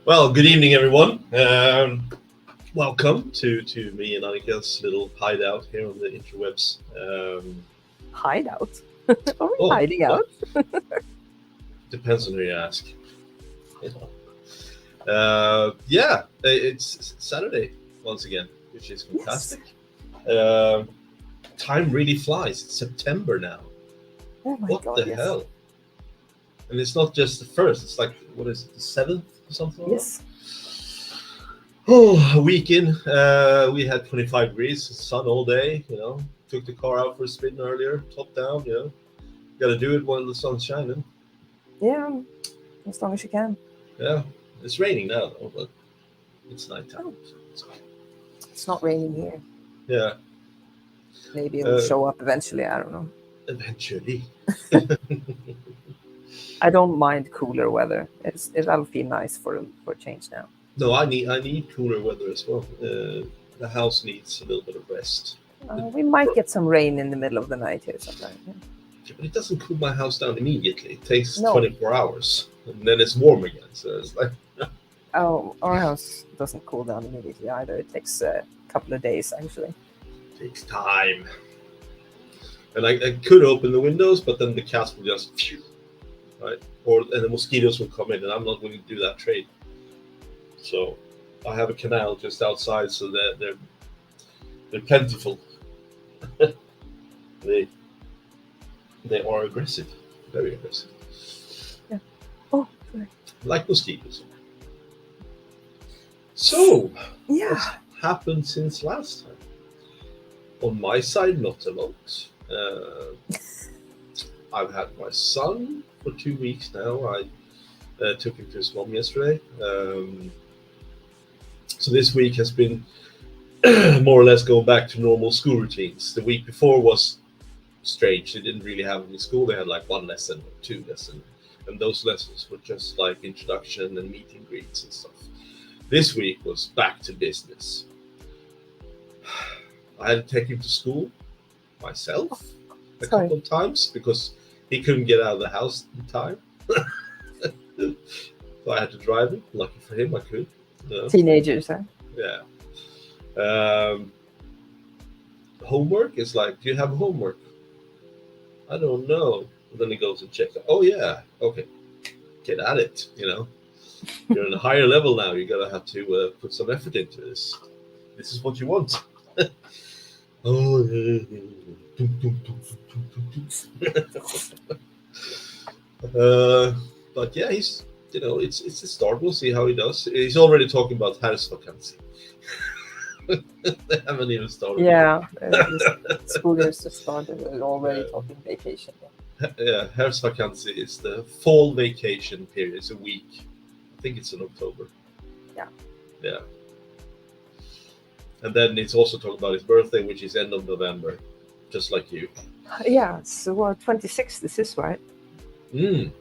Well, good evening, everyone. Welcome to me and Annika's little hideout here on the interwebs. Hideout? Are we hiding well, out? Depends on who you ask. It's Saturday once again, which is fantastic. Yes. Time really flies. It's September now. Oh my What God, the yes. hell? And it's not just the first. It's like, what is it, the 7th or something? Yes. Oh, a week in, we had 25 degrees, sun all day, took the car out for a spin earlier, top down, got to do it while the sun's shining. Yeah, as long as you can. Yeah, it's raining now, though, but it's nighttime. Oh. So it's okay. It's not raining here. Yeah. Maybe it will show up eventually, I don't know. Eventually. I don't mind cooler weather. It'll feel nice for a change now. No, I need cooler weather as well. The house needs a little bit of rest. We might get some rain in the middle of the night here sometime. Yeah, but it doesn't cool my house down immediately. It takes No. 24 hours, and then it's warm again. So it's like... Oh, our house doesn't cool down immediately either. It takes a couple of days, actually. It takes time. And I could open the windows, but then the cats will just... right? And the mosquitoes will come in, and I'm not willing to do that trade. So I have a canal just outside, so they're plentiful. They are aggressive, very aggressive. Yeah. Oh, sorry. Like mosquitoes. So, yeah, what's happened since last time? On my side, not a lot. I've had my son for 2 weeks now. I took him to his mom yesterday. So this week has been more or less going back to normal school routines. The week before was strange. They didn't really have any school. They had like 1 lesson or 2 lessons. And those lessons were just like introduction and meet and greets and stuff. This week was back to business. I had to take him to school myself a couple of times because he couldn't get out of the house in time. So I had to drive him. Lucky for him, I could. Teenagers, huh? Yeah. Homework is like, do you have homework? I don't know. And then he goes and checks. Oh, yeah. Okay. Get at it, You're on a higher level now. You're going to have to put some effort into this. This is what you want. Oh, but yeah, he's, it's a start. We'll see how he does. He's already talking about Herrsvakancy. They haven't even started. Yeah, school years just started. We're already talking vacation. Yeah, Herrsvakancy is the fall vacation period. It's a week. I think it's in October. Yeah. And then it's also talking about his birthday, which is end of November, just like you. Yeah, so 26th this is, right? No,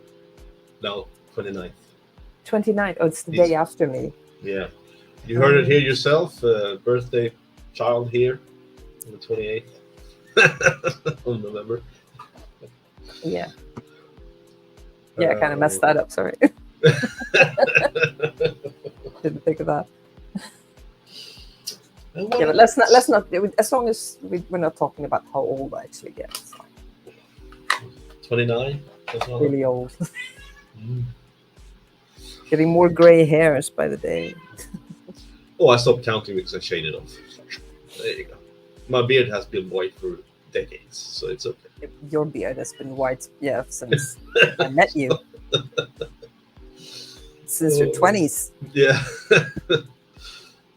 29th. 29th. Oh, it's the day after me. Yeah. You heard it here yourself. Birthday child here on the 28th of November. Yeah. Yeah, I kind of messed that up. Sorry. Didn't think of that. Yeah, but let's not. As long as we're not talking about how old I actually get. 29. Really old. Getting more gray hairs by the day. Oh, I stopped counting because I shaved it off. There you go. My beard has been white for decades, so it's okay. Your beard has been white, since I met you. Since your 20s. Yeah.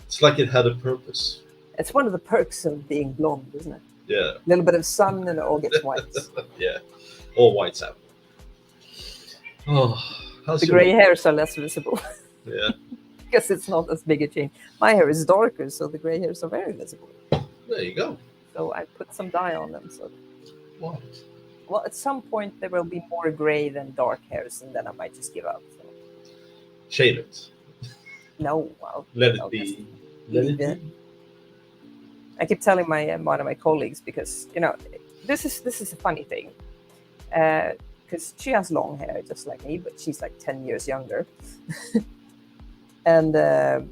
It's like it had a purpose. It's one of the perks of being blonde, isn't it? Yeah. A little bit of sun and it all gets white. Yeah. All whites out. Oh, the gray hairs are less visible. Yeah. Because it's not as big a change. My hair is darker, so the gray hairs are very visible. There you go. So I put some dye on them. So. What? Well, at some point there will be more gray than dark hairs, and then I might just give up. So. Shave it. No, well, let it be. Let it be. I keep telling one of my colleagues because this is a funny thing, because she has long hair just like me, but she's like 10 years younger. and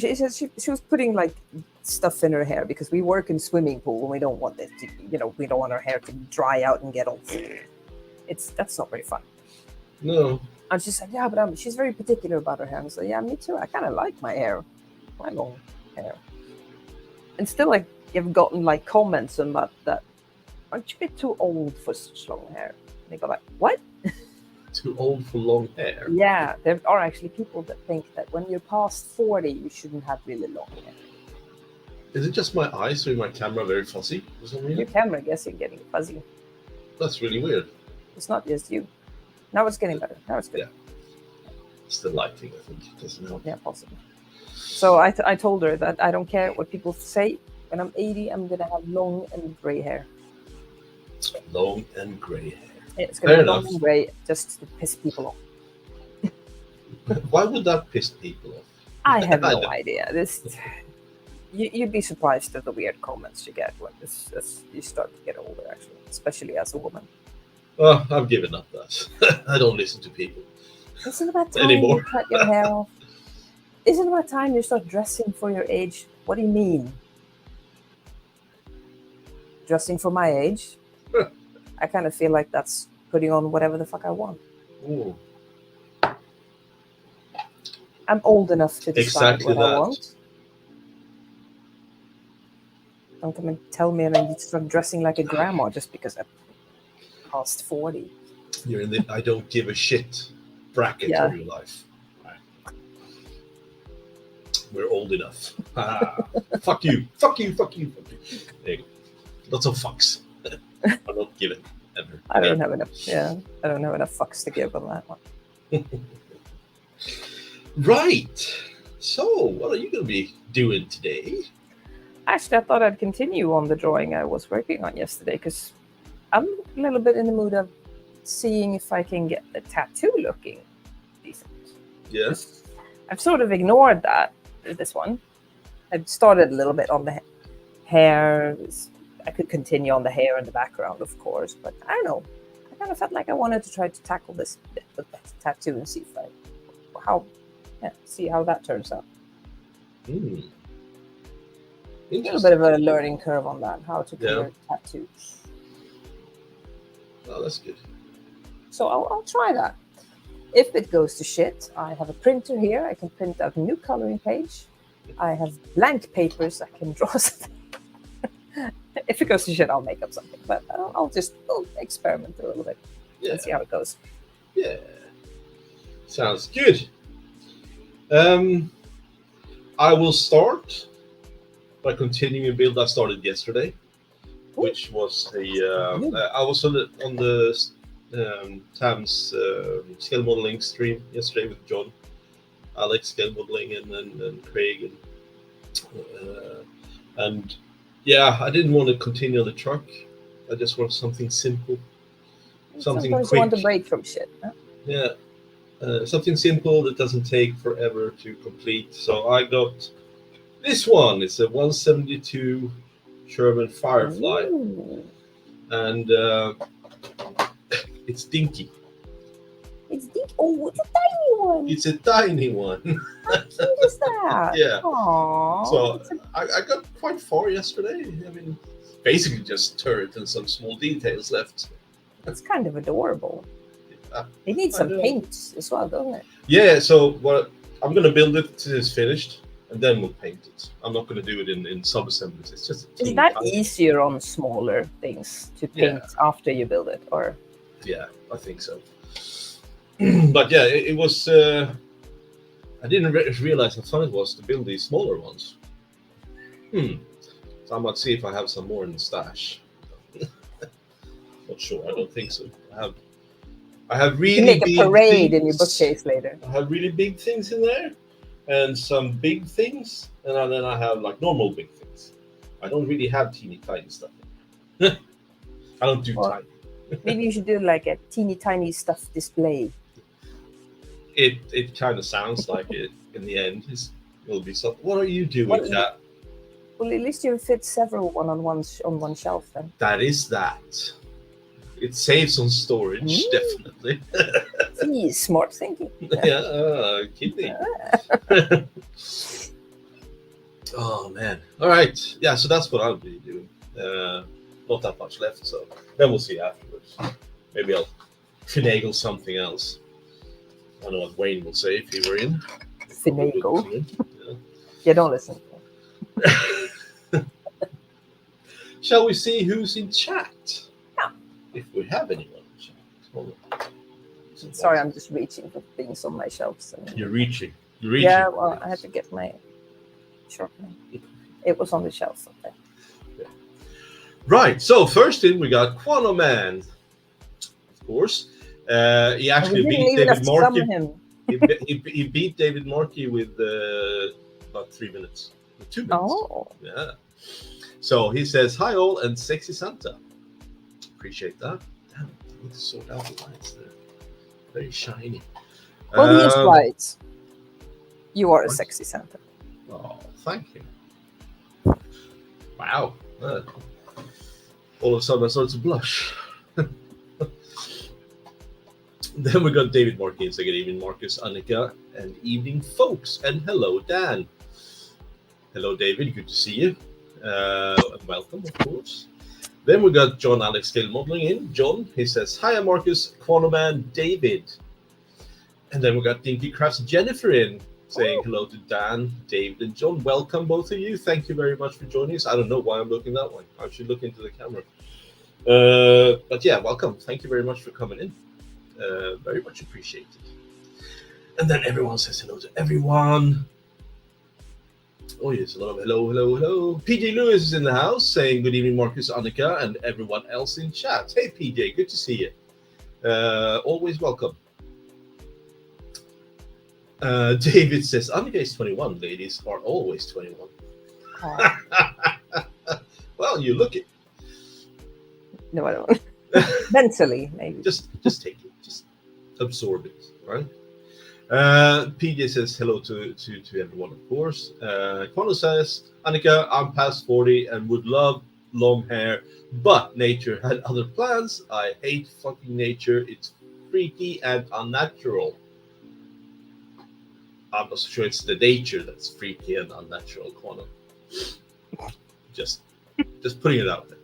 she said she was putting like stuff in her hair because we work in swimming pool and we don't want it to, we don't want our hair to dry out and get all. That's not very fun. No. And she said, yeah, but she's very particular about her hair. And so, yeah, me too. I kind of like my hair, my long hair. And still, like, you've gotten like comments on that. Aren't you a bit too old for such long hair? And they go like, what? Too old for long hair? Yeah, there are actually people that think that when you're past 40, you shouldn't have really long hair. Is it just my eyes or is my camera very fuzzy for some reason? Your camera, I guess, is getting fuzzy. That's really weird. It's not just you. Now it's getting better. Now it's good. Yeah. It's the lighting, I think. It doesn't help. Yeah, possibly. So I told her that I don't care what people say. When I'm 80, I'm going to have long and gray hair. Long and gray hair. Yeah, it's going to be long and gray just to piss people off. Why would that piss people off? I have no idea. You'd be surprised at the weird comments you get when as you start to get older, actually, especially as a woman. Well, I've given up that. I don't listen to people. Isn't it about time anymore. you cut your hair off? Isn't it about time you start dressing for your age? What do you mean? Dressing for my age? I kind of feel like that's putting on whatever the fuck I want. Ooh. I'm old enough to decide Exactly what I that. want. Don't come and tell me I need to start dressing like a grandma just because I'm past 40. You're in the I don't give a shit bracket of your life. Right. We're old enough. Fuck you. Fuck you. Fuck you. Fuck you. There you go. Lots of fucks. I'm not giving ever. I don't have enough. Yeah, I don't have enough fucks to give on that one. Right. So, what are you going to be doing today? Actually, I thought I'd continue on the drawing I was working on yesterday because I'm a little bit in the mood of seeing if I can get the tattoo looking decent. Yes. I've sort of ignored that, this one. I've started a little bit on the hair. I could continue on the hair in the background, of course, but I don't know. I kind of felt like I wanted to try to tackle this bit with the tattoo and see see how that turns out. A little bit of a learning curve on that, how to create tattoos. Oh, that's good. So I'll try that. If it goes to shit, I have a printer here. I can print out a new coloring page. I have blank papers. I can draw something. If it goes to shit, I'll make up something. But I'll experiment a little bit and see how it goes. Yeah. Sounds good. I will start by continuing a build I started yesterday, which was I was on the Tam's scale modeling stream yesterday with John, Alex scale modeling, and Craig, and yeah, I didn't want to continue on the truck. I just wanted something simple, something Sometimes quick. you want to break from shit. Huh? Yeah. Something simple that doesn't take forever to complete. So I got this one. It's a 172 Sherman Firefly. Ooh. And it's dinky. It's dinky. Oh, it's a tiny one. It's a tiny one. How cute is that? Yeah. Aww. So I got quite far yesterday. I mean, basically just turret and some small details left. It's kind of adorable. It needs some paint as well, doesn't it? Yeah, so what I'm going to build it till it's finished, and then we'll paint it. I'm not going to do it in sub-assemblies. It's just Is that easier on smaller things to paint after you build it? Or yeah, I think so. But yeah, it was... I didn't realize how fun it was to build these smaller ones. So I might see if I have some more in the stash. Not sure, I don't think so. I have really make a parade things. in your bookcase later. I have really big things in there, and some big things, and then I have like normal big things. I don't really have teeny tiny stuff. I don't do tiny. Maybe you should do like a teeny tiny stuff display. It kind of sounds like it. In the end, it'll be something. What are you doing, Kat? Well, at least you fit several on one shelf then. That is that. It saves on storage, definitely. See, smart thinking. Yeah, kidding. Oh man! All right, yeah. So that's what I'll be doing. Not that much left, so then we'll see afterwards. Maybe I'll finagle something else. I don't know what Wayne will say if he were in. Finagle. Yeah. Yeah, don't listen. Shall we see who's in chat? Yeah. If we have anyone in chat. Hold on. Sorry, I'm just reaching for things on my shelves. You're reaching. You're reaching. Yeah, well, I had to get my sharpener. It was on the shelf up there. Yeah. Right. So first in, we got Quano Man. Of course, he actually beat David Markey. He beat David Markey with about 3 minutes. 2 minutes. Oh. Yeah. So he says, "Hi all and sexy Santa." Appreciate that. Damn, I need to sort out the lights there. Very shiny. Well, he is right. You are a sexy Santa. Oh, thank you. Wow. All of a sudden I started to blush. Then we got David Markey and say good evening, Marcus, Annika, and evening, folks. And hello, Dan. Hello, David. Good to see you. And welcome, of course. Then we got John Alex Scale Modeling in. John, he says, "Hi, Marcus, Quanoman, David." And then we got Dinky Crafts Jennifer in, saying hello to Dan, David, and John. Welcome, both of you. Thank you very much for joining us. I don't know why I'm looking that way. I should look into the camera. But yeah, welcome. Thank you very much for coming in. Very much appreciated. And then everyone says hello to everyone. Oh yes, a lot of hello. PJ Lewis is in the house saying good evening, Marcus, Annika, and everyone else in chat. Hey PJ, good to see you. Always welcome. David says Annika is 21. Ladies are always 21. Well, you look it. No, I don't. Mentally, maybe. Just take it. Just absorb it, right? PJ says hello to everyone, of course. Quano says, Annika, I'm past 40 and would love long hair, but nature had other plans. I hate fucking nature. It's freaky and unnatural. I'm not so sure it's the nature that's freaky and unnatural, Quano. Just putting it out there.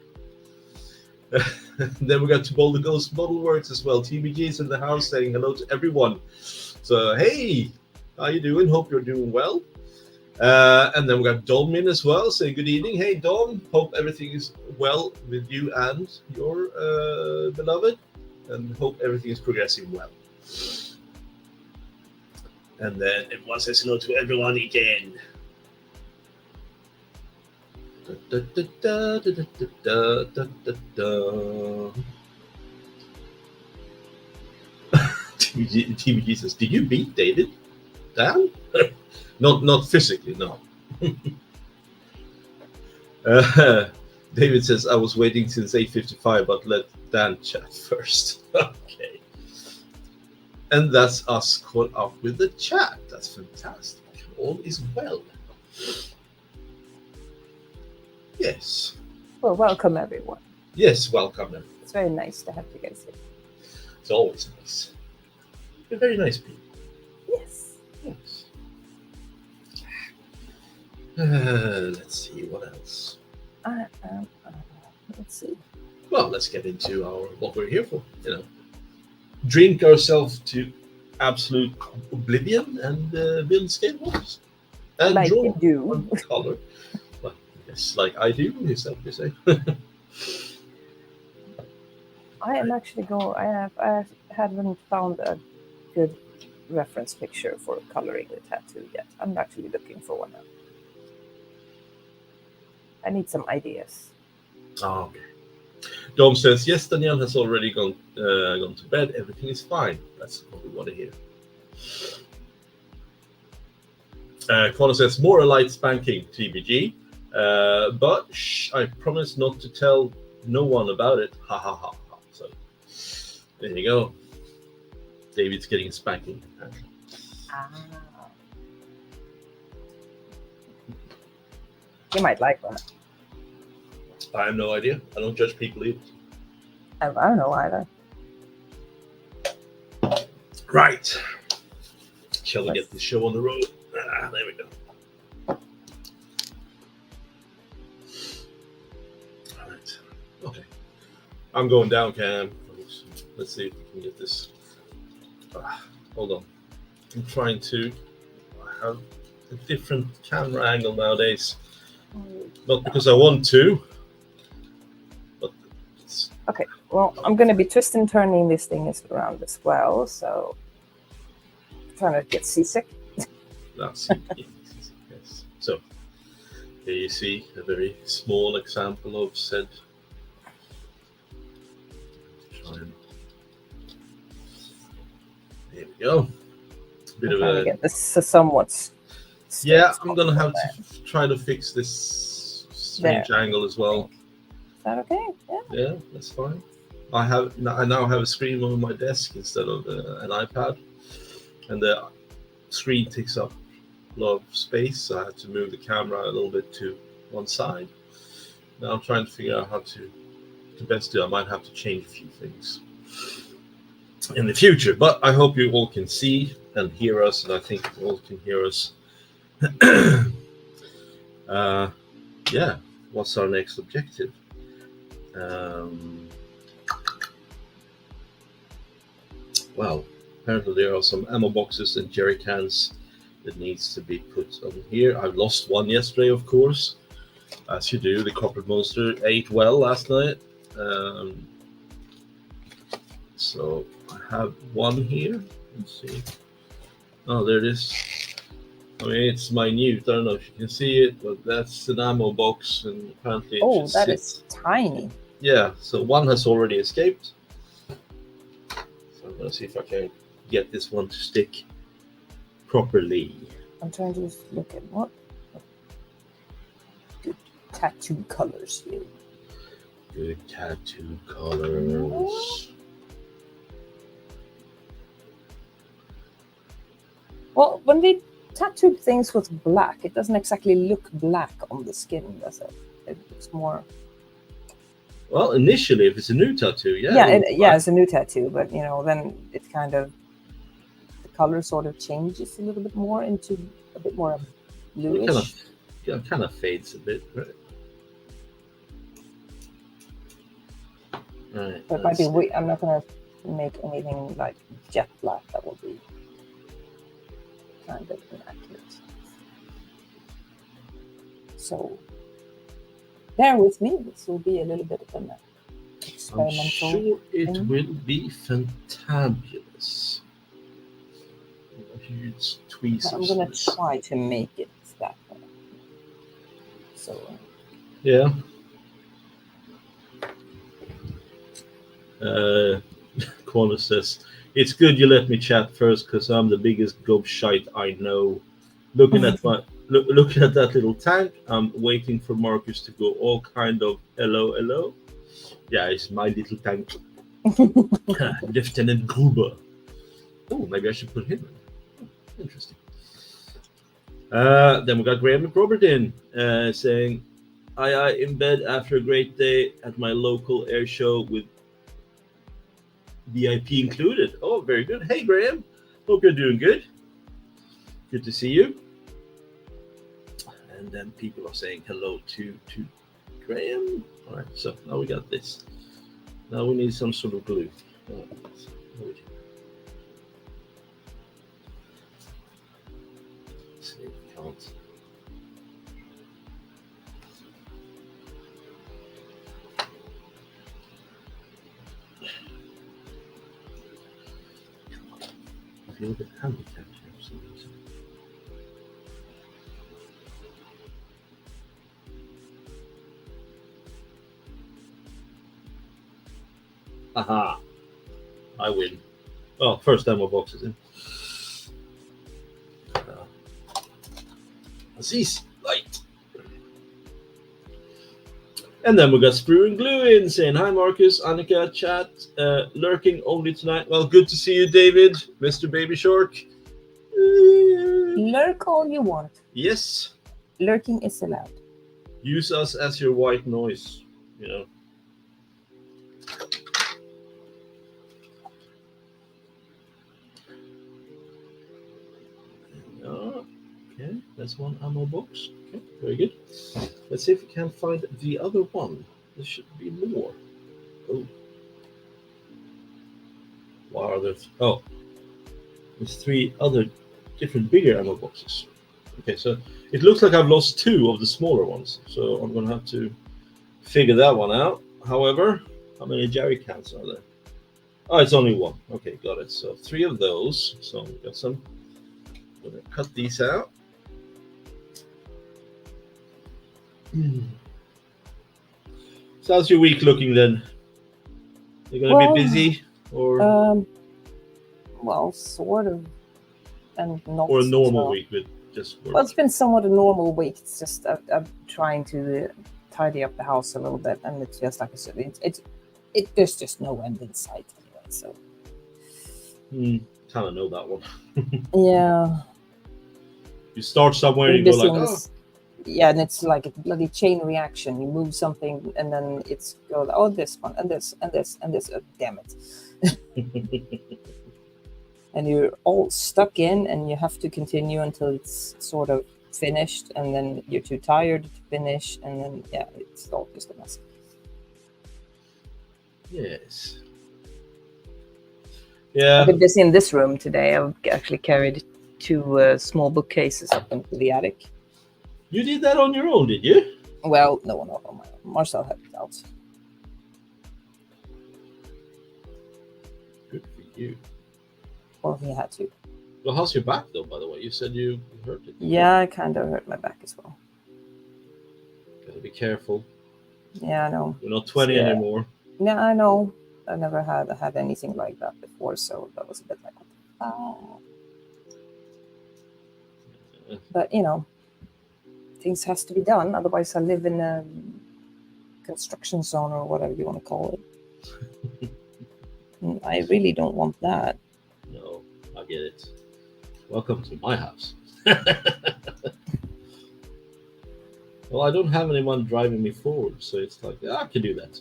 Then we got to Boulder Ghost Model Works as well. TBG's in the house saying hello to everyone. So, hey, how you doing? Hope you're doing well. And then we got Dom in as well, saying good evening. Hey, Dom, hope everything is well with you and your beloved, and hope everything is progressing well. And then everyone says hello to everyone again. TBG says, "Did you beat David? Dan?" Not physically, no. David says, "I was waiting since 8:55, but let Dan chat first." Okay. And that's us caught up with the chat. That's fantastic. All is well. Yes. Well, welcome everyone. Yes, welcome everyone. It's very nice to have you guys here. It's always nice. You're very nice people. Yes. Yes. Let's see what else. Let's see. Well, let's get into what we're here for. Drink ourselves to absolute oblivion and build skateboards and like draw you do. on color. Yes, like I do. Is that what you say? I am actually I haven't found a good reference picture for coloring the tattoo yet. I'm actually looking for one now. I need some ideas. Oh, okay. Dom says, yes, Danielle has already gone to bed. Everything is fine. That's what we want to hear. Connor says, more a light spanking, TBG. But shh, I promise not to tell no one about it. Ha ha ha. So there you go. David's getting a spanking. You might like that. I have no idea. I don't judge people either. I don't know either. Right. Shall we get this show on the road? Ah, there we go. All right. Okay. I'm going down, Cam. Let's see if we can get this. Hold on. I'm trying to have a different camera angle nowadays. Not because I want to, but it's... Okay, well, I'm going to be twisting and turning this thing around as well, so I'm trying to get seasick. That's yes. So here you see a very small example of said. There we go. Bit I'm of trying a... to get this somewhat. Yeah, I'm gonna have to try to fix this strange angle as well. Is that okay? Yeah. Yeah, that's fine. I now have a screen on my desk instead of an iPad, and the screen takes up a lot of space, so I had to move the camera a little bit to one side. Now I'm trying to figure out how to best do. I might have to change a few things in the future, but I hope you all can see and hear us, and I think you all can hear us. Yeah, what's our next objective? Well, apparently there are some ammo boxes and jerry cans that needs to be put on here. I lost one yesterday, of course, as you do. The corporate monster ate well last night. So I have one here. Let's see. Oh, there it is. I mean, it's minute. I don't know if you can see it, but that's an ammo box, and apparently it that is tiny. Yeah, so one has already escaped. So I'm gonna see if I can get this one to stick properly. I'm trying to look at what good tattoo colors here. Good tattoo colors. Well, when they tattooed things with black, it doesn't exactly look black on the skin, does it? It looks more. Well, initially, if it's a new tattoo, it's a new tattoo, but then it kind of the color sort of changes a little bit more into a bit more bluish. It kind of fades a bit, right? Right. But it might be. I'm not gonna make anything like jet black. That will be kind of inaccurate. So bear with me. This will be a little bit of an experimental. I'm sure it will be fantabulous. A huge tweezers. I'm gonna try to make it that way. So yeah. Corner says, "It's good you let me chat first, because I'm the biggest gobshite I know. Looking at that little tank, I'm waiting for Marcus to go all kind of hello. Yeah, it's my little tank. Lieutenant Gruber. Oh, maybe I should put him in. Interesting. Then we got Graham McRobert in, saying, I in bed after a great day at my local air show with VIP included. Oh, very good. Hey, Graham. Hope you're doing good. Good to see you." And then people are saying hello to Graham. All right, so now we got this. Now we need some sort of glue. See, can't. I feel a bit handicapped here for some reason. Aha! I win. Oh, first ammo box is in. Aziz, light. And then we got Sprue and Glue in saying, "Hi Marcus, Annika, chat, lurking only tonight." Well, good to see you, David, Mr. Baby Shark. Lurk all you want. Yes. Lurking is allowed. Use us as your white noise, Okay, that's one ammo box. Okay, very good. Let's see if we can find the other one. There should be more. Oh, why are there? Oh, there's three other different bigger ammo boxes. Okay, so it looks like I've lost two of the smaller ones. So I'm gonna have to figure that one out. However, how many jerry cans are there? Oh, it's only one. Okay, got it. So three of those. So we got some. I'm gonna cut these out. So how's your week looking then? You're gonna be busy, or Well, sort of, and not. or a normal so. week with just work? Well, it's been somewhat a normal week. It's just I'm trying to tidy up the house a little bit, and it's just like I said, there's just no end in sight anyway. So Kind of know that one. yeah, You start somewhere, we're you go busy like, in oh, this. Yeah, and it's like a bloody chain reaction. You move something, and then it's go, oh, this one, and this, and this, and this. Oh, damn it! And you're all stuck in, and you have to continue until it's sort of finished, and then you're too tired to finish, and then yeah, it's all just a mess. yes, yeah. I've been busy in this room today. I've actually carried two small bookcases up into the attic. You did that on your own, did you? Well, no, not on my own. Marcel helped out. Good for you. Well, he had to. Well, how's your back though? By the way, you said you hurt it. Yeah, I kind of hurt my back as well. Gotta be careful. Yeah, I know. You're not 20 Yeah. anymore. Yeah, I know. I never had anything like that before, so that was a bit like, oh. But you know, things has to be done. Otherwise, I live in a construction zone or whatever you want to call it. And I really don't want that. No, I get it. Welcome to my house. Well, I don't have anyone driving me forward, so it's like, I can do that.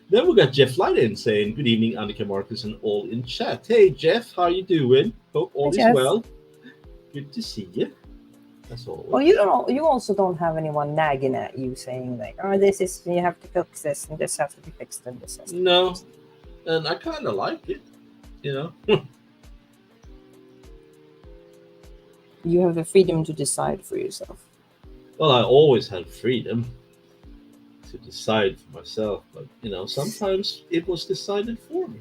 Then we got Jeff Light in saying, good evening, Annika, Marcus, and all in chat. Hey, Jeff, how you doing? Hope all is Jeff. well. Good to see you. That's all. Well, you also don't have anyone nagging at you saying like, oh, this is, you have to fix this, and this has to be fixed, and this has to be No, fixed. and I kind of like it, you know. You have the freedom to decide for yourself. Well, I always had freedom to decide for myself, but you know, sometimes it was decided for me.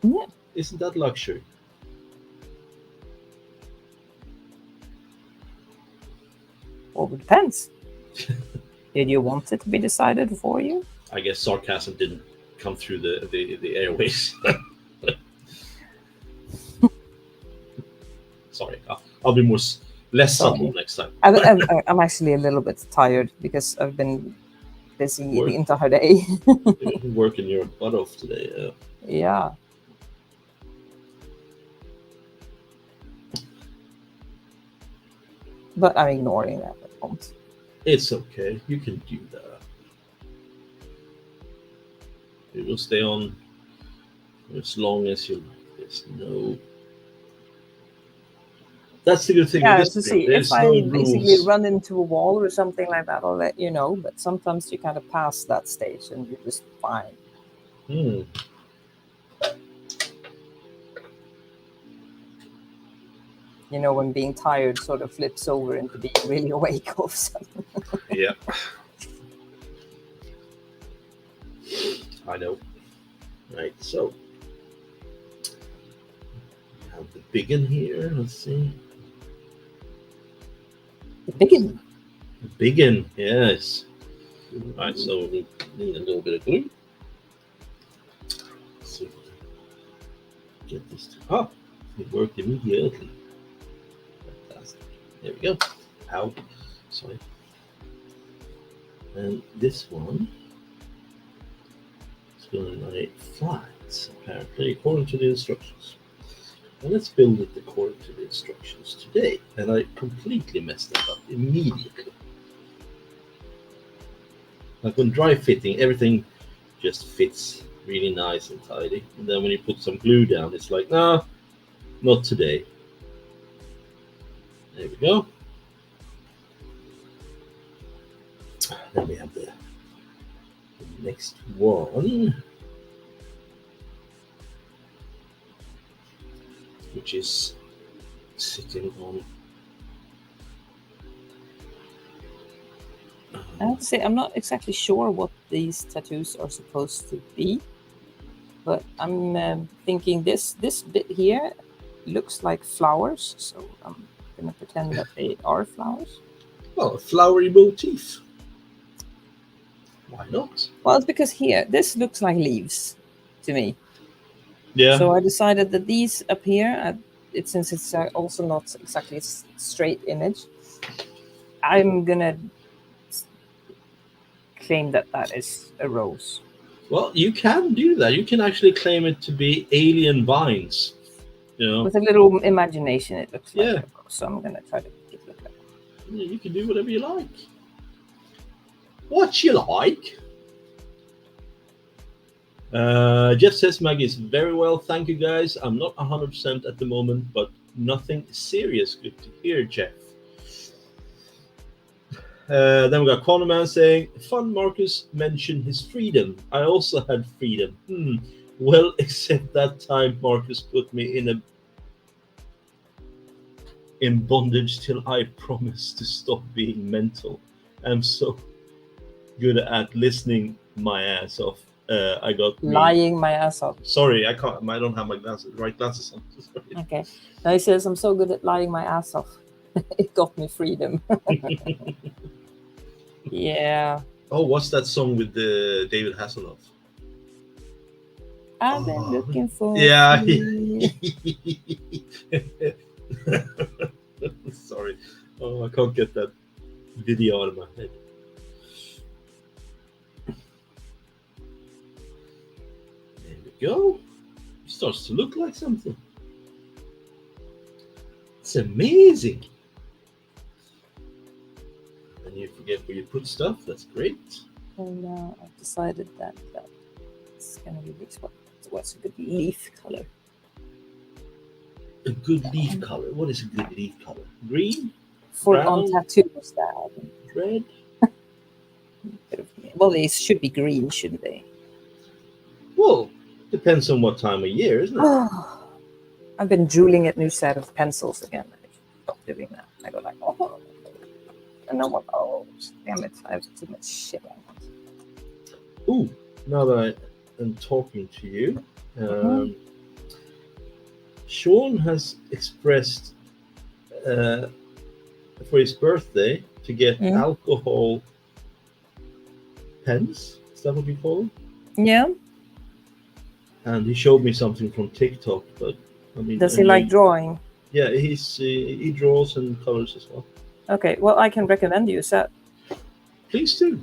Yeah. Isn't that luxury? Well, it depends. Did you want it to be decided for you? I guess sarcasm didn't come through the airways. Sorry, I'll be less subtle next time. I'm actually a little bit tired because I've been busy the entire day. You're working your butt off today. Yeah. But I'm ignoring that at the moment. It's okay. You can do that. It will stay on as long as you like. There's no. That's the good thing. Yeah, with to this see there's if I no basically rules. run into a wall or something like that, I'll let you know. But sometimes you kind of pass that stage and you're just fine. You know, when being tired sort of flips over into being really awake all of a sudden. Yeah. I know. Right, so we have the big one here. Let's see. The big The big one, yes. Right, so we need a little bit of glue. Let's see if we can get this to it worked immediately. Fantastic. There we go. Ow. Sorry. And this one is going to lay flat, apparently, according to the instructions. And let's build it according to the instructions today. And I completely messed it up immediately. Like when dry fitting, everything just fits really nice and tidy. And then when you put some glue down, it's like, nah, not today. There we go. Then we have the next one, which is sitting on. I have to say, I'm not exactly sure what these tattoos are supposed to be, but I'm thinking this bit here looks like flowers, so I'm gonna pretend that they are flowers. Well, a flowery motif. Why not? Well, it's because here, this looks like leaves to me. Yeah. So I decided that these up here, since it's also not exactly a straight image, I'm gonna claim that that is a rose. Well, you can do that. You can actually claim it to be alien vines. You know. With a little imagination, it looks like Yeah. a rose. So I'm gonna try to get it look like. Yeah, you can do whatever you like. What you like? Jeff says Maggie is very well. Thank you guys. I'm not 100% at the moment, but nothing serious. Good to hear, Jeff. Then we got Cornerman saying, fun Marcus mentioned his freedom. I also had freedom. Well, except that time Marcus put me in bondage till I promised to stop being mental. I'm so good at listening my ass off. I got lying my ass off. Sorry, I can't. I don't have my right glasses on. Sorry. Okay. Now he says, I'm so good at lying my ass off. It got me freedom. Yeah. Oh, what's that song with David Hasselhoff? I've been looking for. Yeah. Sorry. Oh, I can't get that video out of my head. There we go. It starts to look like something. It's amazing. And you forget where you put stuff. That's great. And now I've decided that it's going to be this one. What's a good leaf color? A good leaf color. What is a good leaf color? Green? For brown, on tattoos, that red? Well, they should be green, shouldn't they? Well, depends on what time of year, isn't it? I've been drooling at new set of pencils again. I should stop doing that. I go like, oh, and no one. Oh, damn it! I have too much shit on it. Ooh, now that I am talking to you, Sean has expressed for his birthday to get alcohol pens. Is that what you call them? Yeah. And he showed me something from TikTok, but I mean, does he like drawing? Yeah, he draws and colors as well. Okay, well, I can recommend you a set. Please do,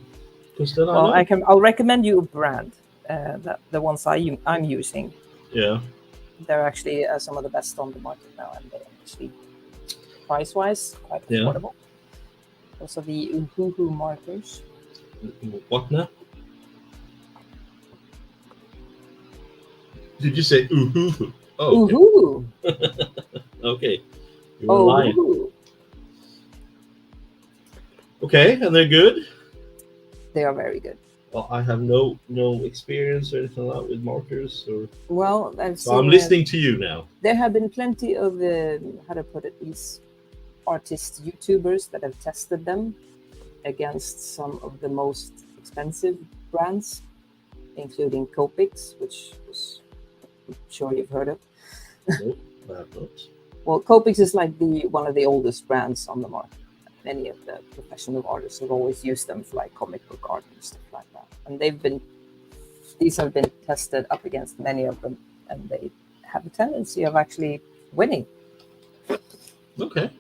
because then well, I know. I'll recommend you a brand. The ones I'm using. Yeah. They're actually some of the best on the market now, and they're actually price-wise quite affordable. Also, the Uhuhu markers. What now? Did you say Uhuhu? Oh, okay. Uhuhu. Okay. You were lying. Uhuhu. Okay, and they're good? They are very good. Well, I have no experience or anything like that with markers. Well, I'm listening to you now. There have been plenty of, how to put it, these artist YouTubers that have tested them against some of the most expensive brands, including Copics, which I'm sure you've heard of. No, I have not. Well, Copics is like one of the oldest brands on the market. Many of the professional artists have always used them for like comic book art and stuff like that. And these have been tested up against many of them, and they have a tendency of actually winning. Okay.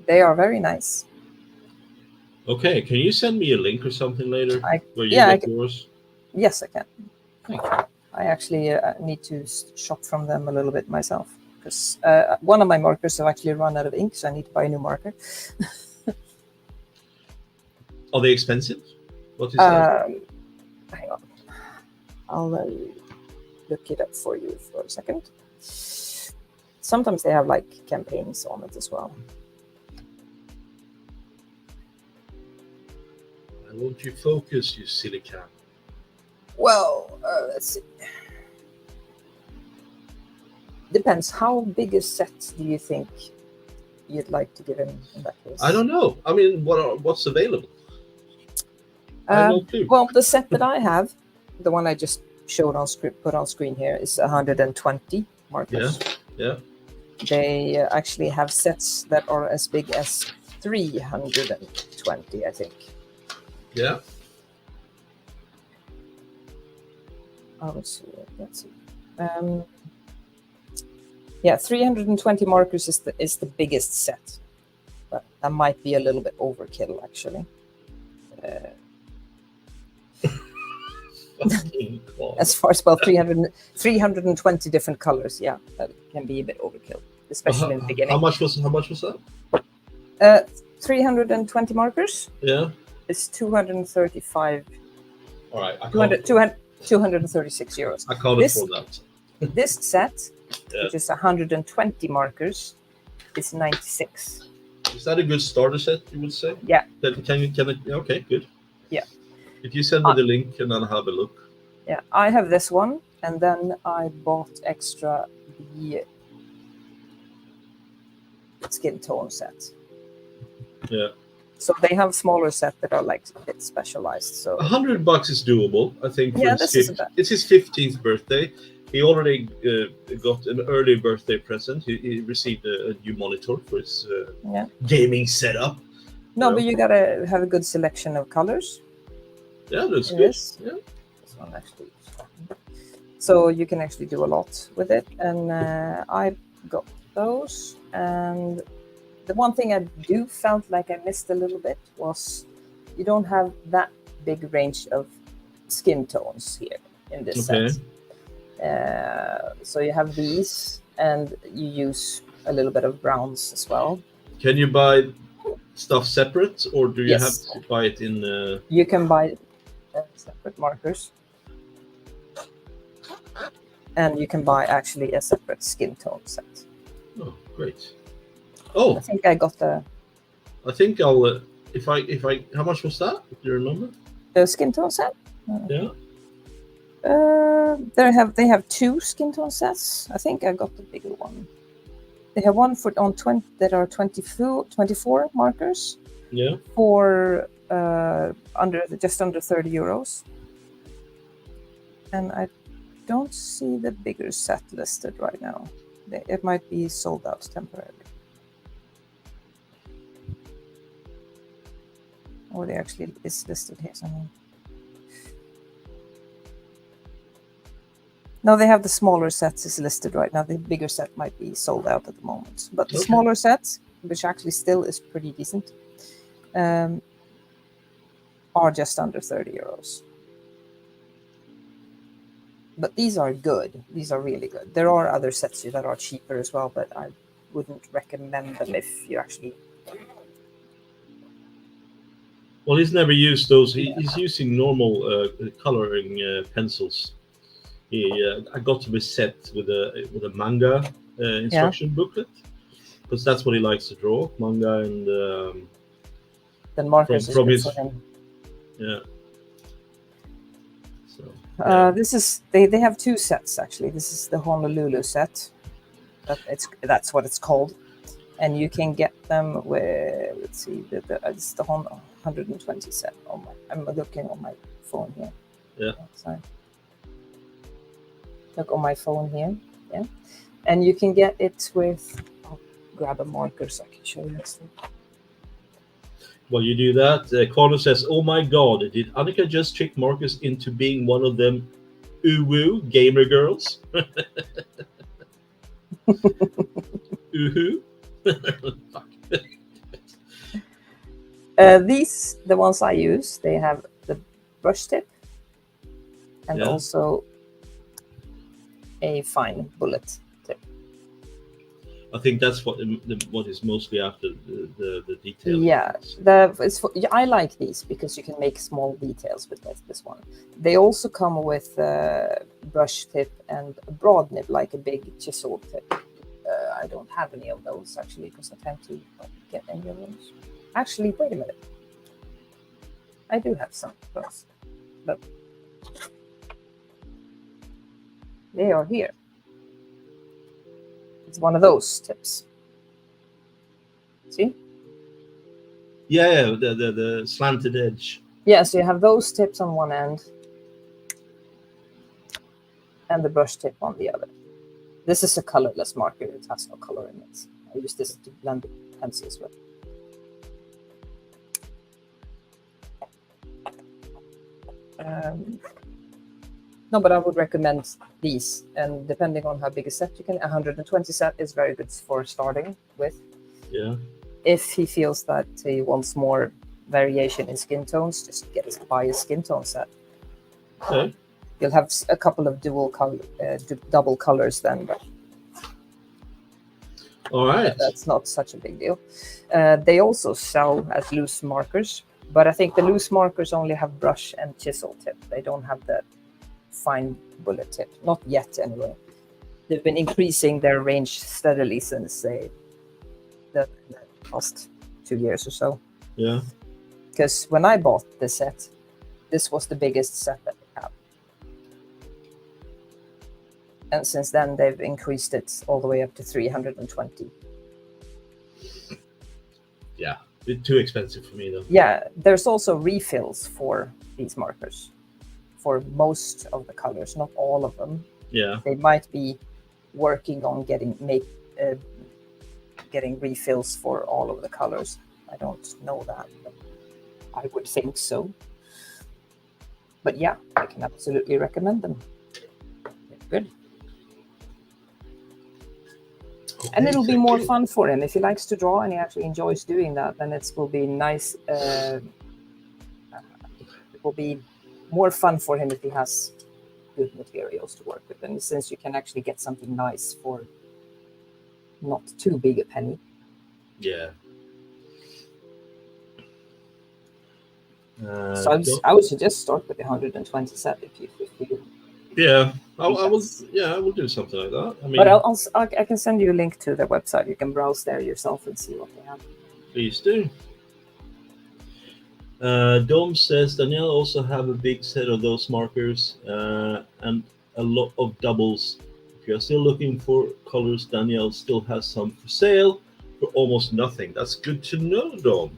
They are very nice. Okay, can you send me a link or something later? Where you yeah, get yours? Yes, I can. Thank you. I actually need to shop from them a little bit myself, because one of my markers have actually run out of ink, so I need to buy a new marker. Are they expensive? What is that? hang on. I'll look it up for you for a second. Sometimes they have like campaigns on it as well. Why won't you focus, you silly cat? Well, let's see. Depends. How big a set do you think you'd like to give him in that case? I don't know. I mean, what's available? I have no clue. Well, the set that I have, the one I just showed on screen, put on screen here, is 120 markers. Yeah. They actually have sets that are as big as 320, I think. Yeah. Let's see. Yeah, 320 markers is the biggest set, but that might be a little bit overkill, actually. As far as 320 different colors, yeah, that can be a bit overkill, especially in the beginning. How much was that? 320 markers. Yeah. It's 235. All right. 236 euros. I can't afford that. This set, which is 120 markers, is 96. Is that a good starter set, you would say? Yeah. Can you? Okay, good. Yeah. If you send me the link and then have a look. Yeah, I have this one, and then I bought extra the skin tone set. Yeah. So they have smaller set that are like a bit specialized. So $100 is doable, I think. Yeah, this isn't bad. It's his 15th birthday. He already got an early birthday present. He received a new monitor for his gaming setup. No, but you gotta have a good selection of colors. Yeah, that's good. Yeah. This one actually. So you can actually do a lot with it, and I got those. And the one thing I felt like I missed a little bit was you don't have that big range of skin tones here in this set. So you have these, and you use a little bit of browns as well. Can you buy stuff separate, or do you have to buy it in? You can buy separate markers, and you can buy actually a separate skin tone set. Oh, great! Oh, I think I got the. I think I'll. If I, how much was that? Do you remember? The skin tone set. Yeah. They have two skin tone sets. I think I got the bigger one. They have one on 20 that are 24 markers. Yeah. For just under 30 euros. And I don't see the bigger set listed right now. It might be sold out temporarily. Or they actually is listed here somewhere. No, they have the smaller sets is listed right now. The bigger set might be sold out at the moment. But the smaller sets, which actually still is pretty decent, are just under 30 euros. But these are good. These are really good. There are other sets that are cheaper as well, but I wouldn't recommend them if you actually... Well, he's never used those. He's using normal coloring pencils. I got him a set with a manga instruction booklet, because that's what he likes to draw, manga and then markers from is his, for him. Yeah. So this is they have two sets actually. This is the Honolulu set. That's what it's called, and you can get them with, let's see, it's the 120 set. I'm looking on my phone here. Yeah. Oh, sorry. Look on my phone here, yeah, and you can get it with. I'll grab a marker so I can show you this. While you do that, Connor says, "Oh my God, did Annika just trick Marcus into being one of them uwu gamer girls?" Uhu. Fuck. The ones I use, they have the brush tip, and also a fine bullet tip. I think that's what is mostly after the detail. Yeah, I like these because you can make small details with this one. They also come with brush tip and a broad nib, like a big chisel tip. I don't have any of those actually because I tend to not get any of those. Actually, wait a minute. I do have some of those. Look. They are here. It's one of those tips. See? Yeah, the slanted edge. Yeah, so you have those tips on one end and the brush tip on the other. This is a colorless marker. It has no color in it. I use this to blend the pencils with. No, but I would recommend these. And depending on how big a set you can, 120 set is very good for starting with. Yeah. If he feels that he wants more variation in skin tones, just buy a skin tone set. Okay. You'll have a couple of double colors then, but all right. That's not such a big deal. They also sell as loose markers, but I think the loose markers only have brush and chisel tip. They don't have the fine bullet tip, not yet anyway. They've been increasing their range steadily since the last 2 years or so. Yeah. Because when I bought this set, this was the biggest set that they have. And since then, they've increased it all the way up to 320. Yeah, a bit too expensive for me though. Yeah, there's also refills for these markers for most of the colors, not all of them. Yeah. They might be working on getting refills for all of the colors. I don't know that, but I would think so. But yeah, I can absolutely recommend them. They're good. Okay, and it'll be more fun for him. If he likes to draw and he actually enjoys doing that, then it will be nice. It will be more fun for him if he has good materials to work with. And since you can actually get something nice for not too big a penny. Yeah. So I would suggest start with the 120 set if you yeah, I will do something like that. I mean, but I can send you a link to their website. You can browse there yourself and see what they have. Please do. Dom says Danielle also have a big set of those markers and a lot of doubles. If you're still looking for colors, Danielle still has some for sale for almost nothing. That's good to know, Dom.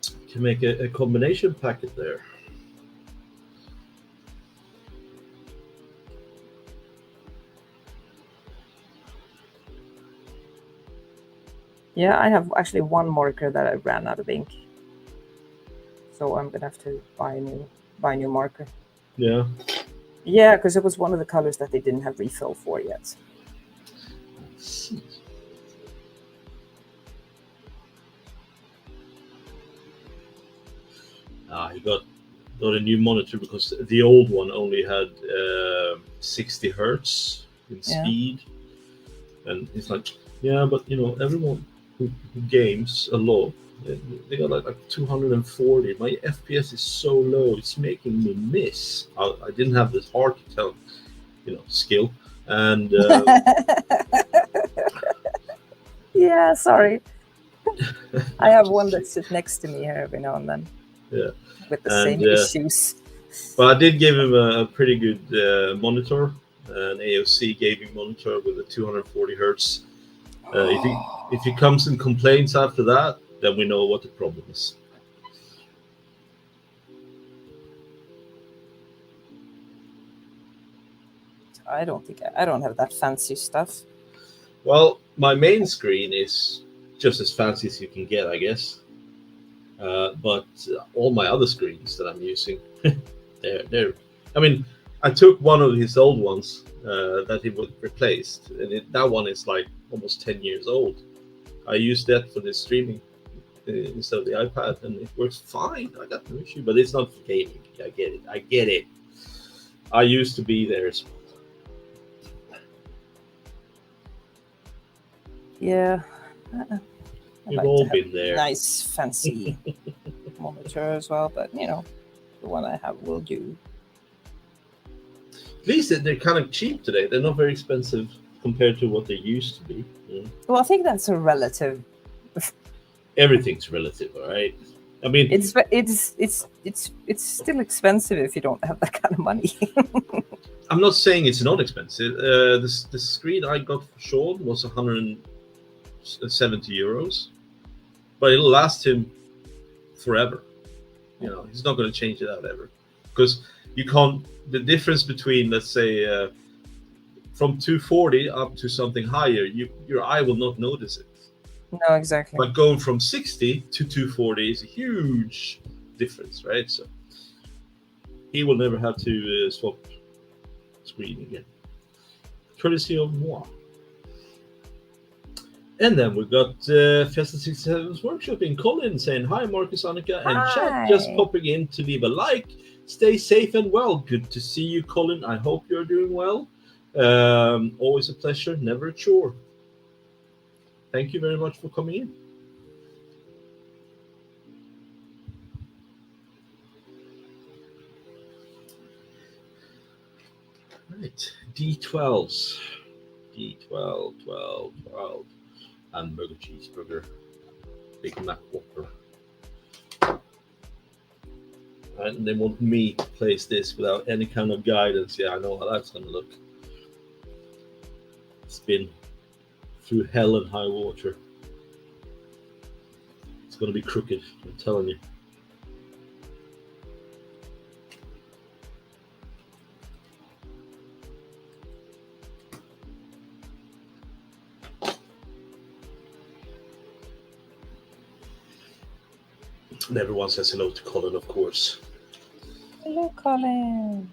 You can make a combination packet there. Yeah, I have actually one marker that I ran out of ink, so I'm gonna have to buy a new marker. Yeah. Yeah, because it was one of the colors that they didn't have refill for yet. He got a new monitor because the old one only had 60 hertz in speed, and he's like, yeah, but everyone who games a lot, they got like 240. My FPS is so low, it's making me miss. I didn't have this hard to tell, skill, and yeah, sorry. I have one that sits next to me here every now and then. Yeah, with the same issues. But I did give him a pretty good monitor, an AOC gaming monitor with a 240 hertz. If he comes and complains after that, then we know what the problem is. I don't have that fancy stuff. Well, my main screen is just as fancy as you can get, I guess. But all my other screens that I'm using, they're. I mean, I took one of his old ones that he replaced, and that one is like almost 10 years old. I used that for the streaming instead of the iPad, and it works fine. I got no issue, but it's not for gaming. I get it. I used to be there as well. Yeah. We've all been there. Nice, fancy monitor as well, but the one I have will do. At least they're kind of cheap today. They're not very expensive compared to what they used to be. Well, I think that's a relative. Everything's relative, all right. I mean, it's still expensive if you don't have that kind of money. I'm not saying it's not expensive. The screen I got for Sean was 170 euros, but it'll last him forever. He's not going to change it out ever, because you can't. The difference between, let's say, from 240 up to something higher, your eye will not notice it. No, exactly. But going from 60 to 240 is a huge difference, right? So he will never have to swap screen again, courtesy of moi. And then we got Fiesta 67's workshop in Colin saying, "Hi, Marcus, Annika, and chat. Just popping in to leave a like. Stay safe and well. Good to see you, Colin. I hope you're doing well. Always a pleasure, never a chore. Thank you very much for coming in." Right, D12s. D12, 12, 12. Hamburger, cheeseburger, Big Mac Whopper. And they want me to place this without any kind of guidance. Yeah, I know how that's going to look. It's been through hell and high water. It's going to be crooked, I'm telling you. And everyone says hello to Colin, of course. Hello, Colin.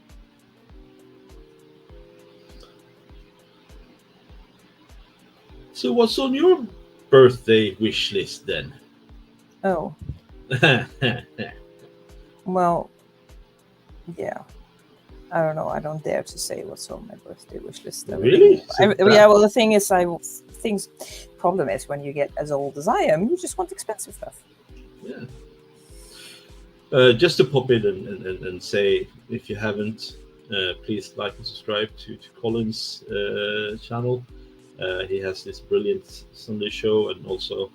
So what's on your birthday wish list then? Oh. Well, yeah. I don't know. I don't dare to say what's on my birthday wish list. Really? Yeah, well, the thing is, problem is when you get as old as I am, you just want expensive stuff. Yeah. Just to pop in and say, if you haven't, please like and subscribe to Colin's channel. He has this brilliant Sunday show and also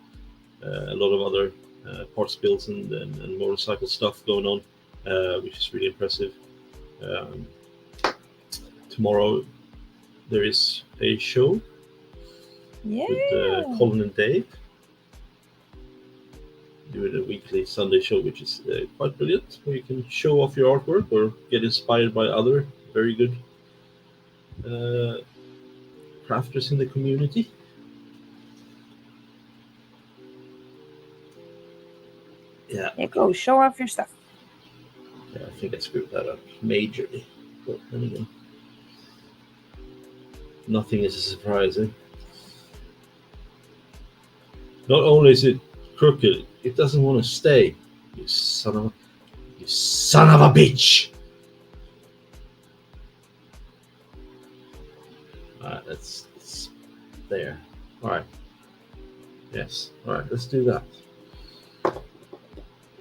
a lot of other parts builds and motorcycle stuff going on, which is really impressive. Tomorrow there is a show with Colin and Dave, doing a weekly Sunday show, which is quite brilliant, where you can show off your artwork or get inspired by other very good crafters in the community. Yeah. Yeah, go show off your stuff. Yeah, I think I screwed that up majorly. But then again, nothing is a surprise. Not only is it crooked, it doesn't want to stay. You son of a bitch! Alright, that's there. Alright. Yes. Alright, let's do that.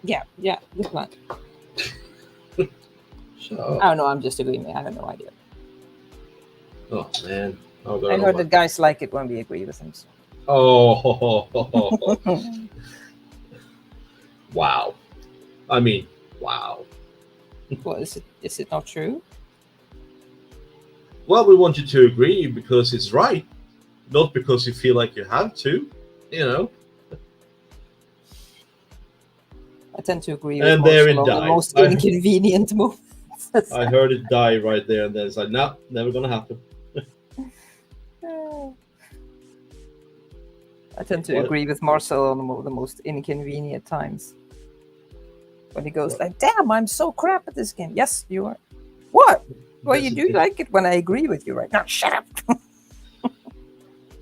Yeah, good plan. Shut up. Oh no, I'm just agreeing. I have no idea. Oh man. I heard that guys like it when we agree with them. So. Oh. Wow. I mean, wow. Well, is it not true? Well, we want you to agree because it's right, not because you feel like you have to, I tend to agree with and there it the died. most inconvenient moments. I heard it die right there, and then it's like, no, never gonna happen. I tend to agree with Marcel on the most inconvenient times. When he goes like, "Damn, I'm so crap at this game." Yes, you are. What? Well, you do like it when I agree with you, right? Now, shut up.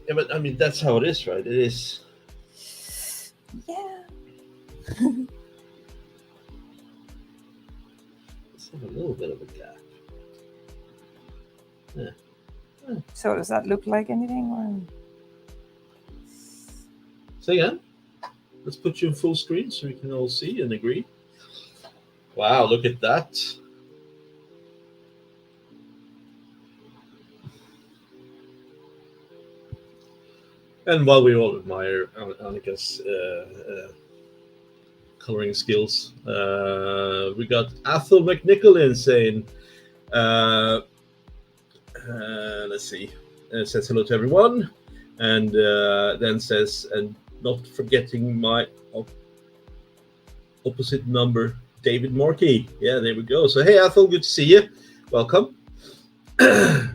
Yeah, but I mean, that's how it is, right? It is. Yeah. Let's have a little bit of a gap. Yeah. So does that look like anything? Or... Say again. Let's put you in full screen so we can all see and agree. Wow, look at that. And while we all admire Annika's coloring skills, we got Athel McNicholin saying, let's see, says hello to everyone, and then says, and not forgetting my opposite number, David Morkey. Yeah, there we go. So hey, Athel, good to see you. Welcome. And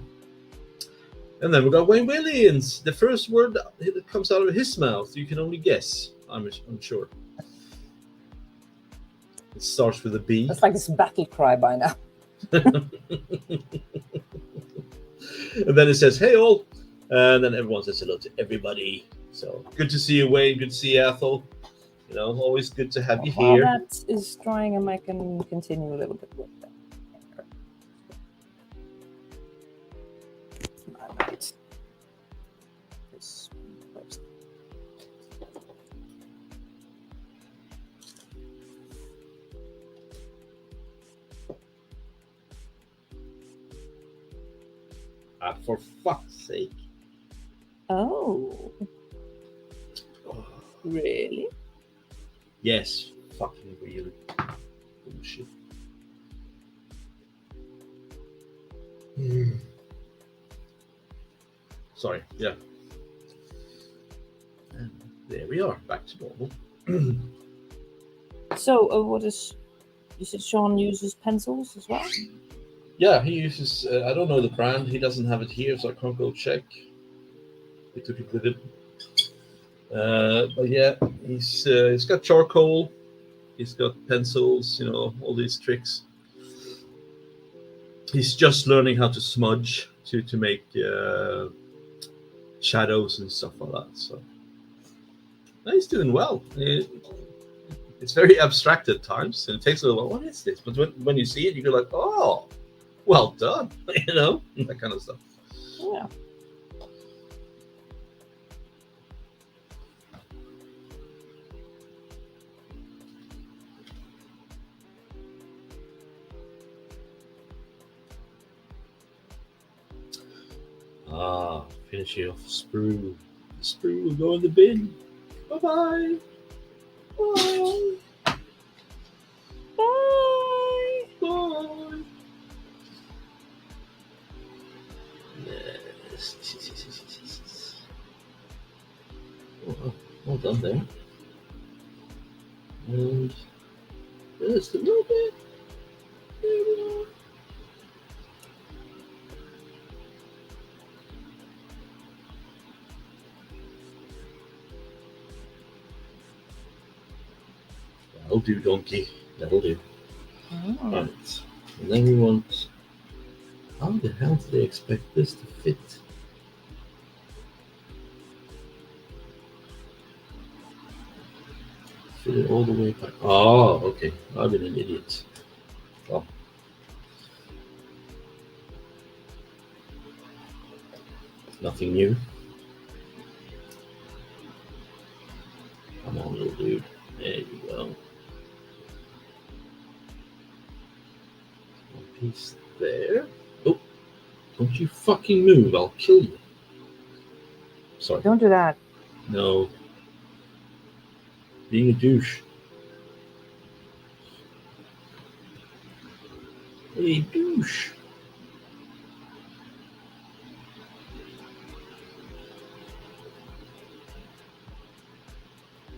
then we got Wayne Williams. The first word that comes out of his mouth, you can only guess. I'm sure. It starts with a B. That's like his battle cry by now. And then it says, hey all. And then everyone says hello to everybody. So good to see you, Wayne. Good to see you, Athel. You know, always good to have you While here. that is drying, I can continue a little bit with that. Right. This first. For fuck's sake. Oh, really? Yes, fucking really. Bullshit. Sorry, yeah. And there we are, back to normal. So, what is? You said Sean uses pencils as well. Yeah, he uses. I don't know the brand. He doesn't have it here, so I can't go check. We took it with him. But yeah, he's got charcoal. He's got pencils. You know, all these tricks. He's just learning how to smudge to make shadows and stuff like that. So he's doing well. It's very abstract at times, and it takes a little while. What is this? But when you see it, you go like, oh, well done. You know, that kind of stuff. Yeah. Finish off sprue. The sprue will go in the bin. Bye-bye. Bye. Bye. Bye. Yes. Well done there. And there's a little bit. There we are. That'll do, donkey. That'll do. Right. And then we want. How the hell do they expect this to fit? Fit it all the way back. Oh, okay. I've been an idiot. Well. Nothing new. Come on, little dude. There you go. One piece there. Oh, don't you fucking move. I'll kill you. Sorry. Don't do that. No. Being a douche. A douche.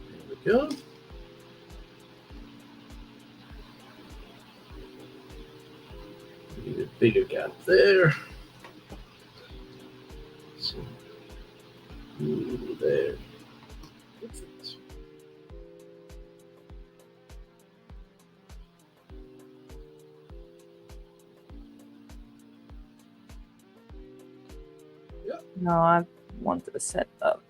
There we go. Need a bigger gap there. So, there. Perfect. Yeah. No, I wanted a set of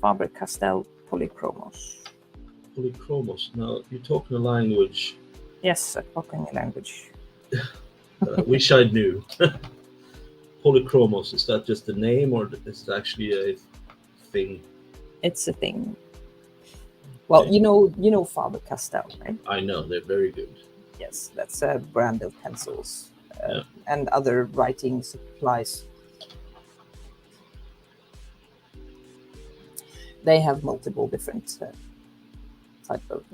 Faber-Castell polychromos. Polychromos. Now, you're talking a language Yes, a talking language. that I wish I knew. Polychromos, is that just a name or is it actually a thing? It's a thing. Well, Okay. you know Faber-Castell, right? I know they're very good. Yes, that's a brand of pencils Yeah. and other writing supplies. They have multiple different type of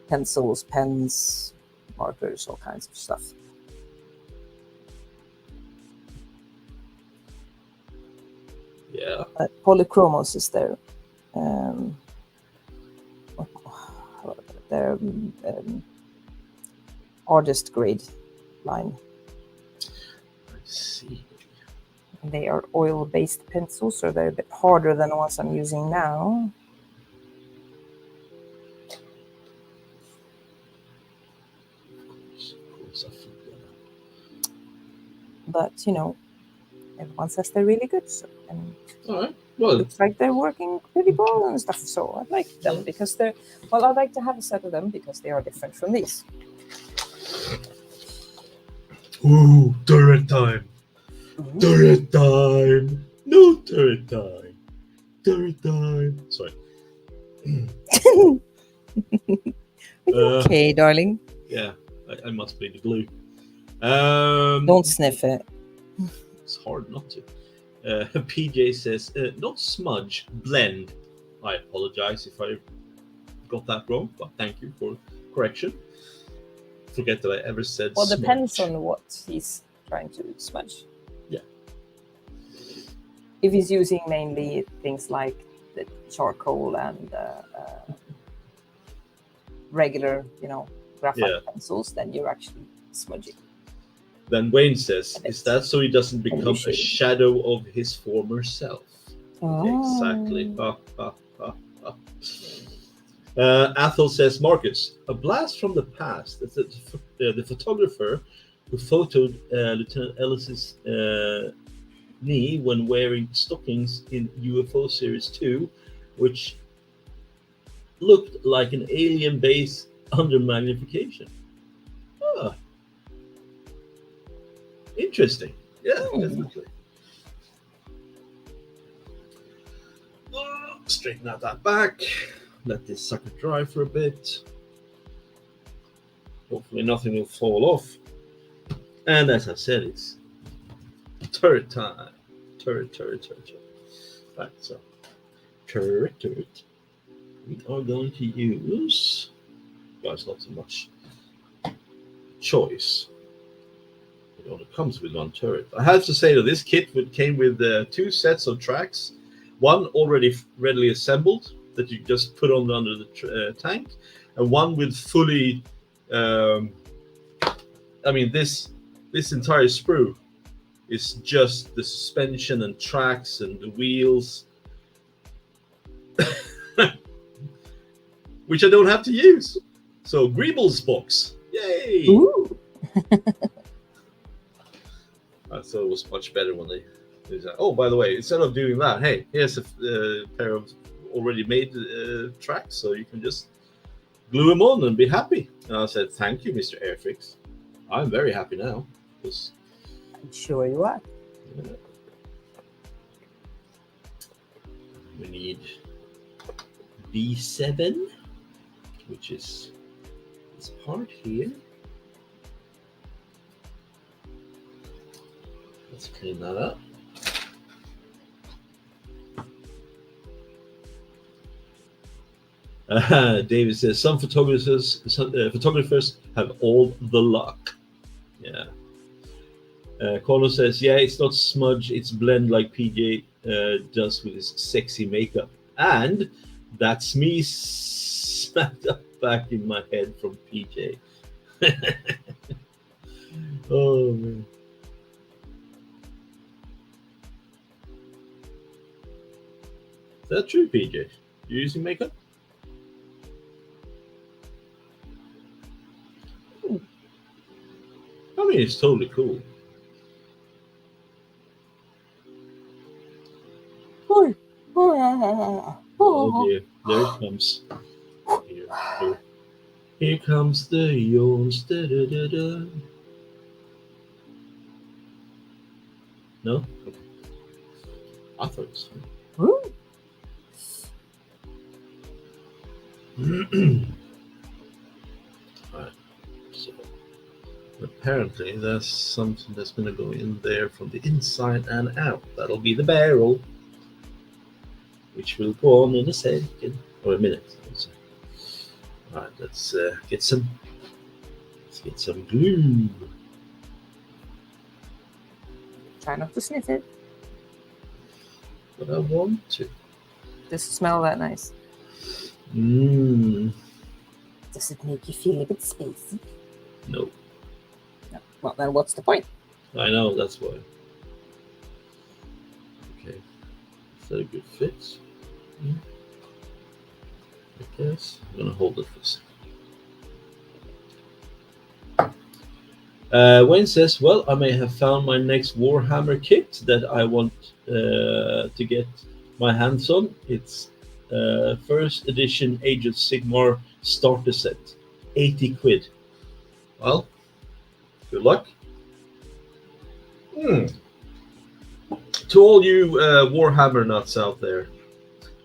pencils, pens, markers, all kinds of stuff. Yeah. Polychromos is their artist grade line. I see. They are oil-based pencils, so they're a bit harder than the ones I'm using now. Of course, I forgot. But everyone says they're really good, so, and All right. Well, looks like they're working pretty well and stuff. So I like them because they're I like to have a set of them because they are different from these. ooh, turret time. Turret time. No turret time. Turret time. Sorry. Are you okay, darling? Yeah, I must be the glue. Don't sniff it. It's hard not to. PJ says, not smudge, blend. I apologize if I got that wrong, but thank you for correction. Forget that I ever said Well, smudge. depends on what he's trying to smudge. Yeah. If he's using mainly things like the charcoal and regular, graphite pencils, then you're actually smudging. Then Wayne says, is that so he doesn't become a shadow of his former self? Exactly. Athel says, Marcus, a blast from the past. The photographer who photoed Lieutenant Ellis's knee when wearing stockings in UFO Series 2, which looked like an alien base under magnification. Ah, interesting. Yeah, definitely. Straighten out that back. Let this sucker dry for a bit. Hopefully nothing will fall off. And as I said, it's turret time. Turret. Right, so turret. We are going to use, guys, not so much choice. It only comes with one turret. I have to say that this kit came with 2 sets of tracks. One already readily assembled that you just put on under the tank, and one with fully. This entire sprue is just the suspension and tracks and the wheels, which I don't have to use. So Greeble's box, yay! Ooh. I thought it was much better when they said, oh, by the way, instead of doing that, hey, here's a pair of already made tracks, so you can just glue them on and be happy. And I said, thank you, Mr. Airfix. I'm very happy now. I'm sure you are. Yeah. We need B7, which is this part here. Let's clean that up. David says some photographers have all the luck. Yeah. Connor says, yeah, it's not smudge, it's blend like PJ does with his sexy makeup. And that's me smacked up back in my head from PJ. Oh, man. Is that true, PJ? You using makeup? I mean, it's totally cool. Oh dear, there it comes. Here comes the yawns. Da, da, da, da. No? Okay. I thought it was fun. Alright, so apparently there's something that's gonna go in there from the inside and out. That'll be the barrel, which will go on in a second or a minute. Alright, let's get some glue. Try not to sniff it. But I want to. Does it smell that nice? Mmm. Does it make you feel a bit spacey? No. No. Well, then what's the point? I know, that's why. Okay. Is that a good fit? I guess. I'm gonna hold it for a second. Wayne says, well, I may have found my next Warhammer kit that I want to get my hands on. It's first edition Age of Sigmar starter set, 80 quid. Well, good luck. To all you Warhammer nuts out there,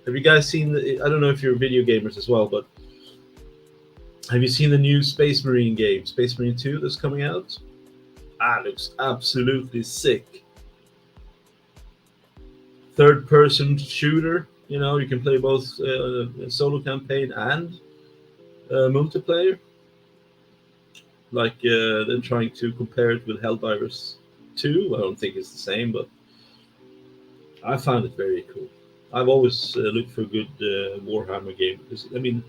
have you guys seen, I don't know if you're video gamers as well, but have you seen the new Space Marine game, Space Marine 2, that's coming out? Looks absolutely sick. Third-person shooter. You know, you can play both solo campaign and multiplayer. Like they're trying to compare it with Helldivers 2. I don't think it's the same, but I found it very cool. I've always looked for a good Warhammer game because, I mean,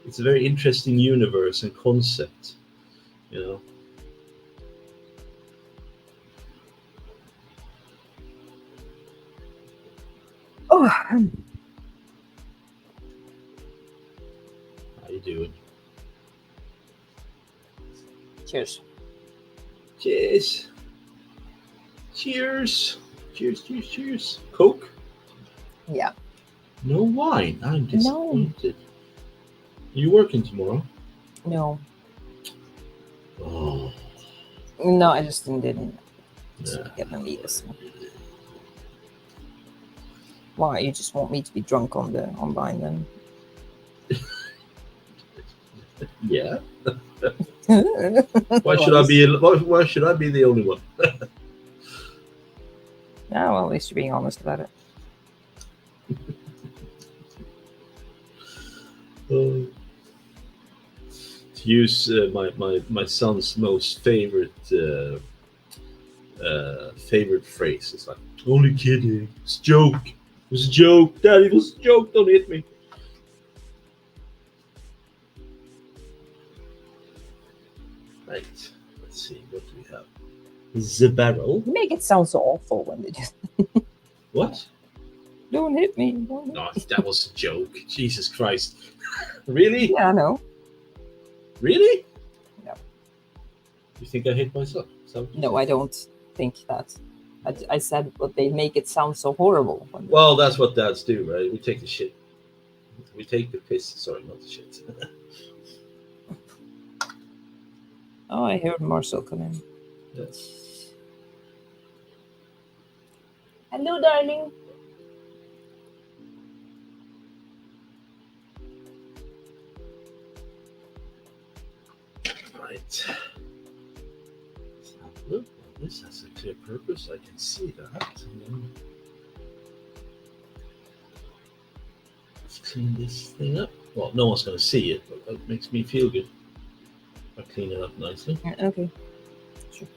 it's a very interesting universe and concept, you know. Oh, How you doing? cheers. Cheers. Cheers. Cheers, cheers, cheers. Coke? Yeah. No wine. I'm disappointed. You working tomorrow? No. Oh. No, I just didn't Yeah. get my meters. Why? You just want me to be drunk on the online then? Yeah. Why should I be? Why should I be the only one? Yeah, well, at least you're being honest about it. To use my son's most favorite favorite phrase, it's like, "Only kidding. It's a joke. It was a joke. Daddy, it was a joke. Don't hit me." Right. Let's see. What do we have? The barrel. You make it sound so awful when they just What? don't hit me. Don't hit No, me. that was a joke. Jesus Christ. Really? Yeah, I know. Really? No. You think I hit myself? No, I don't think that. I said, but they make it sound so horrible. When Well, that's what dads do, right? We take the shit. We take the piss. Sorry, not the shit. Oh, I heard Marcel come in. Yes. Hello, darling. Right. Let's have a look. This has a clear purpose. I can see that. Let's clean this thing up. Well, no one's going to see it, but that makes me feel good. I clean it up nicely. Okay. Sure.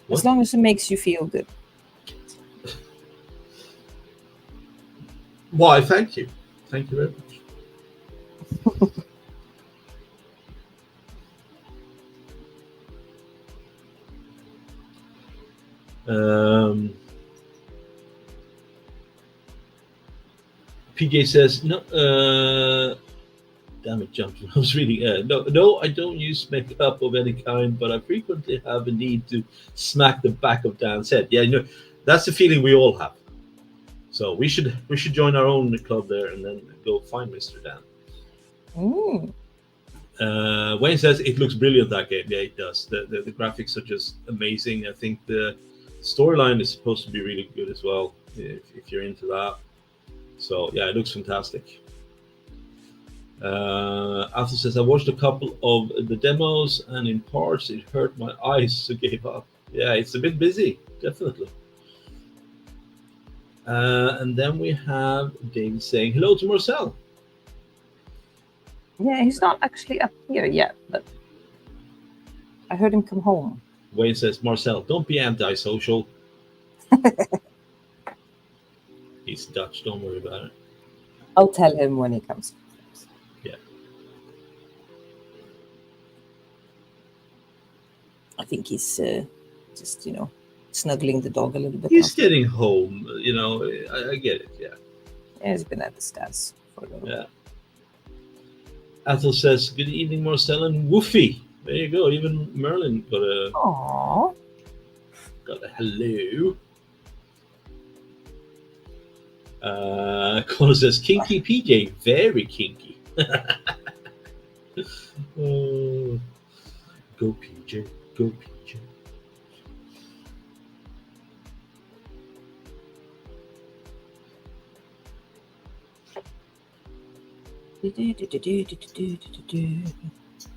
What? As long as it makes you feel good. Why? Thank you. Thank you very much. PJ says, no, damn it, jumped when I was reading. No, I don't use makeup of any kind, but I frequently have a need to smack the back of Dan's head. Yeah, you know, that's the feeling we all have. So we should join our own club there and then go find Mr. Dan. Wayne says it looks brilliant, that game. Yeah, it does. The graphics are just amazing. I think the storyline is supposed to be really good as well, if you're into that. So yeah, it looks fantastic. Arthur says, I watched a couple of the demos and in parts it hurt my eyes, so gave up. Yeah, it's a bit busy, definitely. And then we have David saying hello to Marcel. Yeah, he's not actually up here yet, but I heard him come home. Wayne says, Marcel, don't be antisocial. He's Dutch, don't worry about it. I'll tell him when he comes. Yeah. I think he's just, snuggling the dog a little bit. He's getting home, I get it, yeah. Yeah, he's been at the stairs for a little Yeah. Athel says, good evening, Marcel and Woofy. There you go. Even Merlin got a Aww. Hello. Connor says, kinky PJ, very kinky. Oh, go PJ, go PJ.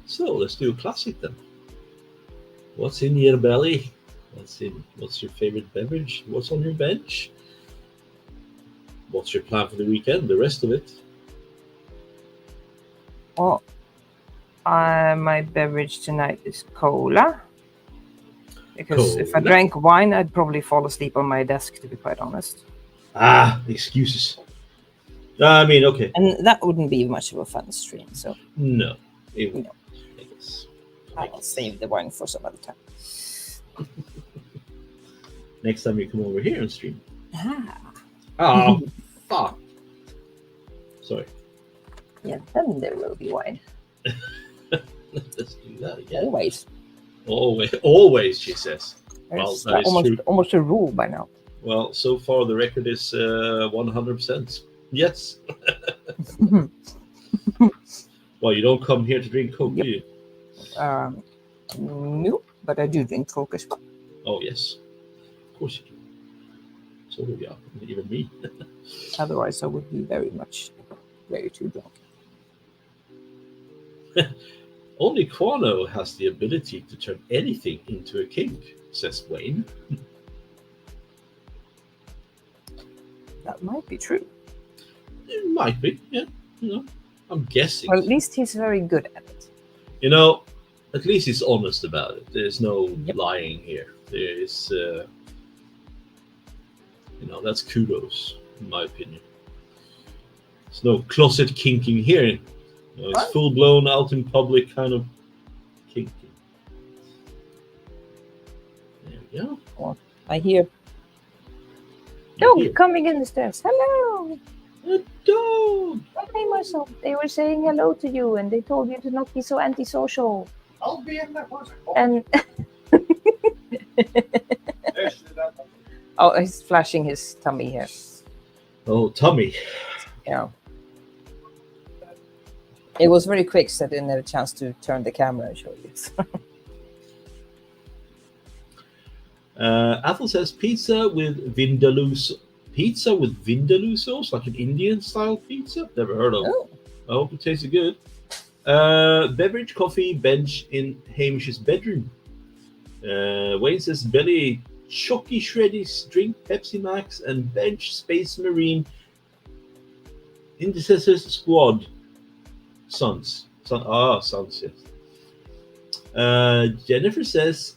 So let's do a classic then. What's in your belly? What's your favorite beverage? What's on your bench? What's your plan for the weekend? The rest of it. Well, my beverage tonight is cola. Because if I drank wine, I'd probably fall asleep on my desk, to be quite honest. Excuses. I mean, okay. And that wouldn't be much of a fun stream, so. No. It wouldn't. I guess. I'll save the wine for some other time. Next time you come over here and stream. Ah. Oh, fuck. Sorry. Yeah, then there will be wine. Let's do that again. Always. Always, she says. Well, that is almost a rule by now. Well, so far the record is 100%. Yes. Well, you don't come here to drink Coke, do you? No, but I do drink Coke as well. Oh, yes. Of course you do. So do we, even me. Otherwise, I would be very too drunk. Only Quano has the ability to turn anything into a kink, says Wayne. That might be true. It might be, yeah. I'm guessing. Well, at least he's very good at it. At least he's honest about it. There's no lying here. There is, that's kudos, in my opinion. There's no closet kinking here. It's full-blown, out in public kind of kinking. There we go. Well, I hear dog coming in the stairs. Hello. A dog. Hey, Marcel. They were saying hello to you, and they told you to not be so antisocial. I'll be in that one. And oh, he's flashing his tummy here. Oh, tummy. Yeah. It was very quick, so I didn't have a chance to turn the camera and show you. Athel says pizza with vindaloo. Pizza with vindaloo sauce, like an Indian style pizza. Never heard of it. Oh. I hope it tasted good. Beverage, coffee, bench in Hamish's bedroom. Wayne says belly, chocky shreddies, drink Pepsi Max, and bench Space Marine Intercessors Squad. Sons, yes. Jennifer says,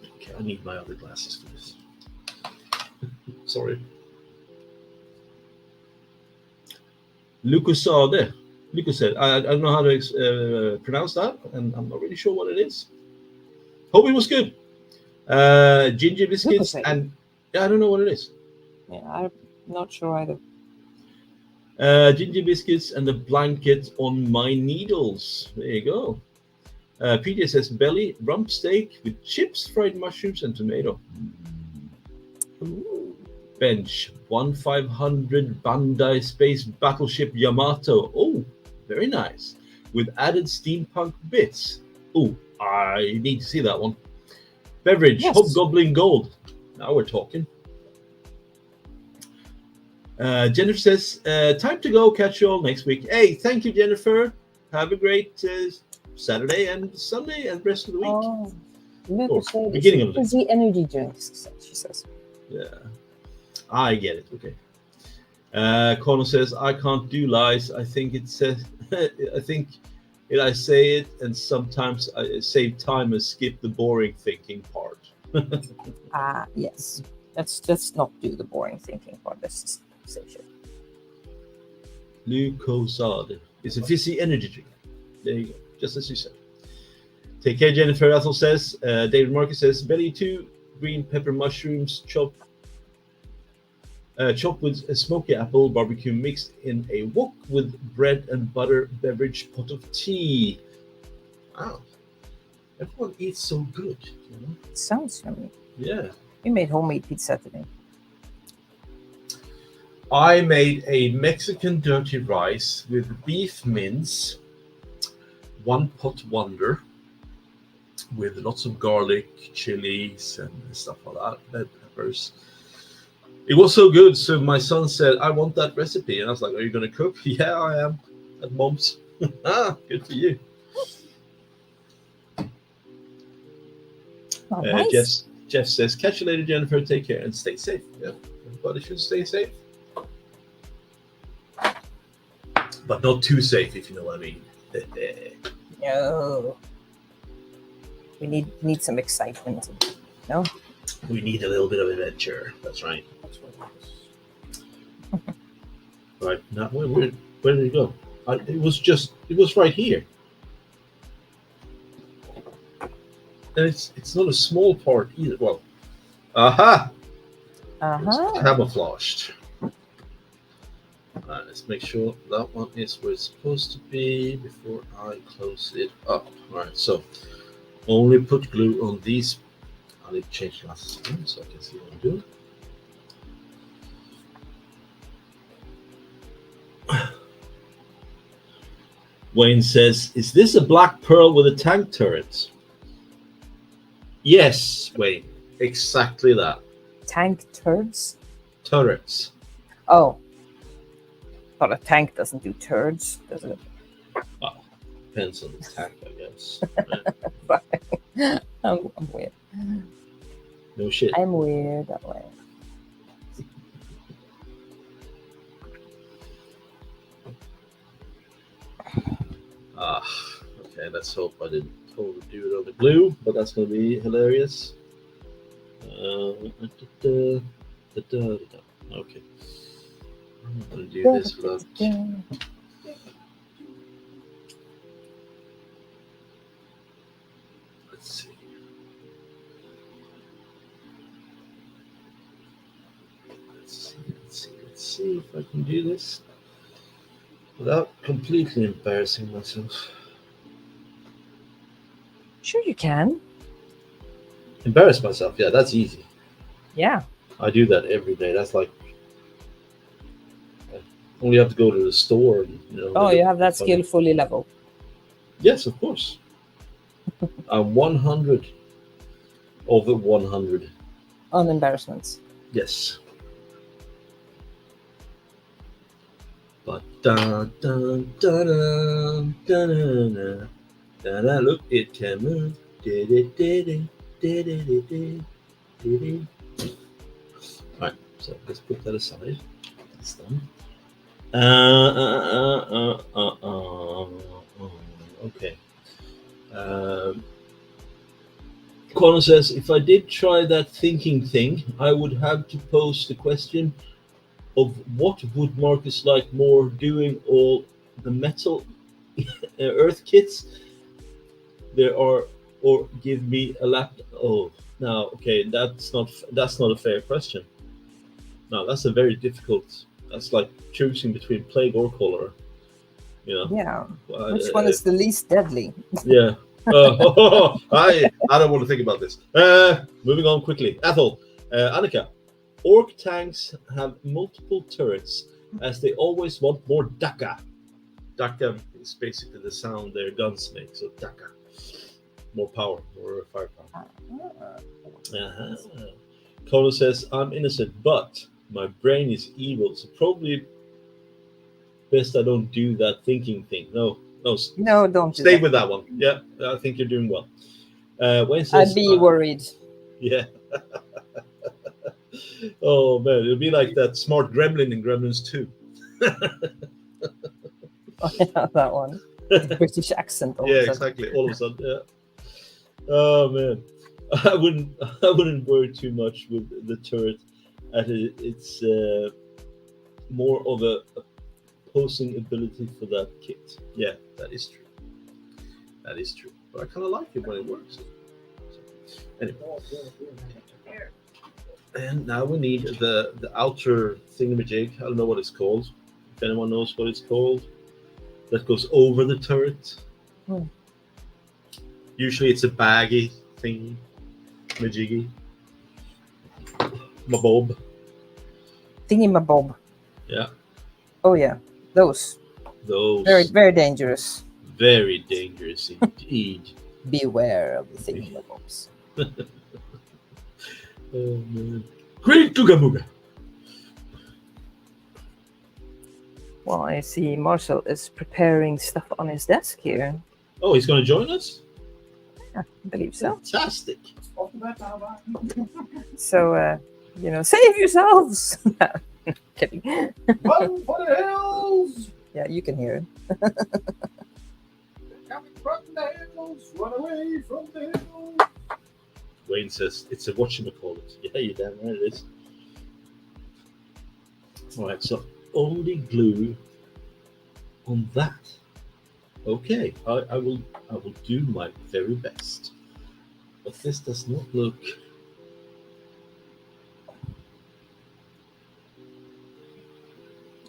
okay, I need my other glasses for this. Sorry. Lucas said, I don't know how to pronounce that, and I'm not really sure what it is. Hope it was good. Ginger biscuits, and I don't know what it is. Yeah, I'm not sure either. Ginger biscuits and a blanket on my needles. There you go. PJ says belly, rump steak with chips, fried mushrooms, and tomato. Ooh. Bench 1500 Bandai Space Battleship Yamato. Oh, very nice. With added steampunk bits. Oh, I need to see that one. Beverage, Hobgoblin Gold. Now we're talking. Jennifer says, time to go. Catch you all next week. Hey, thank you, Jennifer. Have a great Saturday and Sunday and rest of the week. Oh, Or Lucas said beginning of the it's the energy drinks, she says. Yeah, I get it. Okay. Connor says, I can't do lies. I think it says, I think I say it, and sometimes I save time and skip the boring thinking part. Yes. Let's not do the boring thinking part. Let's just say shit. Lucozade. It's a fizzy energy drink. There you go. Just as you said. Take care, Jennifer. Ethel says. David Marcus says, Betty 2 green pepper mushrooms chopped with a smoky apple barbecue mixed in a wok with bread and butter beverage pot of tea. Wow. Everyone eats so good. You know? It sounds yummy. Yeah. We made homemade pizza today. I made a Mexican dirty rice with beef mince, one pot wonder, with lots of garlic, chilies, and stuff like that, red peppers. It was so good, so my son said, I want that recipe. And I was like, are you going to cook? Yeah, I am, at Mom's. Good for you. Oh, nice. Jeff says, catch you later, Jennifer. Take care and stay safe. Yeah, everybody should stay safe. But not too safe, if you know what I mean. No. We need some excitement. No? We need a little bit of adventure. That's right. Right. Now, where did it go? It was right here. And it's not a small part either. Well, aha! It's camouflaged. Let's make sure that one is where it's supposed to be before I close it up. Alright, so only put glue on these. I need to change glasses again so I can see what I'm doing. Wayne says, is this a black pearl with a tank turret? Yes, Wayne, exactly that. Tank turds? Turrets. Oh. But a tank doesn't do turds, does it? Well, depends on the tank, I guess. Right. I'm weird. No shit. I'm weird that way. Okay, let's hope I didn't totally do it on the glue, but that's going to be hilarious. Okay. I'm going to do this without... Let's see. Let's see if I can do this without completely embarrassing myself. Sure you can. Embarrass myself? Yeah, that's easy. Yeah. I do that every day. That's like... I only have to go to the store. And, you have that skill fully leveled. Yes, of course. I'm 100 over 100. On embarrassments. Yes. But dun dun dun dun dun dun dun dun. Look, it can move. Alright, so let's put that aside. That's done. Okay. Connor says, if I did try that thinking thing, I would have to pose the question of what would Marcus like more, doing all the metal earth kits there are, or give me a laptop? Oh, now, okay, that's not a fair question. No, that's a very difficult. That's like choosing between plague or cholera. Yeah. Which one is the least deadly? Yeah. I don't want to think about this. Moving on quickly. Ethel, Annika, orc tanks have multiple turrets as they always want more daka. Daka is basically the sound their guns make. So daka, more power, more firepower. Kona says, I'm innocent, but My brain is evil, so probably best I don't do that thinking thing. No, No, don't do stay that. with that one. Yeah, I think you're doing well. Wayne I'd says, be worried. yeah. Oh man, it'll be like that smart gremlin in Gremlins 2. Oh, yeah, that one. The British accent. All Yeah, of a sudden. exactly. All of a sudden, yeah. Oh man, I wouldn't worry too much with the turret. It's more of a opposing ability for that kit. Yeah, that is true. That is true. But I kind of like it when it works. So, anyway, and now we need the outer thingamajig. I don't know what it's called. If anyone knows what it's called, that goes over the turret. Hmm. Usually, it's a baggy thingy, majiggy, mabob. Thingy-mabob. Yeah, Oh yeah, those those very very dangerous. very dangerous indeed. Beware of the thingy-mabobs. Oh man, great Gugamuga. Well, I see Marshall is preparing stuff on his desk here. Oh, he's going to join us. Yeah, I believe so. Fantastic. So, save yourselves! Kidding. Run for the hills! Yeah, you can hear it. Coming from the hills, run away from the hills. Wayne says it's a whatchamacallit. Yeah, you're damn right it is. Alright, so only glue on that. Okay, I will do my very best. But this does not look.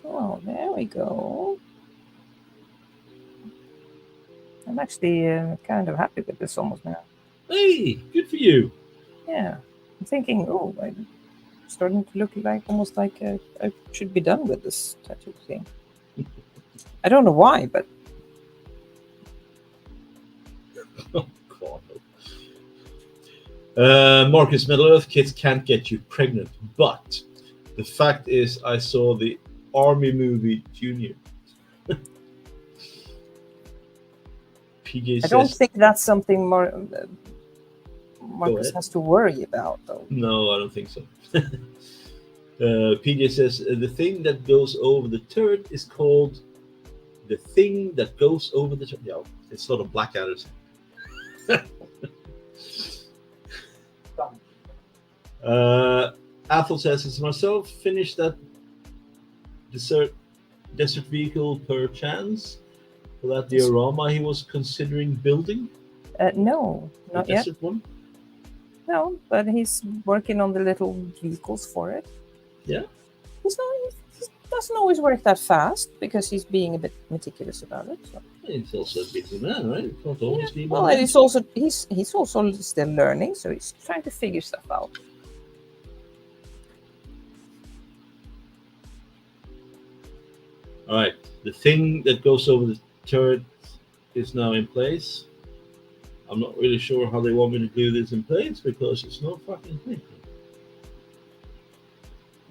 Oh, there we go. I'm actually kind of happy with this almost now. Hey, good for you. Yeah, I'm thinking, I'm starting to look almost like I should be done with this tattoo thing. I don't know why, but Oh God. Marcus Middle Earth, kids can't get you pregnant, but the fact is, I saw the Army movie Junior. PJ I don't says think that's something Marcus has to worry about, though. no, I don't think so. PJ says the thing that goes over the turret is called the thing that goes over the turret. Yeah, it's sort of Blackadder's. Athel says it's myself. Finished that desert vehicle per chance for that diorama he was considering building. No, not the yet. desert one. No, but he's working on the little vehicles for it. Yeah. He doesn't always work that fast because he's being a bit meticulous about it. So. He's also a busy man, right? It's not always be Well, and he's also still learning, so he's trying to figure stuff out. All right, the thing that goes over the turret is now in place. I'm not really sure how they want me to glue this in place because it's not fucking thing.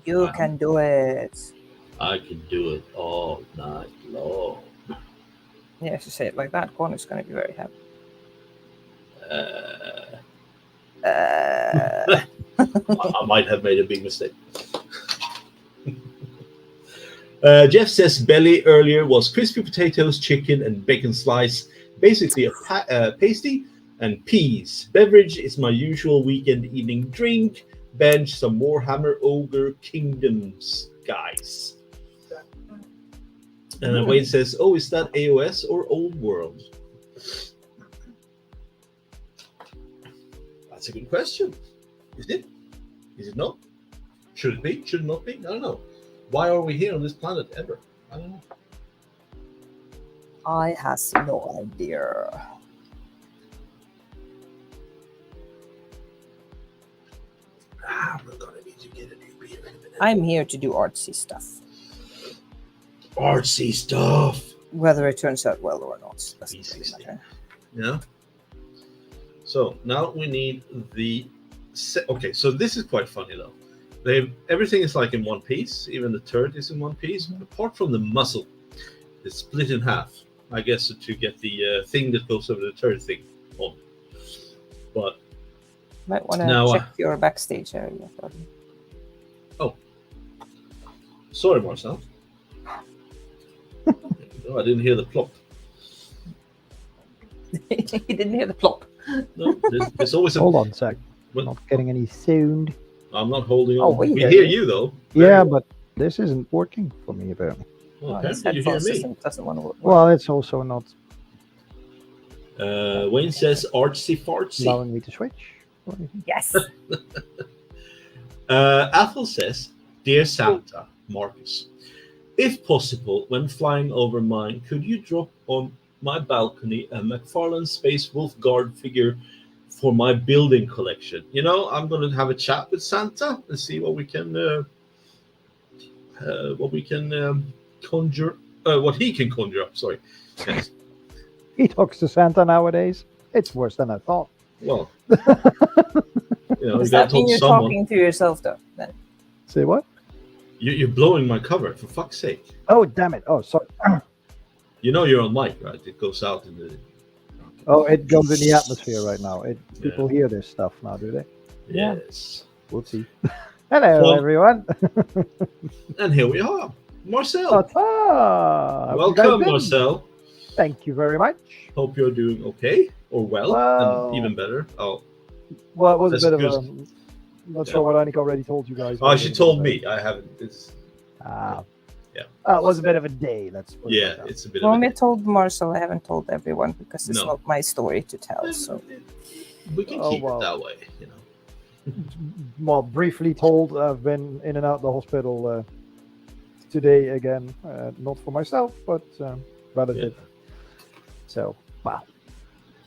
You can do it. I can do it all night long. Yeah, if you say it like that, Connor's going to be very happy. I might have made a big mistake. Jeff says belly earlier was crispy potatoes, chicken, and bacon slice. Basically a pasty and peas. Beverage is my usual weekend evening drink. Bench some more Hammer Ogre Kingdoms, guys. And Wayne says, oh, is that AOS or Old World? That's a good question. Is it? Is it not? Should it be? Should it not be? I don't know. Why are we here on this planet ever? I don't know. I has no idea. We're gonna need to get a new beer in a minute. I'm here to do artsy stuff. Artsy stuff. Whether it turns out well or not doesn't really matter. Yeah. So now we need the. Okay, so this is quite funny though. everything is like in one piece. Even the turret is in one piece, apart from the muzzle. It's split in half. I guess to get the thing that goes over the turret thing on. But Might want to now, check your backstage area. Sorry, Marcel. Oh, I didn't hear the plop. You didn't hear the plop. No, there's always a. Hold on a sec. What? Not getting any sound. I'm not holding Oh, on. we We hear hear you. you though. Yeah, but this isn't working for me apparently. Well, Oh, this apparently you hear headphone me. system doesn't want to work. Well, it's also not Wayne says artsy fartsy. allowing me to switch. What do you think? Yes. Athel says, "Dear Santa, Marcus, if possible, when flying over mine, could you drop on my balcony a McFarlane Space Wolf Guard figure for my building collection? You know, I'm going to have a chat with Santa and see what we can conjure, what he can conjure up. Sorry, yes. He talks to Santa nowadays. It's worse than I thought. Well, you know, Does you got that to mean talk you're someone. talking to yourself, though? Then? Say what? You're blowing my cover, for fuck's sake. Oh, damn it. Oh, sorry. You know you're on mic, right? It goes out in the. Oh, it goes in the atmosphere right now. Yeah. People hear this stuff now, do they? Yeah. Yes. Whoopsie. Hello, Well- everyone. And here we are, Marcel. Ta-ta! How have you guys Welcome, been? Marcel. Thank you very much. Hope you're doing okay or well, Well- and even better. Oh, Well, it was That's a bit of good. a... I'm not sure what Annika already told you guys. she told me. I haven't. It's Ah. Yeah. It was a bit of a day, let's put it yeah, like that. it's a bit Well, of I a. told Marcel. I haven't told everyone because it's No. not my story to tell. So We can Oh, keep well. it that way, you know. Well, briefly told, I've been in and out the hospital today again. Not for myself, but relative. So, wow.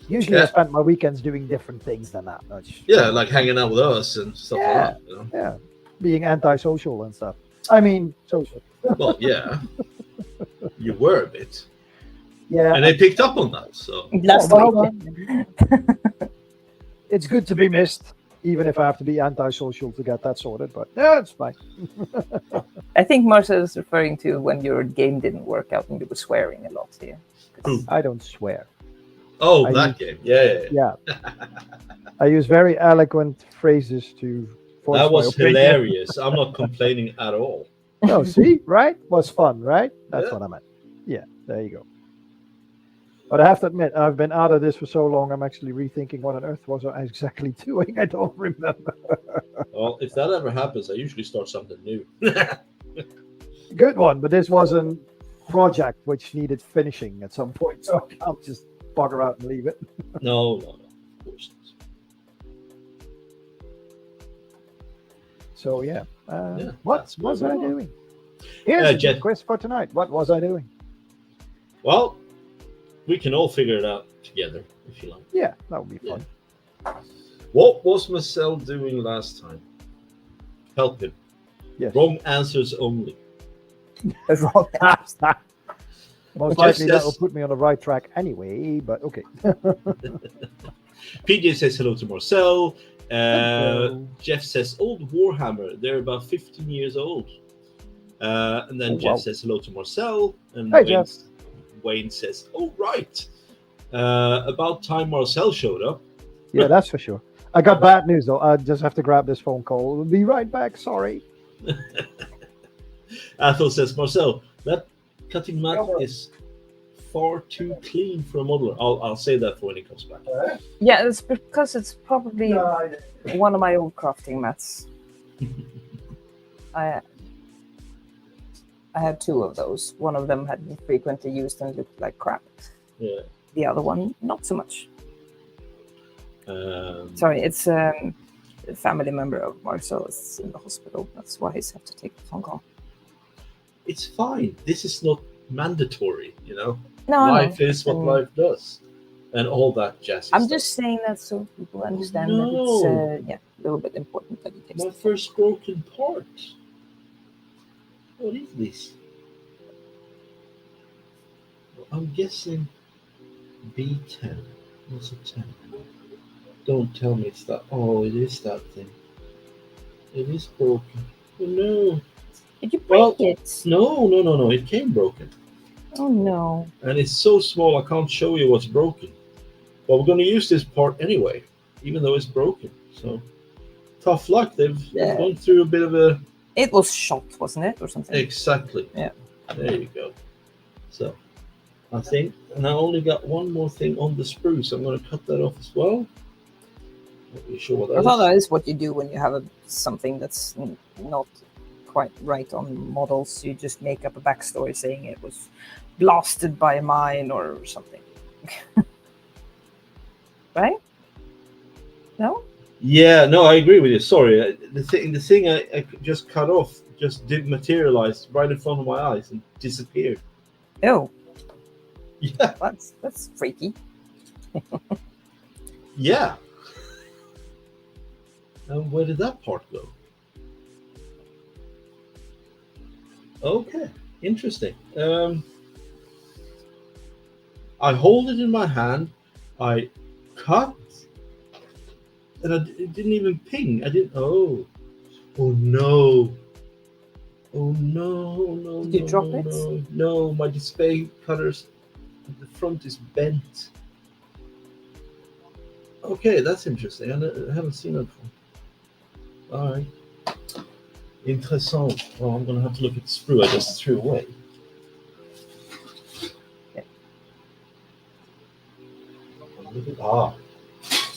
Usually I Yeah. spend my weekends doing different things than that. Yeah, like hanging out with us and stuff Yeah. like that. You know? Yeah, being antisocial and stuff. I mean, social. Well, yeah, you were a bit, Yeah. and they picked up on that. So last Well, week. it's good to be missed, even if I have to be antisocial to get that sorted. But yeah, it's fine. I think Marcel is referring to when your game didn't work out and you were swearing a lot here. I don't swear. oh, I that game, yeah. Yeah. I use very eloquent phrases to voice That my was opinion. hilarious. I'm not complaining at all. No, see, right? Was fun, right? That's Yeah. what I meant. Yeah, there you go. But I have to admit, I've been out of this for so long, I'm actually rethinking what on earth was I exactly doing. I don't remember. Well, if that ever happens, I usually start something new. Good one, but this was a project which needed finishing at some point, so I can't just bugger out and leave it. No, of course not. So yeah, Yeah, what that's was what I we want. doing? Here's a Jet- good quiz for tonight. What was I doing? Well, we can all figure it out together if you like. Yeah, that would be fun. What was Marcel doing last time? Help him. Yes. Wrong answers only. Wrong. Most Jeff likely that says- will put me on the right track anyway, but okay. PJ says hello to Marcel. Hello. Jeff says old Warhammer. They're about 15 years old. And then Oh, Jeff wow. says hello to Marcel. And Hey, Jeff. Wayne says, "Oh right, about time Marcel showed up." Yeah, that's for sure. I got bad news though. I just have to grab this phone call. We'll be right back. Sorry. Athel says, "Marcel, that cutting mat is far too clean for a modeler." I'll say that for when he comes back. Yeah, it's because it's probably one of my old crafting mats. I had two of those. One of them had been frequently used and looked like crap. Yeah. The other one, not so much. Um, Sorry, it's a family member of Marcel is in the hospital. That's why he's have to take the phone call. It's fine. This is not mandatory, you know. No, I know. Life is what Mm. life does, and all that jazz. I'm just saying that so people understand that it's a little bit important that he takes. My first broken part. What is this? I'm guessing B10. What's a 10? Don't tell me it's that. Oh, it is that thing. It is broken. Oh no. Did you break Well, it? No. It came broken. Oh no. And it's so small I can't show you what's broken. But we're going to use this part anyway, even though it's broken. So tough luck. They've gone through a bit of a... It was shot, wasn't it, or something? Exactly. Yeah. There you go. So I think, and I only got one more thing on the sprue, so I'm going to cut that off as well. Not really sure what that I thought is. that is what you do when you have something that's not quite right on models. You just make up a backstory saying it was blasted by a mine or something. Right? No? Yeah, no, I agree with you. Sorry, the thing I just cut off just did materialize right in front of my eyes and disappeared. Oh, Yeah, that's freaky. yeah. And where did that part go? Okay, interesting. I hold it in my hand. I cut, and it didn't even ping. I didn't. Oh no. Oh no! Did you drop it? No! My display cutters, the front is bent. Okay, that's interesting. I haven't seen that before. All right, interessant. Well, I'm gonna have to look at the sprue I just threw away. Okay.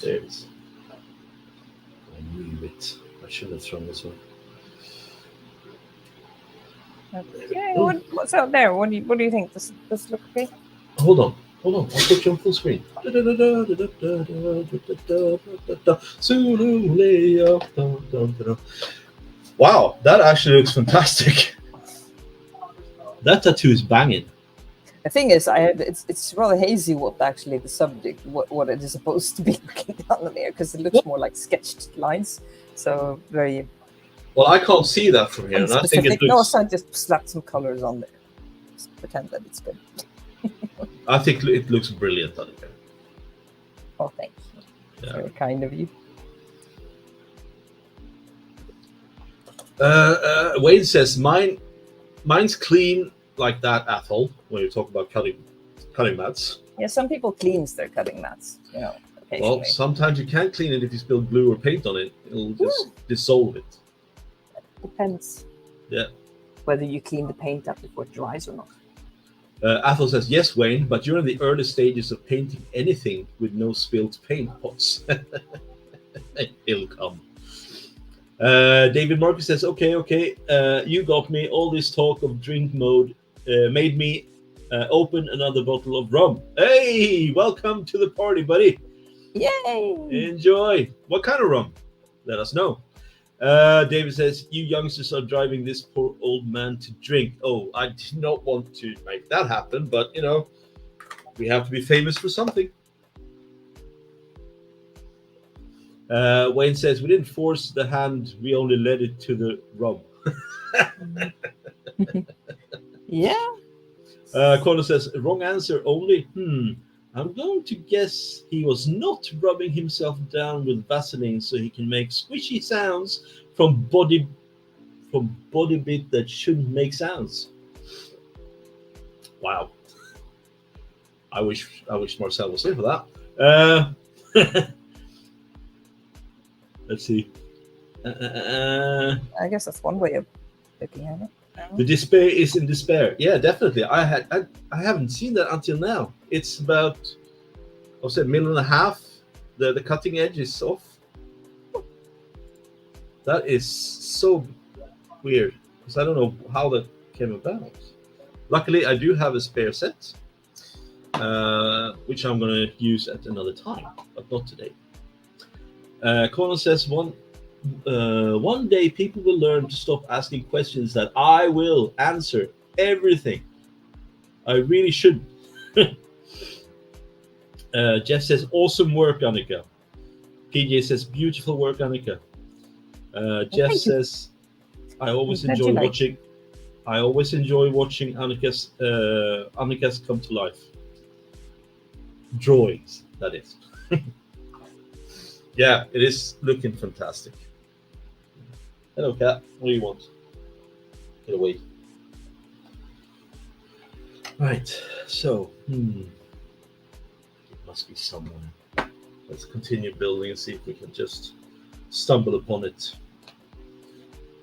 There it is. I knew it. I should have thrown this one. Okay, what's out there? What do you think? Does this look okay? Hold on. I'll put you on full screen. Wow, that actually looks fantastic. That tattoo is banging. The thing is, it's rather hazy what actually the subject, what it is supposed to be looking down on there, because it looks more like sketched lines. So very Well, I can't see that from here, and I think it unspecific. No, looks. so I just slapped some colors on there. Just pretend that it's good. I think it looks brilliant, Annika. Oh, thanks. Yeah. Very kind of you. Wayne says mine's clean like that, Athol. When you talk about cutting mats. Yeah, some people cleans their cutting mats, occasionally. Well, sometimes you can't clean it if you spill glue or paint on it. It'll just dissolve it. Depends. Yeah. Whether you clean the paint up before it dries or not. Athol says, yes, Wayne, but you're in the early stages of painting anything with no spilled paint pots. It'll come. David Marcus says, okay, you got me. All this talk of drink mode made me open another bottle of rum. Hey, welcome to the party, buddy. Yay! Enjoy. What kind of rum? Let us know. David says, you youngsters are driving this poor old man to drink. Oh, I did not want to make that happen, but, we have to be famous for something. Wayne says, we didn't force the hand, we only led it to the rum. Yeah. Connor says, wrong answer only. I'm going to guess he was not rubbing himself down with Vaseline so he can make squishy sounds from body bit that shouldn't make sounds. Wow. I wish Marcel was here for that. Let's see. I guess that's one way of looking at it. The despair is in despair. Yeah, definitely. I haven't seen that until now. It's about, I said, 1.5 million. The cutting edge is off. That is so weird because I don't know how that came about. Luckily, I do have a spare set, which I'm going to use at another time, but not today. Conan says one day people will learn to stop asking questions that I will answer everything. I really should. Jeff says awesome work, Annika. PJ says beautiful work, Annika. Jeff says I always enjoy watching Annika's come to life. Drawings, that is. Yeah, it is looking fantastic. Hello, cat. What do you want? Get away. Right. So, it must be somewhere. Let's continue building and see if we can just stumble upon it.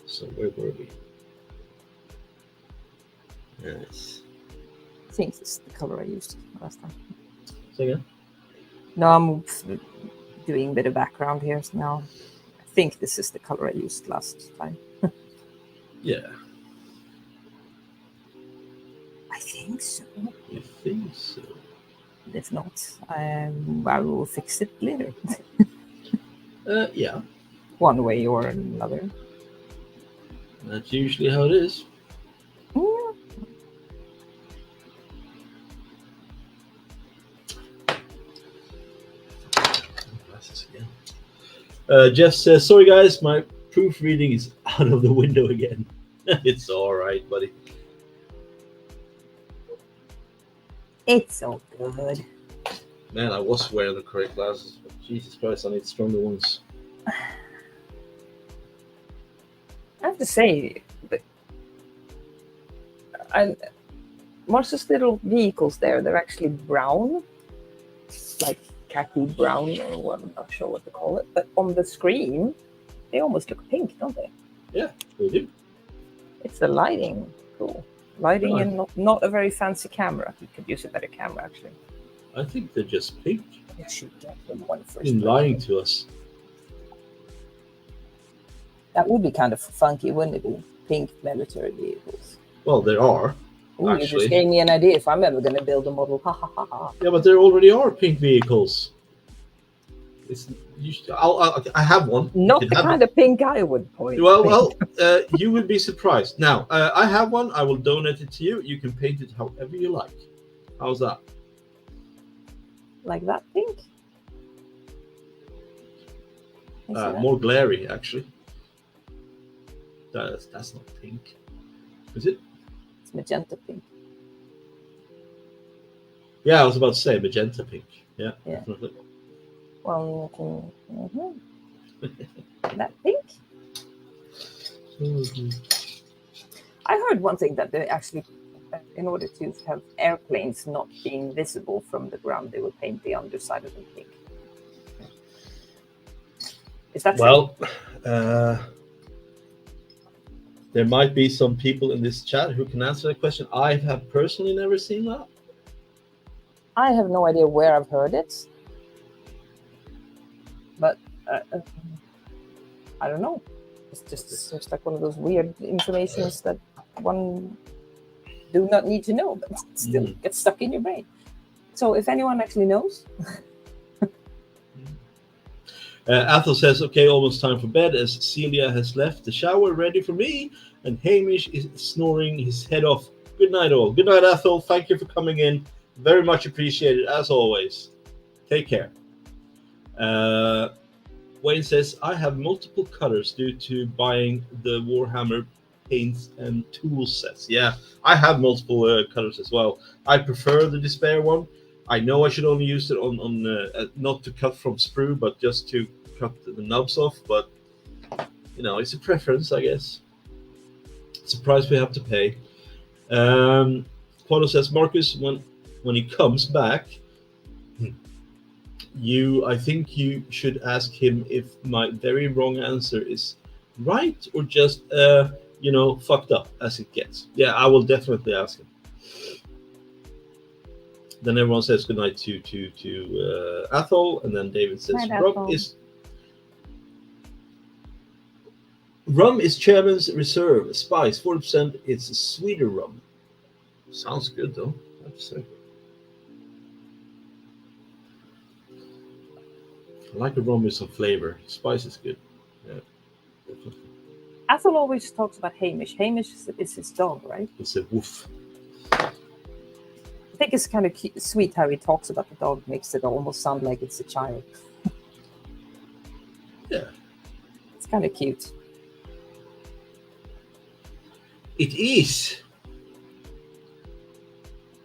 So, where were we? Yes. I think this is the color I used last time. Say again? No, I'm doing a bit of background here now. I think this is the color I used last time. Yeah. I think so. You think so? If not, I will fix it later. Yeah. One way or another. That's usually how it is. Mm. Glasses again. Jeff says, sorry guys, my proofreading is out of the window again. It's alright, buddy. It's all good. Man, I was wearing the correct glasses, but Jesus Christ, I need stronger ones. I have to say, but Mars's little vehicles there, they're actually brown. It's like khaki brown or what, I'm not sure what to call it. But on the screen, they almost look pink, don't they? Yeah, they do. It's the lighting. Cool. Lighting Right. and not a very fancy camera. You could use a better camera, actually. I think they're just pink. You should get them one first. In lying to us. That would be kind of funky, wouldn't it be? Pink military vehicles. Well, there are. Ooh, you Actually. just gave me an idea if I'm ever going to build a model. Ha ha ha ha. Yeah, but there already are pink vehicles. I have one. Not You the can have kind of pink I would point. Well, you will be surprised. Now, I have one. I will donate it to you. You can paint it however you like. How's that? Like that pink? Can you see that? More glary, actually. That's not pink. Is it? It's magenta pink. Yeah, I was about to say magenta pink. Yeah, Yeah. definitely. Well, that pink? I heard one thing that they actually, in order to have airplanes not being visible from the ground, they would paint the underside of them pink. Is that true? Well, there might be some people in this chat who can answer that question. I have personally never seen that. I have no idea where I've heard it, but I don't know. It's just like one of those weird informations that one do not need to know, but still gets stuck in your brain. So if anyone actually knows. Athel says, okay, almost time for bed as Celia has left the shower ready for me and Hamish is snoring his head off. Good night, all. Good night, Athel. Thank you for coming in. Very much appreciated, as always. Take care. Wayne says, I have multiple cutters due to buying the Warhammer paints and tool sets. Yeah, I have multiple cutters as well. I prefer the Despair one. I know I should only use it on not to cut from sprue, but just to cut the nubs off. But, you know, it's a preference, I guess. It's a price we have to pay. Quado says, Marcus, when he comes back, I think you should ask him if my very wrong answer is right or just, fucked up as it gets. Yeah, I will definitely ask him. Then everyone says goodnight to Athol, and then David says rum is chairman's reserve. Spice 40%. It's a sweeter rum. Sounds good though, I have to say. I like a rum with some flavor. Spice is good. Yeah, definitely. Athol always talks about Hamish. Hamish is his dog, right? It's a woof. I think it's kind of sweet how he talks about the dog, makes it almost sound like it's a child. Yeah. It's kind of cute. It is.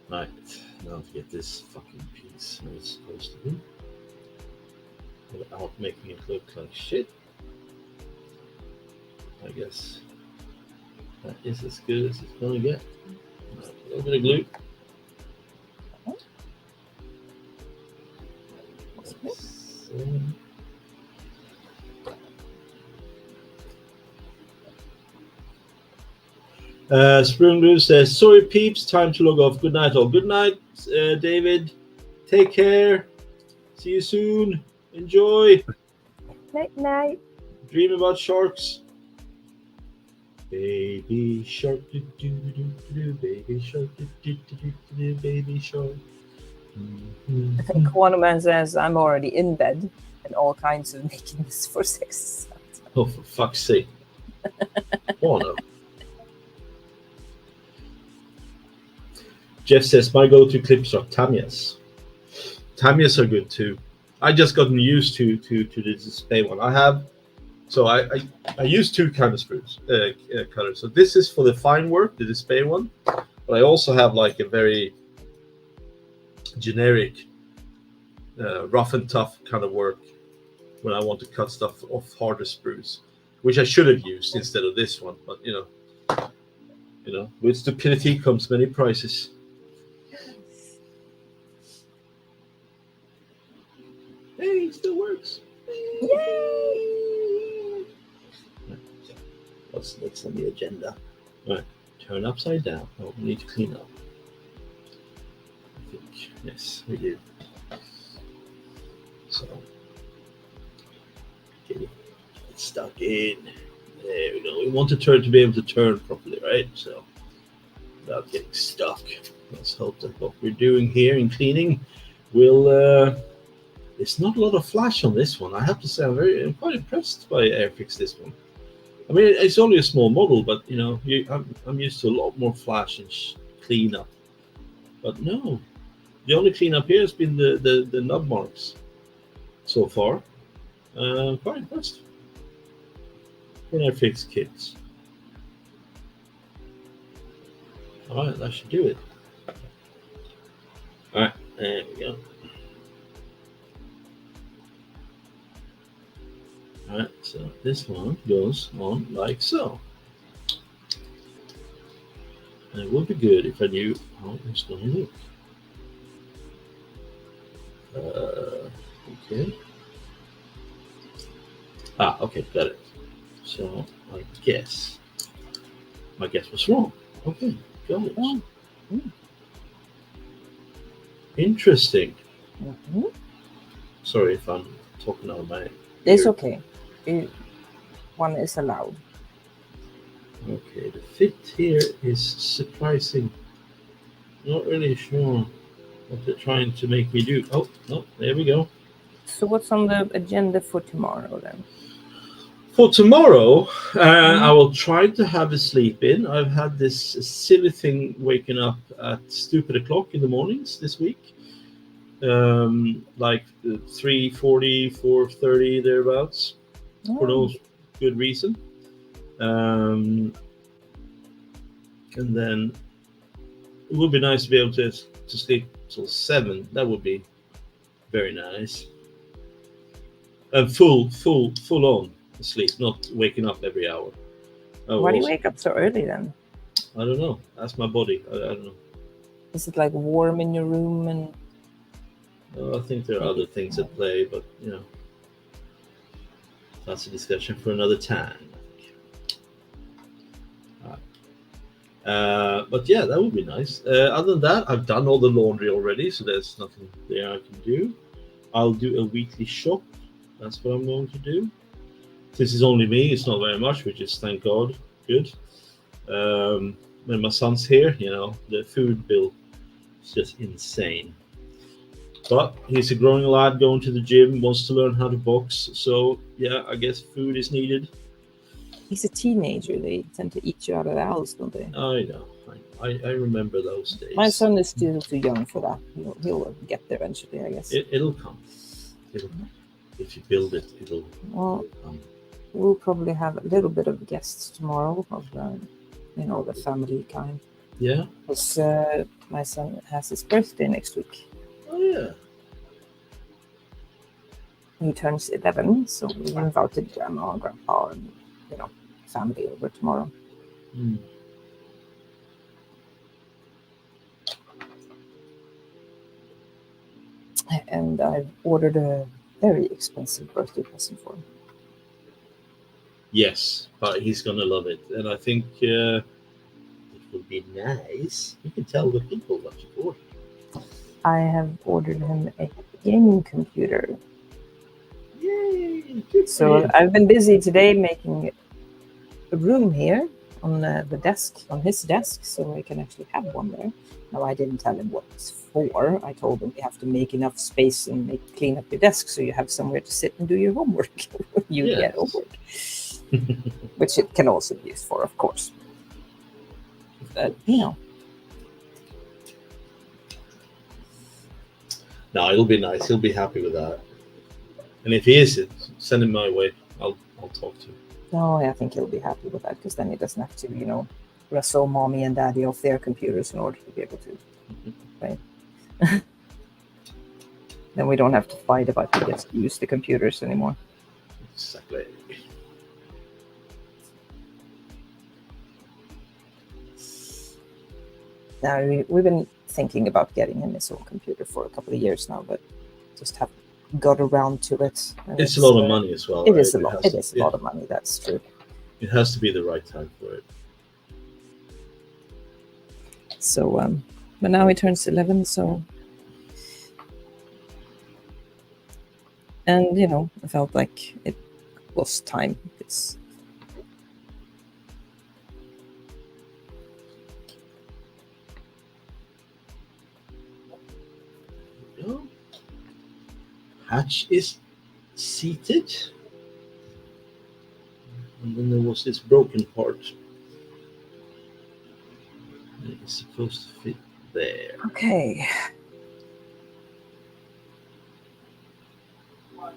Right. Now to get this fucking piece where it's supposed to be. Without making it look like shit. I guess that is as good as it's gonna get. A little bit of glue. Spring Blue says, sorry peeps, time to log off. Good night all. Good night, David. Take care. See you soon. Enjoy. Night, night. Dream about sharks. Baby shark, do do do do, baby shark, do do do do, baby shark. Quantum Man says, I'm already in bed and all kinds of making this for sex. Oh, for fuck's sake. Oh no. Jeff says, my go-to clips are Tamiya's. Tamiya's are good too. I just gotten used to the display one. I use two kind of screws, cutters. So this is for the fine work, the display one. But I also have like a very generic, rough and tough kind of work when I want to cut stuff off harder sprues, which I should have used instead of this one. But you know, with stupidity comes many prices. Hey, it still works. Yay! What's on the agenda? All right, turn upside down. Oh, we need to clean up. I think, yes, we do. So, get it stuck in. There we go. We want the turn to be able to turn properly, right? So, without getting stuck. Let's hope that what we're doing here in cleaning will. There's not a lot of flash on this one. I have to say, I'm quite impressed by Airfix this one. I mean, it's only a small model, but you know, I'm used to a lot more flash and cleanup. But no, the only cleanup here has been the nub marks so far. Quite impressed. For Airfix kits. All right, that should do it. All right, there we go. Alright, so this one goes on like so. And it would be good if I knew how it's going to look. Okay. Okay, got it. So I guess my guess was wrong. Okay, got it. Interesting. Mm-hmm. Sorry if I'm talking out of my ear. It's okay. One is allowed. Okay, the fit here is surprising. Not really sure what they're trying to make me do. Oh, no, there we go. So what's on the agenda for tomorrow then? For tomorrow, I will try to have a sleep in. I've had this silly thing waking up at stupid o'clock in the mornings this week. Like 3:40, 4:30, thereabouts. For no good reason. And then it would be nice to be able to sleep till 7. That would be very nice. And full on sleep, not waking up every hour. Why do you wake up so early then? I don't know. That's my body. I don't know. Is it like warm in your room and? I think there are other things at play, but you know. That's a discussion for another time. But yeah, that would be nice. Other than that, I've done all the laundry already, so there's nothing there I can do. I'll do a weekly shop. That's what I'm going to do. Since it's only me, it's not very much, which is, thank God, good. When my son's here, you know, the food bill is just insane. But he's a growing lad going to the gym, wants to learn how to box. So, yeah, I guess food is needed. He's a teenager. They tend to eat you out of the house, don't they? I know. I remember those days. My son is still too young for that. He'll get there eventually, I guess. It'll come. If you build it, it'll come. We'll probably have a little bit of guests tomorrow of the family kind. Yeah? Because my son has his birthday next week. Oh, yeah. He turns 11, so we invited grandma and grandpa and, family over tomorrow. Mm. And I've ordered a very expensive birthday present for him. Yes, but he's gonna love it, and I think it would be nice. You can tell the people what you ordered. I have ordered him a gaming computer. Yay! Good So for him. I've been busy today making a room here on the desk, on his desk, so I can actually have one there. Now, I didn't tell him what it's for. I told him you have to make enough space and clean up your desk so you have somewhere to sit and do your homework. You Yes. get homework. Which it can also be used for, of course. But, you know. No, it'll be nice. He'll be happy with that. And if he is, send him my way. I'll talk to him. No, I think he'll be happy with that because then he doesn't have to, you know, wrestle mommy and daddy off their computers in order to be able to. Right? Then we don't have to fight about who gets to use the computers anymore. Exactly. Now, we've been thinking about getting him his own computer for a couple of years now, but just haven't got around to it. And It's a lot of money as well. It right? is a lot. has It is a lot of money. That's true. It has to be the right time for it. So, but now he turns 11, so. And, you know, I felt like it was time. It's. Oh. Hatch is seated. And then there was this broken part. It's supposed to fit there. Okay. I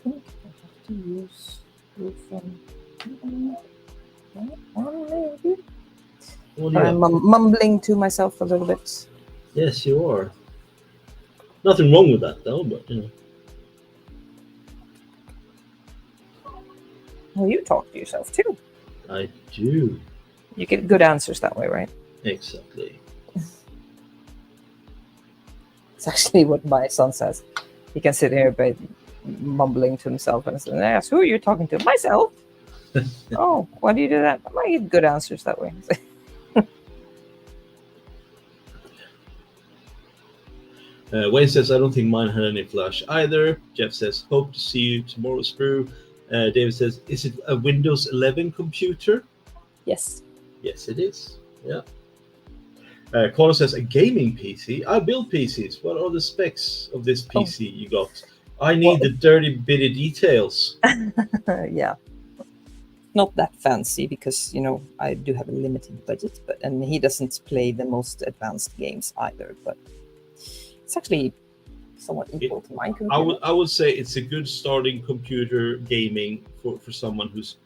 think I have to use glue from. Maybe. What do you I'm have? mumbling to myself a little bit. Yes, you are. Nothing wrong with that, though, but you know. Well, you talk to yourself too. I do. You get good answers that way, right? Exactly. It's actually what my son says. He can sit here by mumbling to himself and say, "Yes, who are you talking to?" Myself. Oh, why do you do that? I get good answers that way. Wayne says, I don't think mine had any flash either. Jeff says, hope to see you tomorrow, Sprue. David says, is it a Windows 11 computer? Yes. Yes, it is. Yeah. Connor says, a gaming PC? I build PCs. What are the specs of this PC you got? I need the dirty bitty details. Yeah. Not that fancy because, you know, I do have a limited budget, and he doesn't play the most advanced games either, but it's actually somewhat equal to my computer. I would say it's a good starting computer gaming for someone who's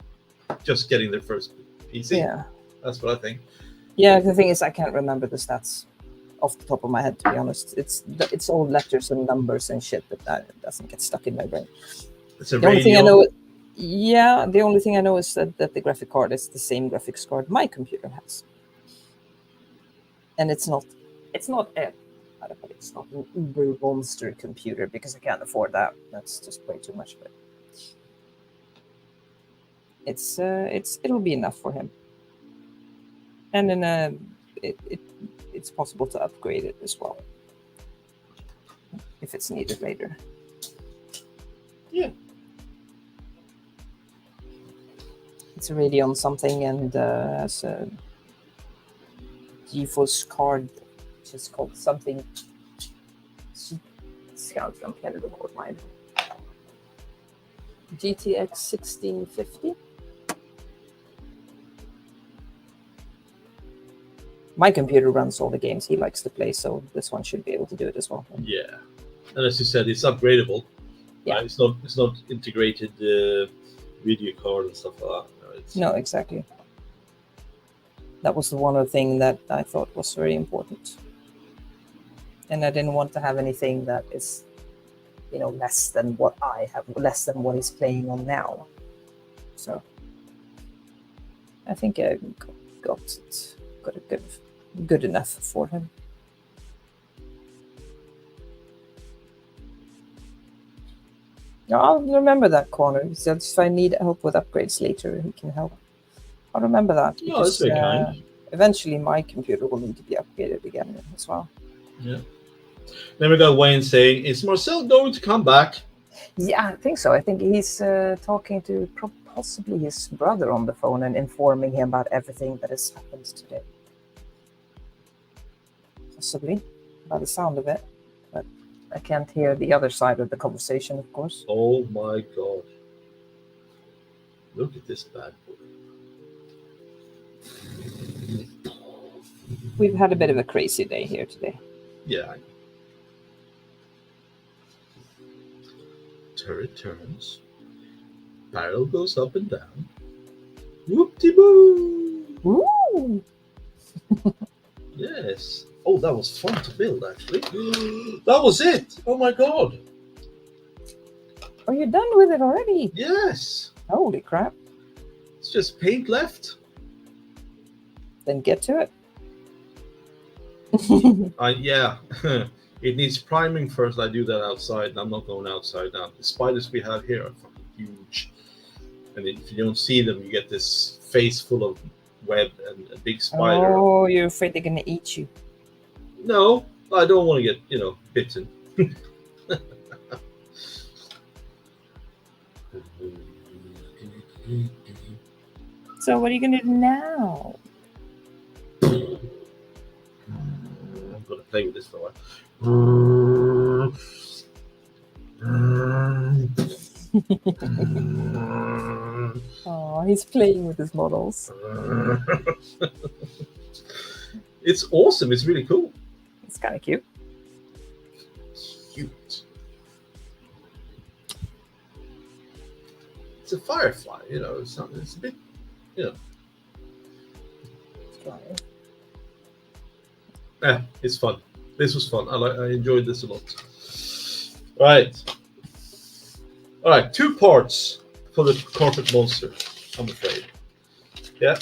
just getting their first PC. Yeah. That's what I think. Yeah, the thing is, I can't remember the stats off the top of my head, to be honest. It's all letters and numbers and shit, but that doesn't get stuck in my brain. It's a The only thing I radio. know, yeah, the only thing I know is that the graphic card is the same graphics card my computer has, and it's not an uber monster computer because I can't afford that. That's just way too much. But it'll be enough for him, and then it's possible to upgrade it as well if it's needed later. Yeah. It's a Radeon something and has a GeForce card, which is called something. I'm trying to record mine. GTX 1650. My computer runs all the games he likes to play, so this one should be able to do it as well. Yeah, and as you said, it's upgradable. Yeah. Right? It's not integrated video card and stuff like that. No, exactly. That was the one other thing that I thought was very important. And I didn't want to have anything that is less than what I have, less than what he's playing on now. So I think I got a good enough for him. I'll remember that corner. So if I need help with upgrades later, he can help. I'll remember that. Oh, that's very kind. Eventually, my computer will need to be upgraded again as well. Yeah. Then we got Wayne saying, "Is Marcel going to come back?" Yeah, I think so. I think he's talking to possibly his brother on the phone and informing him about everything that has happened today. Possibly, by the sound of it. But I can't hear the other side of the conversation, of course. Oh my God. Look at this bad boy. We've had a bit of a crazy day here today. Yeah. Turret turns. Barrel goes up and down. Whoop-de-boo! Ooh! Yes. Oh, that was fun to build, actually. That was it! Oh my God! Are you done with it already? Yes! Holy crap. It's just paint left. Then get to it. Yeah. It needs priming first. I do that outside, and I'm not going outside now. The spiders we have here are fucking huge. And if you don't see them, you get this face full of web and a big spider. Oh, you're afraid they're going to eat you. No, I don't want to get, bitten. So what are you going to do now? I'm going to play with this for a while. Oh, he's playing with his models. It's awesome. It's really cool. It's kind of cute. Cute. It's a firefly, it's a bit, Yeah, it's fun. This was fun. I enjoyed this a lot. All right, 2 parts for the carpet monster, I'm afraid. Yeah.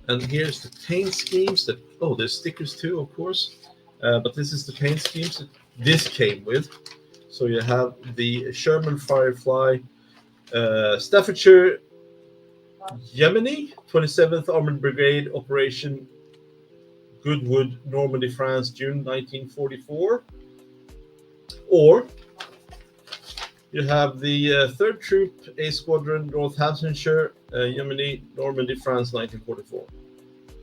And here's the paint schemes there's stickers too, of course. But this is the paint schemes that this came with. So you have the Sherman Firefly, Staffordshire Yemeni, 27th Armored Brigade, Operation Goodwood, Normandy, France, June 1944. Or you have the 3rd Troop, A Squadron, Northamptonshire, Yemeni, Normandy, France, 1944.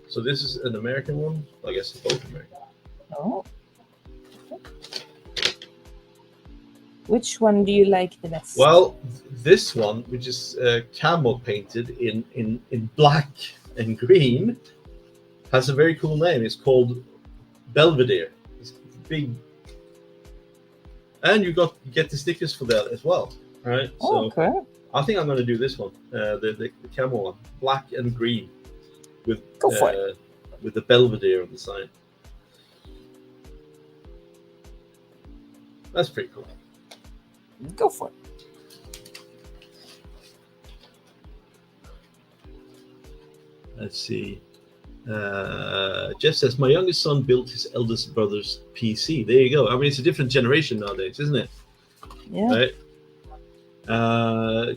So this is an American one. I guess it's both American. Oh. Which one do you like the best? Well, this one, which is camo painted in black and green, has a very cool name. It's called Belvedere. It's big. And you get the stickers for that as well. All right. Oh, so okay. I think I'm going to do this one, the camo one, black and green, with Go for it. With the Belvedere on the side. That's pretty cool. Go for it. Let's see. Jeff says, my youngest son built his eldest brother's PC. There you go. I mean, it's a different generation nowadays, isn't it? Yeah. Right?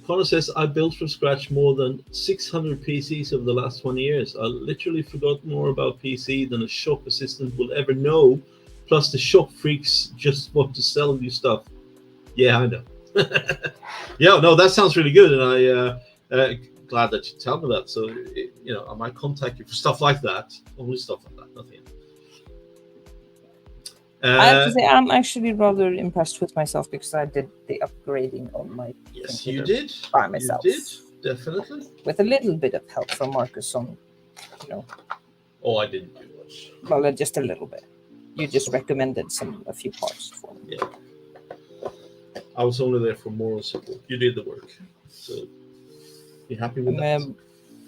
Connor says, I built from scratch more than 600 PCs over the last 20 years. I literally forgot more about PC than a shop assistant will ever know. Plus, the shop freaks just want to sell you stuff. Yeah, I know. Yeah, no, that sounds really good. And I glad that you tell me that. So, I might contact you for stuff like that. Only stuff like that, nothing else. I have to say, I'm actually rather impressed with myself because I did the upgrading on my Yes, computer you did. by myself. You did, definitely. With a little bit of help from Marcus on, Oh, I didn't do much. well, just a little bit. You just recommended a few parts for me. Yeah. I was only there for moral support. You did the work. So, be happy with that.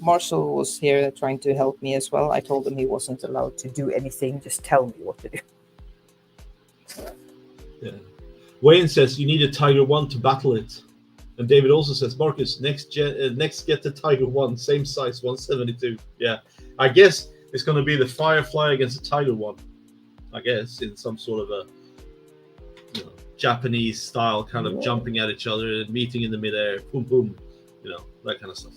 Marshall was here trying to help me as well. I told him he wasn't allowed to do anything, just tell me what to do. Yeah. Wayne says you need a Tiger 1 to battle it. And David also says, Marcus, next get the Tiger 1, same size, 172. Yeah. I guess it's going to be the Firefly against the Tiger 1. I guess in some sort of a Japanese style kind of jumping at each other and meeting in the midair. Boom, boom. That kind of stuff.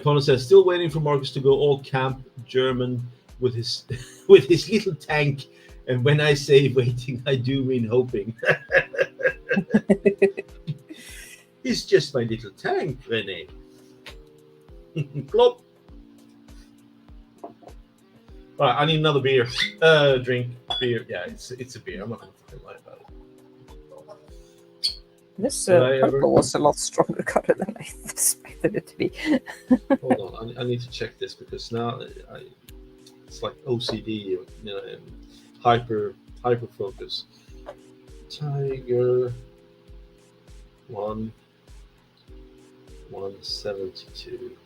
Connor says, still waiting for Marcus to go all camp German with his with his little tank. And when I say waiting, I do mean hoping. He's just my little tank, Rene. Plop. All right, I need another beer. Drink. Beer. Yeah, it's a beer. I'm not going to fucking lie about it. This purple was a lot stronger color than I expected it to be. Hold on, I need to check this because now it's like OCD, hyper focus. Tiger 172.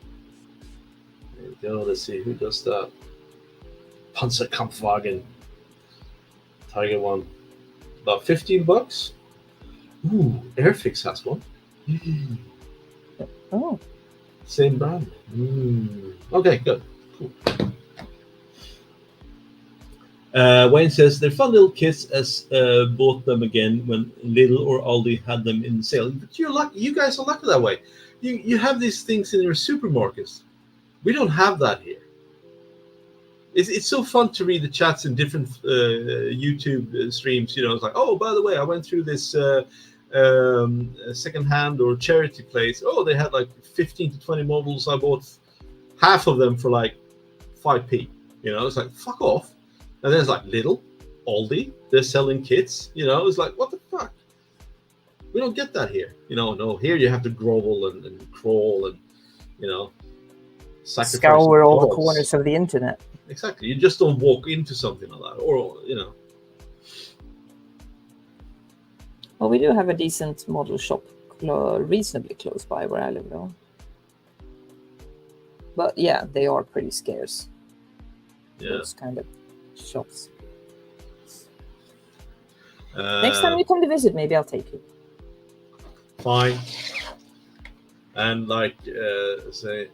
There we go. Let's see who does that. Panzerkampfwagen. Tiger 1. About $15. Ooh, Airfix has one. Oh. Same brand. Okay, good. Cool. Wayne says they're fun little kits as bought them again when Lidl or Aldi had them in sale. But you're lucky. You guys are lucky that way. You have these things in your supermarkets. We don't have that here. It's so fun to read the chats in different YouTube streams. It's like, oh, by the way, I went through this secondhand or charity place. Oh, they had like 15 to 20 models. I bought half of them for like 5p. It's like, fuck off. And then it's like Lidl, Aldi, they're selling kits. It's like, what the fuck? We don't get that here. No, here you have to grovel and crawl and, sacrifice. Scour all the corners of the internet. Exactly. You just don't walk into something like that. Or, Well, we do have a decent model shop reasonably close by where I live, though. But yeah, they are pretty scarce. Yeah. Those kind of shops. Next time you come to visit, maybe I'll take you. Fine. And say,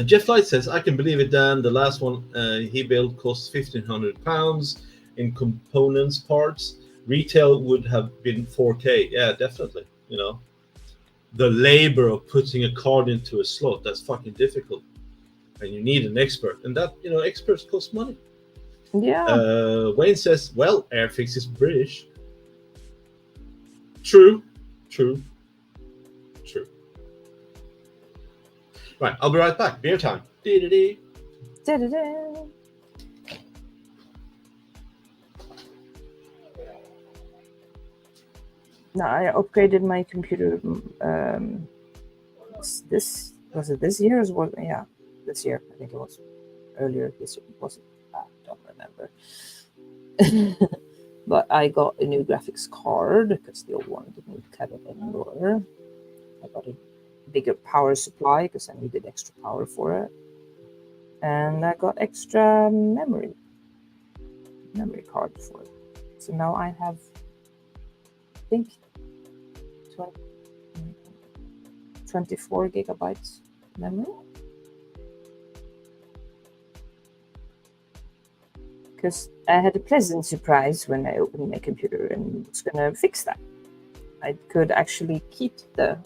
Jeff Light says, I can believe it, Dan. The last one he built cost £1,500 in components, parts. Retail would have been 4K. Yeah, definitely. The labor of putting a card into a slot, that's fucking difficult. And you need an expert. And that, experts cost money. Yeah. Wayne says, well, Airfix is British. True. Right, I'll be right back. Beer time. Dee-dee-dee. Da-da-da. No, I upgraded my computer. Was it this year? Yeah, this year. I think it was earlier this year. Was it? I don't remember. But I got a new graphics card because the old one didn't have it anymore. I got a bigger power supply because I needed extra power for it, and I got extra memory card for it. So now I have, I think, 24 gigabytes memory. Because I had a pleasant surprise when I opened my computer and was going to fix that. I could actually keep the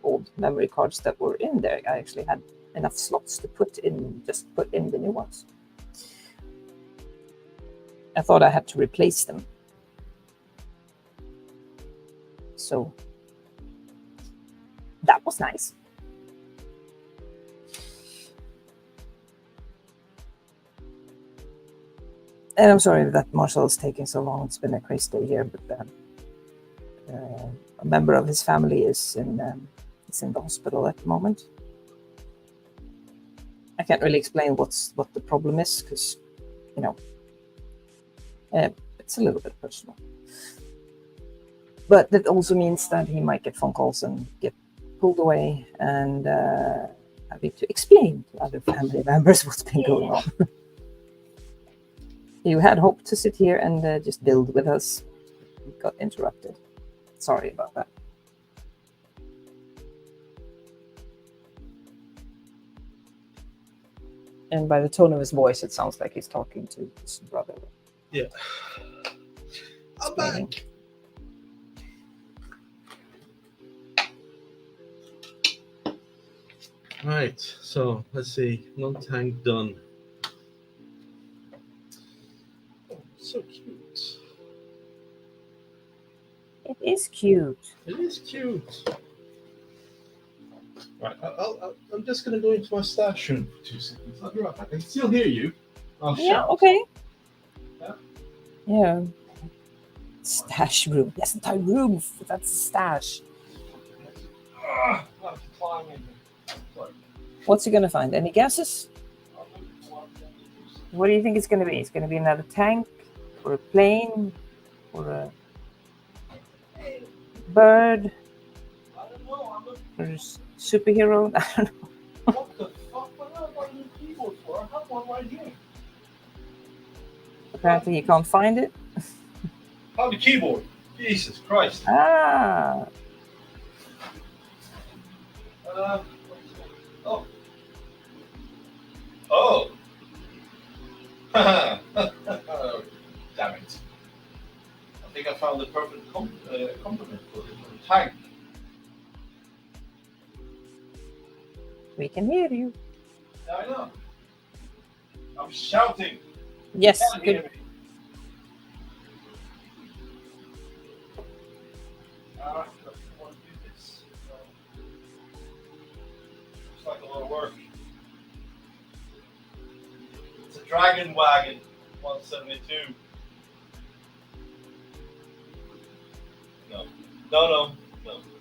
old memory cards that were in there. I actually had enough slots to put in the new ones. I thought I had to replace them. So that was nice. And I'm sorry that Marshall is taking so long. It's been a crazy day here, but a member of his family is in the hospital at the moment. I can't really explain what the problem is because, it's a little bit personal. But that also means that he might get phone calls and get pulled away and having to explain to other family members what's been going on. You had hoped to sit here and just build with us. We got interrupted. Sorry about that. And by the tone of his voice, it sounds like he's talking to his brother. Yeah. I'm Explaining. back. Right, so let's see. One tank done. Oh, so cute. It is cute. It is cute. Right, I'm just gonna go into my stash room for 2 seconds. I'll be right back. I can still hear you. I'll Yeah, shout. okay. Yeah. Yeah. Stash room. Yes, not a room. That's a stash. Ah, I have to climb in. Sorry. What's he gonna find? Any guesses? I'm looking for one thing to do. What do you think it's gonna be? It's gonna be another tank, or a plane, or a bird, I don't know. I'm looking or a superhero. I don't know. what the fuck? What have I new keyboard for? I have one right here. Apparently, you can't find it. Found the keyboard. Jesus Christ. Ah, Oh. Oh. Damn it. I think I found the perfect compliment for the tank. we can hear you. Yeah, I know. I'm shouting. Yes, Can't hear good. me. I don't want to do this. Looks like a lot of work. It's a Dragon Wagon 172. No.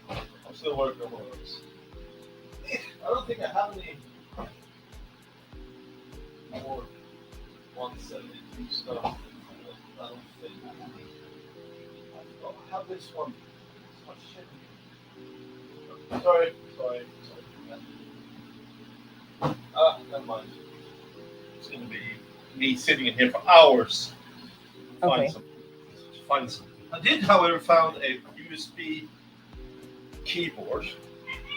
I'm still working on those. I don't think I have any more 172 stuff. I don't think. I have this one. This much shit. Sorry. Never mind. It's gonna be me sitting in here for hours. Okay. Find some. I did, however, found a USB keyboard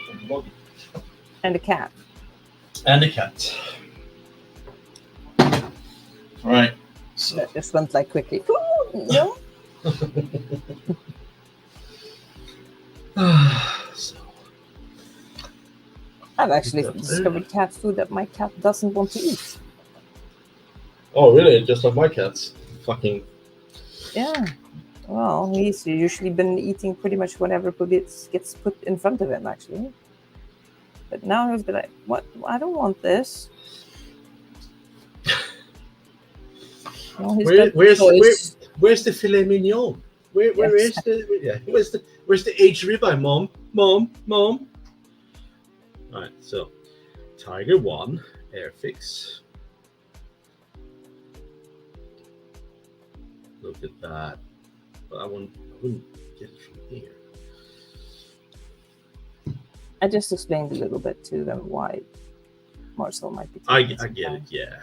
from the lobby. And a cat. And a cat. Right. So. That just went like quickly. Ooh, no. So. I've actually discovered cat food that my cat doesn't want to eat. Oh, really? Just like my cats. Fucking. Yeah. Well, he's usually been eating pretty much whatever gets put in front of him, actually. But now he's been like, "What? I don't want this." Well, Where's the filet mignon? Where is the where's the aged ribeye, mom? All right, so Tiger 1 Airfix. Look at that. But I wouldn't get it from here. I just explained a little bit to them why Marcel might be. I get it, yeah.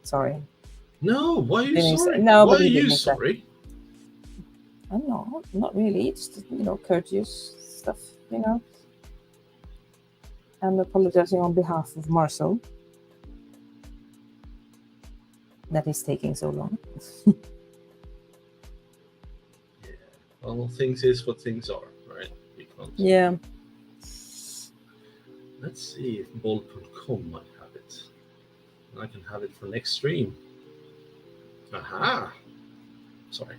Sorry. No, why are you sorry? No, why but are he you didn't sorry? I'm not really. Just courteous stuff, I'm apologizing on behalf of Marcel that he's taking so long. Well, things is what things are, right? You can't. Yeah. Let's see if bold.com might have it. I can have it for next stream. Aha! Sorry.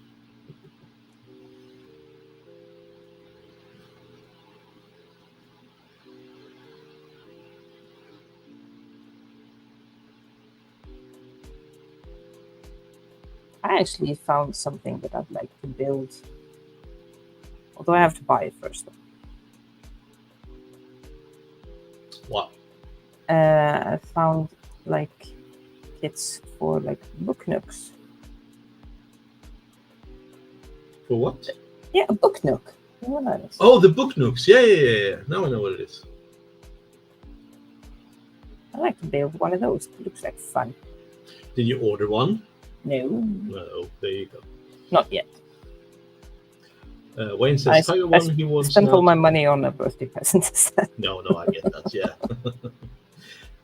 I actually found something that I'd like to build. Although I have to buy it first. What? I found kits for book nooks. For what? Yeah, a book nook. You know what that is? Oh, the book nooks. Yeah. Now I know what it is. I like to build one of those. It looks like fun. Did you order one? No, No. There you go. not yet. Wayne says Tiger One. He wants spent now all my to- money on a birthday present instead. No, I get that. Yeah.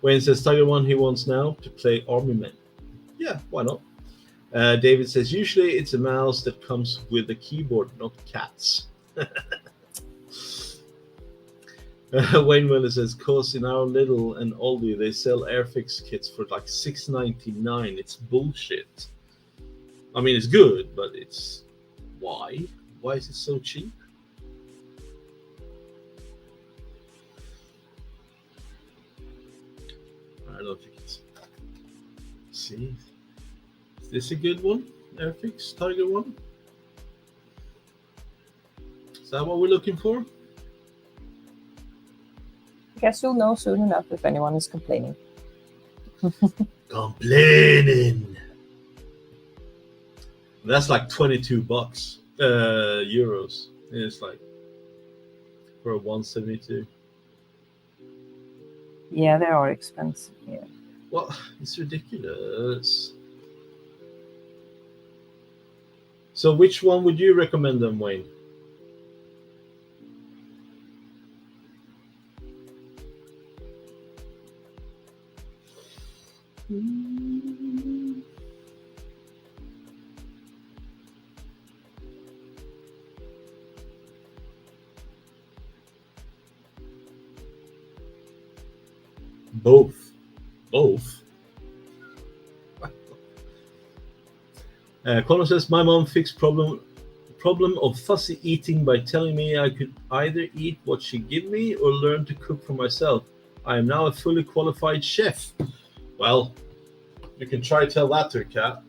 Wayne says Tiger One. He wants now to play Army Men. Yeah, why not? David says usually it's a mouse that comes with a keyboard, not cats. Wayne Miller says, "Cause in our little and oldie they sell Airfix kits for like $6.99. It's bullshit. I mean, it's good, but it's why? Why is it so cheap?" I don't know if you can see. Is this a good one? Airfix Tiger One? Is that what we're looking for? Guess you'll know soon enough if anyone is complaining. Complaining. That's like $22 euros. It's like for a 172. Yeah, they are expensive. Yeah. Well, it's ridiculous. So, which one would you recommend them, Wayne? Both. Connor says my mom fixed problem of fussy eating by telling me I could either eat what she give me or learn to cook for myself. I am now a fully qualified chef. Well, you can try tell that to a cat.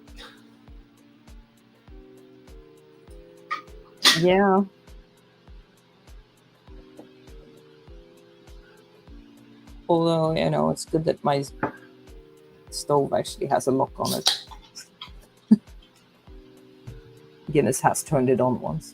Yeah. Although, it's good that my stove actually has a lock on it. Guinness has turned it on once.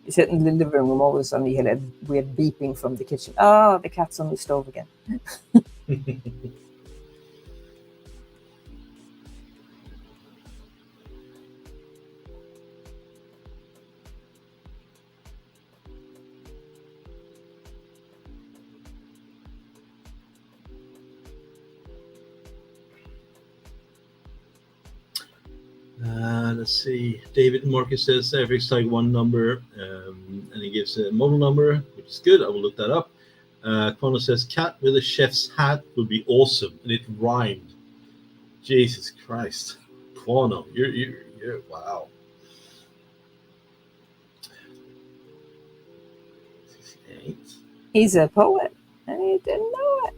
You sit in the living room, all of a sudden you hear a weird beeping from the kitchen. Oh, the cat's on the stove again. Let's see. David Marcus says Airfix Tiger One number, and he gives a model number, which is good. I will look that up. Connor says cat with a chef's hat would be awesome, and it rhymed. Jesus Christ, Connor, you're wow. 68. He's a poet, and he didn't know it.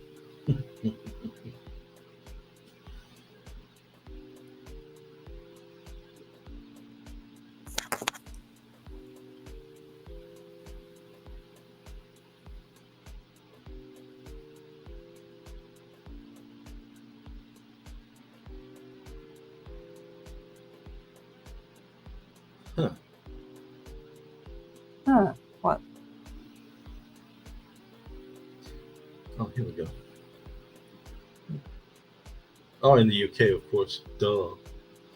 Huh. What? Oh, here we go. Oh, in the UK, of course. Duh.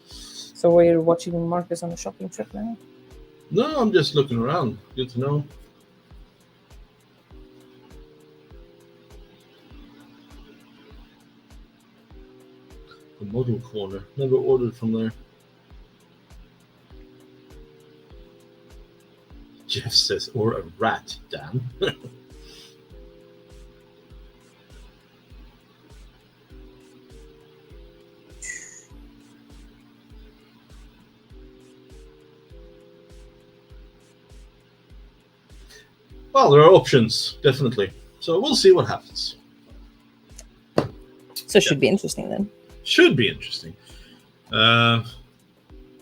So we're watching Marcus on a shopping trip now? No, I'm just looking around. Good to know. The model corner. Never ordered from there. Jeff says, or a rat, Dan. Well, there are options, definitely. So we'll see what happens. So it should be interesting then. Should be interesting.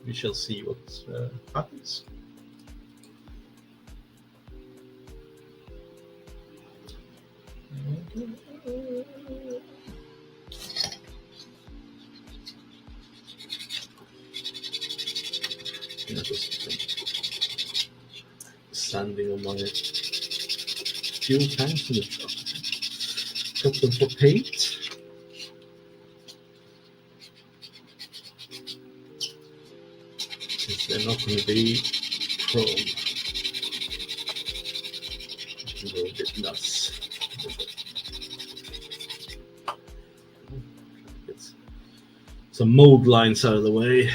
We shall see what happens. Yeah, just sanding on my fuel tanks in the truck. Got them for paint. Since they're not going to be chrome. I can go a bit nuts. Get some mold lines out of the way.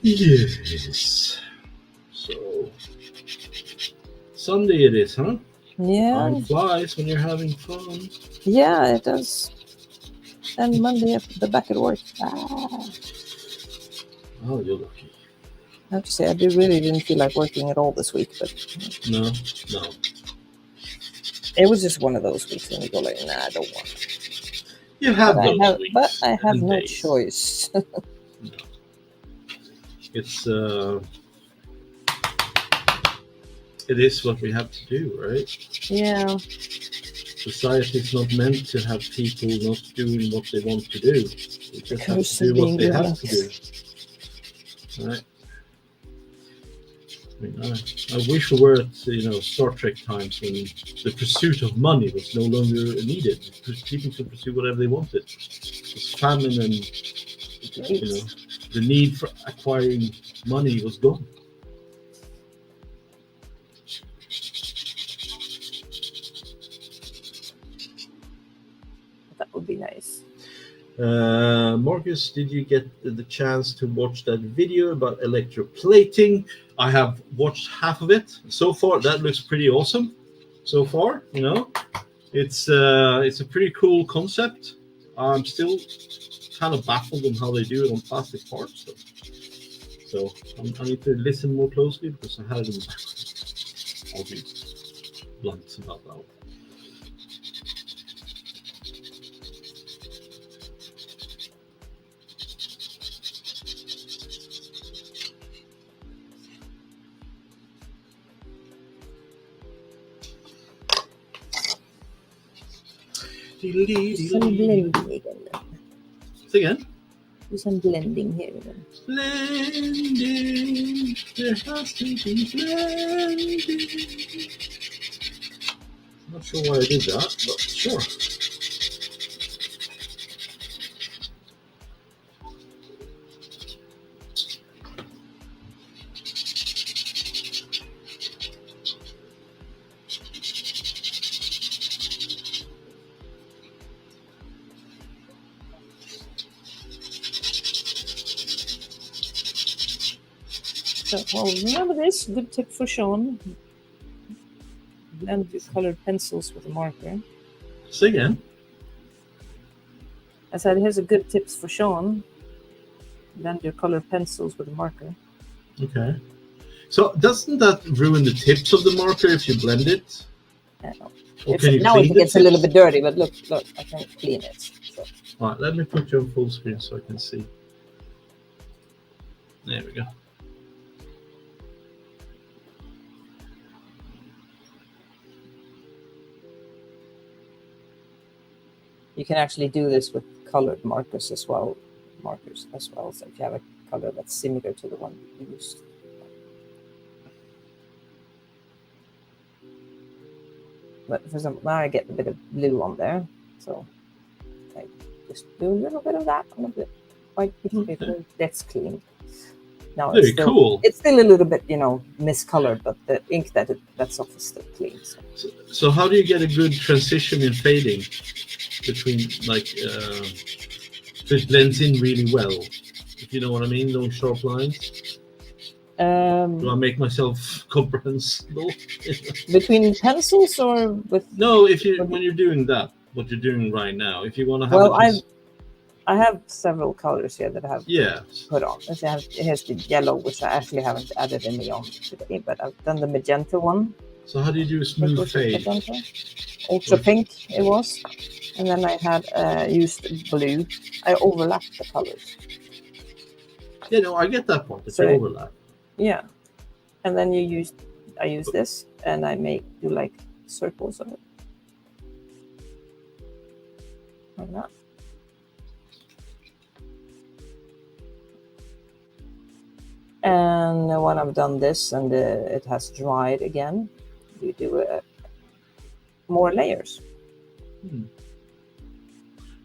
Yes. So Sunday it is, huh? Yeah, Time flies when you're having fun. yeah, it does. And Monday after back at work. Ah. Oh, you're lucky. I have to say, I really didn't feel like working at all this week, but No. it was just one of those weeks when you go like, nah, I don't want it. You have But those weeks. but I have and no days. choice. No. It's it is what we have to do, right? Yeah, Society is not meant to have people not doing what they want to do. They just have Curse to do of what being they have grown-up. to do. Right? I mean, I wish we were at Star Trek times when the pursuit of money was no longer needed. People could pursue whatever they wanted. Because famine and the need for acquiring money was gone. that would be nice. Marcus, did you get the chance to watch that video about electroplating? I have watched half of it so far. That looks pretty awesome. So far, it's a pretty cool concept. I'm still kind of baffled on how they do it on plastic parts. So I need to listen more closely because I had it in the background. I'll be blunt about that one. Some blending again. Say again. Do some blending here again. Blending, there has to be blending. Not sure why I did that, but sure. So, well, remember this good tip for Sean. Blend your colored pencils with a marker. Say again. I said, here's a good tips for Sean. Blend your colored pencils with a marker. Okay. So doesn't that ruin the tips of the marker if you blend it? Or can you Now clean it the gets a little tips? bit dirty, but look, I can clean it. So. All right, let me put you on full screen so I can see. There we go. You can actually do this with colored markers as well. So if you have a color that's similar to the one you used. But for example, now I get a bit of blue on there. So I just do a little bit of that on a bit white piece of paper. That's clean. Now Very cool. It's still a little bit, miscolored, but the ink that's off is still clean. So how do you get a good transition in fading between so it blends in really well? If you know what I mean, those sharp lines. Do I make myself comprehensible? Between pencils or with? No, when you're doing that, what you're doing right now, if you want to have Well, I have several colors here that I have put on. Here's the yellow, which I actually haven't added any on today, but I've done the magenta one. So how do you do a smooth fade? Ultra pink it was. And then I had used blue. I overlapped the colors. Yeah, no, I get that part. It's So- overlap. Yeah. And then I use this, and I do like circles of it. Like that. And when I've done this and it has dried again, you do more layers.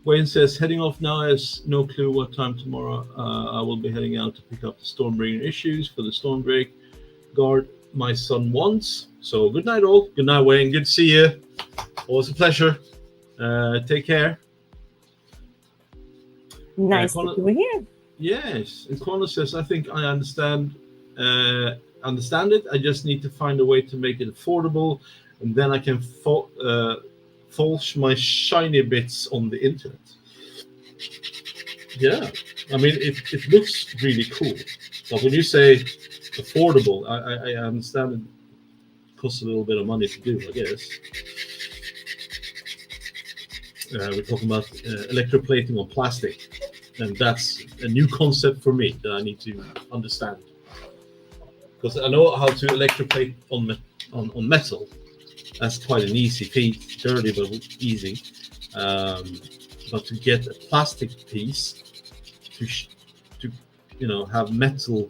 Wayne says, heading off now. I have no clue what time tomorrow I will be heading out to pick up the Stormbringer issues for the Stormbreak Guard my son wants. So good night all. Good night, Wayne. Good to see you. Always a pleasure. Take care. Nice to be here. Yes. And Connor says, I think I understand it. I just need to find a way to make it affordable, and then I can false my shiny bits on the internet. Yeah, I mean it looks really cool, but when you say affordable, I understand it costs a little bit of money to do, I guess. We're talking about electroplating on plastic, and that's a new concept for me that I need to understand, because I know how to electroplate on metal. That's quite an easy feat, dirty but easy. But to get a plastic piece to have metal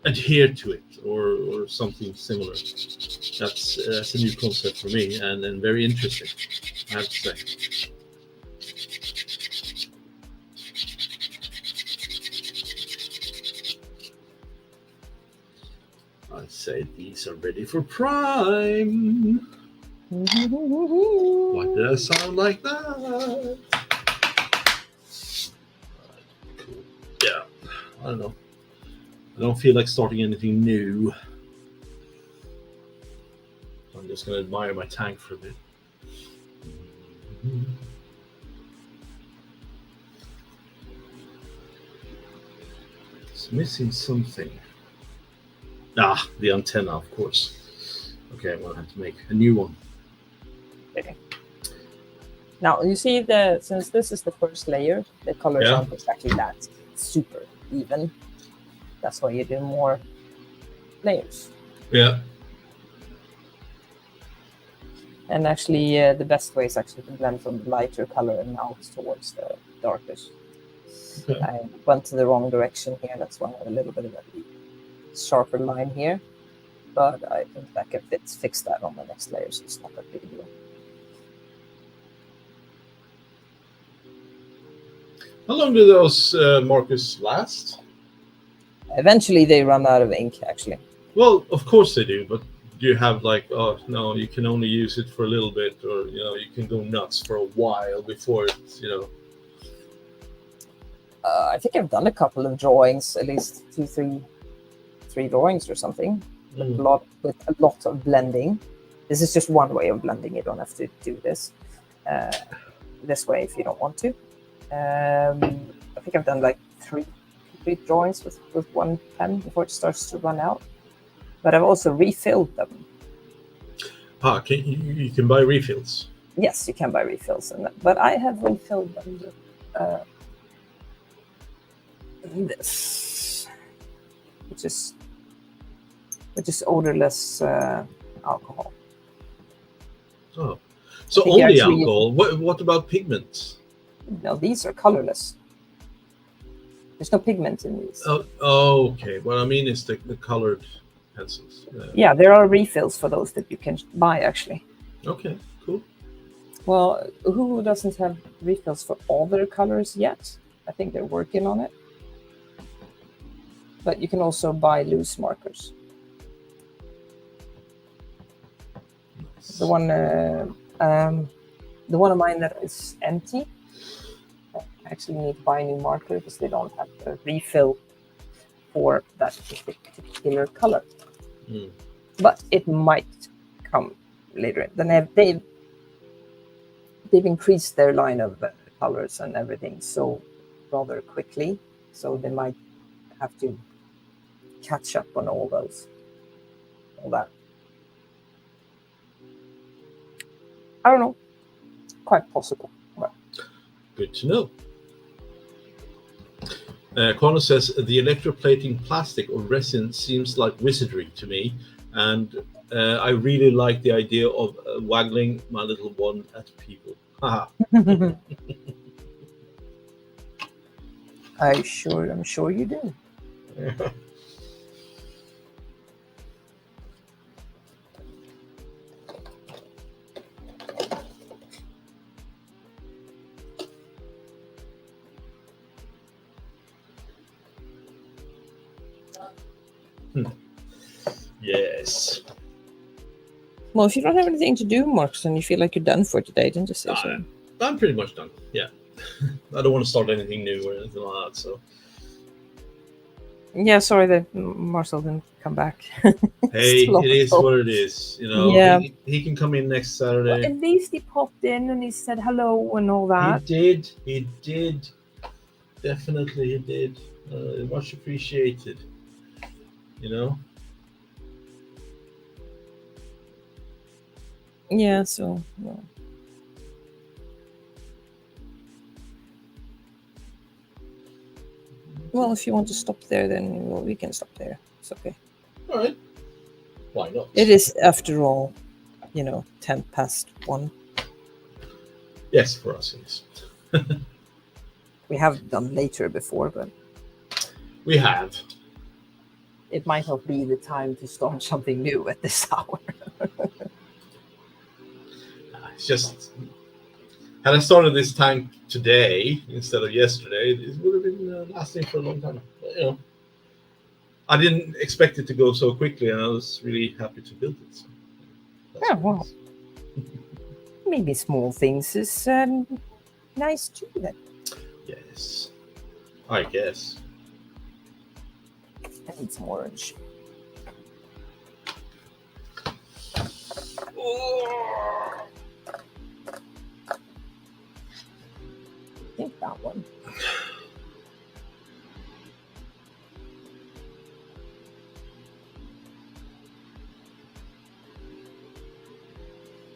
adhere to it or something similar, that's a new concept for me, and very interesting, I have to say. I'd say these are ready for prime. Why did I sound like that? Cool. Yeah, I don't know. I don't feel like starting anything new. I'm just going to admire my tank for a bit. It's missing something. The antenna, of course. Okay, I'm going to have to make a new one. Okay. Now you see since this is the first layer, the colors aren't exactly that super even. That's why you do more layers. Yeah. And actually, the best way is actually to blend from the lighter color and out towards the darkest. Okay. I went to the wrong direction here. That's why I have a little bit of a sharper line here. But I think that can fix that on the next layer, so it's not that big a deal. How long do those markers last? Eventually, they run out of ink, actually. Well, of course they do, but do you have like, oh, no, you can only use it for a little bit, or, you can go nuts for a while before it's, I think I've done a couple of drawings, at least three drawings or something, with a lot of blending. This is just one way of blending. You don't have to do this way if you don't want to. I think I've done like three drawings with one pen before it starts to run out. But I've also refilled them. You can buy refills? Yes, you can buy refills. But I have refilled them with this, which is odorless alcohol. Oh, so only alcohol? What about pigments? No, these are colorless. There's no pigment in these. Oh, okay. What I mean is the colored pencils. Yeah, there are refills for those that you can buy, actually. Okay, cool. Well, who doesn't have refills for all their colors yet? I think they're working on it. But you can also buy loose markers. Nice. The one of mine that is empty, I actually need to buy a new marker because they don't have a refill for that particular color. But it might come later. Then they've increased their line of colors and everything so rather quickly, so they might have to catch up on all that. I don't know. Quite possible. But. Good to know. Connor says the electroplating plastic or resin seems like wizardry to me, and I really like the idea of waggling my little one at people. Haha. I'm sure you do. Yes. Well, if you don't have anything to do, Marcus, and you feel like you're done for today, then just say so. I'm pretty much done. Yeah. I don't want to start anything new or anything like that. So. Yeah, sorry that Marcel didn't come back. Hey, Still it is awful. what it is. You know, Yeah. he can come in next Well, Saturday. at least he popped in and he said hello and all that. He did. Definitely he did. Much appreciated. You know? Yeah, so, well. Well, if you want to stop there, then well, we can stop there. It's okay. All right. Why not? It is, after all, 1:10. Yes, for us, yes. We have done later before, but We have. it might not be the time to start something new at this hour. It's just, had I started this tank today instead of yesterday, it would have been lasting for a long time. But, I didn't expect it to go so quickly, and I was really happy to build it. So Yeah, well, maybe small things is nice too. Then yes, I guess. I need some orange. I think that one.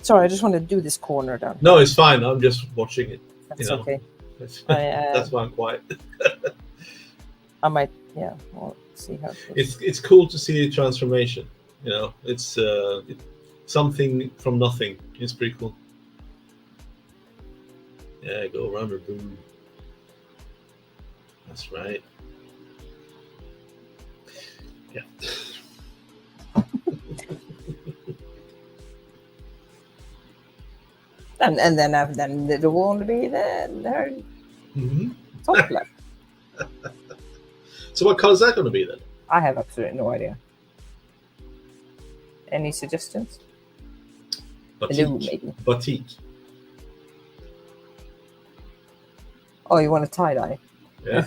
Sorry, I just want to do this corner down. No, it's fine. I'm just watching it. That's okay. That's, I, that's why I'm quiet. I might, yeah. We'll see how. It's cool to see the transformation. It's something from nothing. It's pretty cool. Yeah, go around the boom. That's right. Yeah. And then it will only be her top left. So what color is that going to be then? I have absolutely no idea. Any suggestions? Blue, maybe. Batik. Oh, you want a tie-dye? Yeah.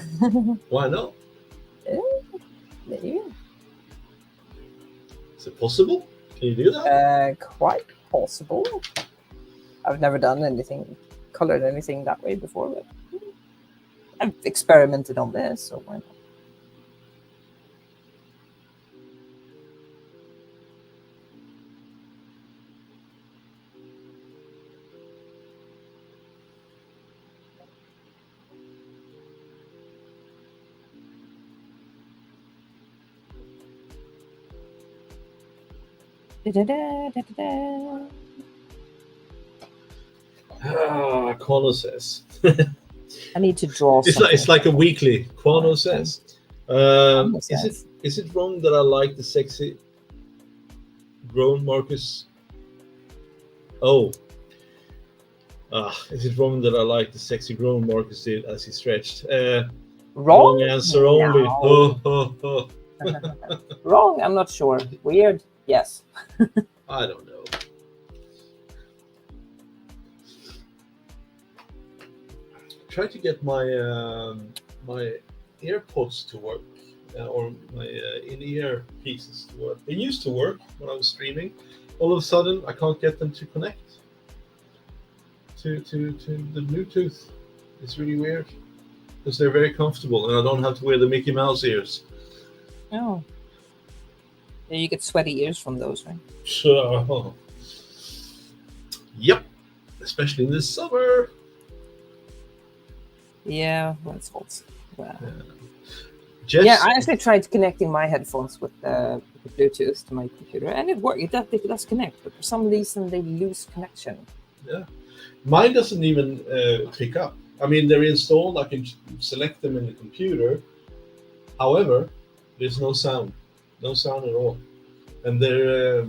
Why not? Maybe. Is it possible? Can you do that? Quite possible. I've never done colored anything that way before, but I've experimented on this, so why not? Quano says. I need to draw. It's like a weekly. Quano says. Says. Is it wrong that I like the sexy grown Marcus? Oh. Is it wrong that I like the sexy grown Marcus did as he stretched? Wrong answer only. No. Wrong, I'm not sure. Weird, yes. I don't know. Try to get my my AirPods to work, or my in-ear pieces to work. They used to work when I was streaming. All of a sudden, I can't get them to connect to the Bluetooth. It's really weird because they're very comfortable, and I don't have to wear the Mickey Mouse ears. Oh. Yeah, you get sweaty ears from those, right? So, yep, especially in the summer. Yeah, well, it's false. Wow. Yeah. Yeah, I actually tried connecting my headphones with Bluetooth to my computer, and it worked. It does connect, but for some reason they lose connection. Yeah, mine doesn't even pick up. I mean, they're installed. I can select them in the computer. However, there's no sound at all, and they're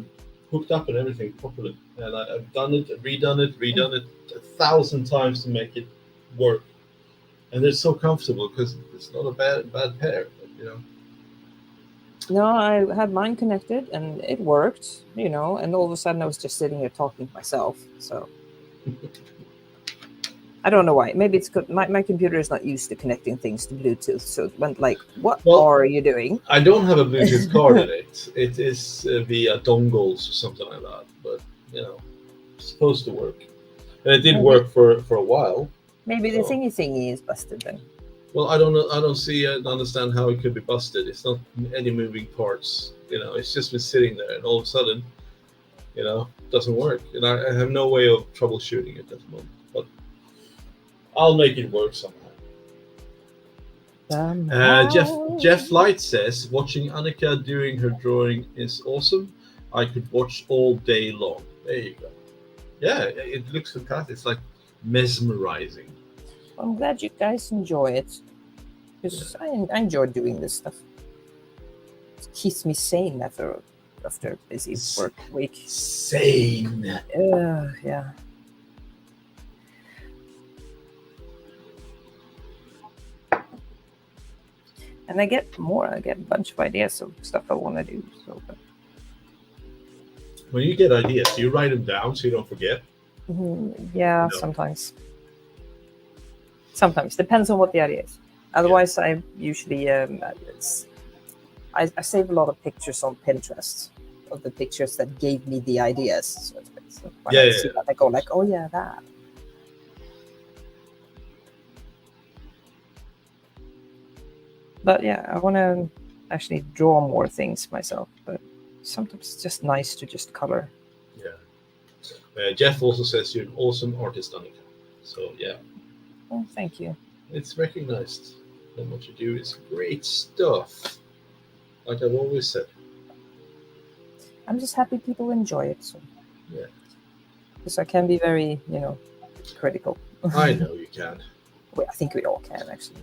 hooked up and everything properly. And I've done it, redone it 1,000 times to make it work. And they're so comfortable because it's not a bad pair, you know. No, I had mine connected and it worked, you know, and all of a sudden I was just sitting here talking to myself. So I don't know why. Maybe it's good. My computer is not used to connecting things to Bluetooth. So it went like, what are you doing? I don't have a Bluetooth card in it. It is via dongles or something like that. But, you know, it's supposed to work. And it did work for a while. Maybe the thingy is busted then. Well, I don't know. I don't understand how it could be busted. It's not any moving parts. You know, it's just been sitting there, and all of a sudden, you know, it doesn't work. And I have no way of troubleshooting it at the moment. But I'll make it work somehow. Jeff Light says, watching Annika doing her drawing is awesome. I could watch all day long. There you go. Yeah, it looks fantastic. It's like mesmerizing. I'm glad you guys enjoy it, because I enjoy doing this stuff. It keeps me sane after a busy work week. Sane. Yeah. And I get a bunch of ideas of stuff I want to do. So, when you get ideas, do you write them down so you don't forget? Yeah, no. Sometimes depends on what the idea is. Otherwise, I usually I save a lot of pictures on Pinterest of the pictures that gave me the ideas. So when I see that, I go like, oh yeah, that. But yeah, I want to actually draw more things myself. But sometimes it's just nice to just color. Yeah. Jeff also says you're an awesome artist, Annika. So yeah. Oh, thank you. It's recognized that what you do is great stuff. Like I've always said. I'm just happy people enjoy it. So. Yeah. Because I can be very, critical. I know you can. Well, I think we all can, actually.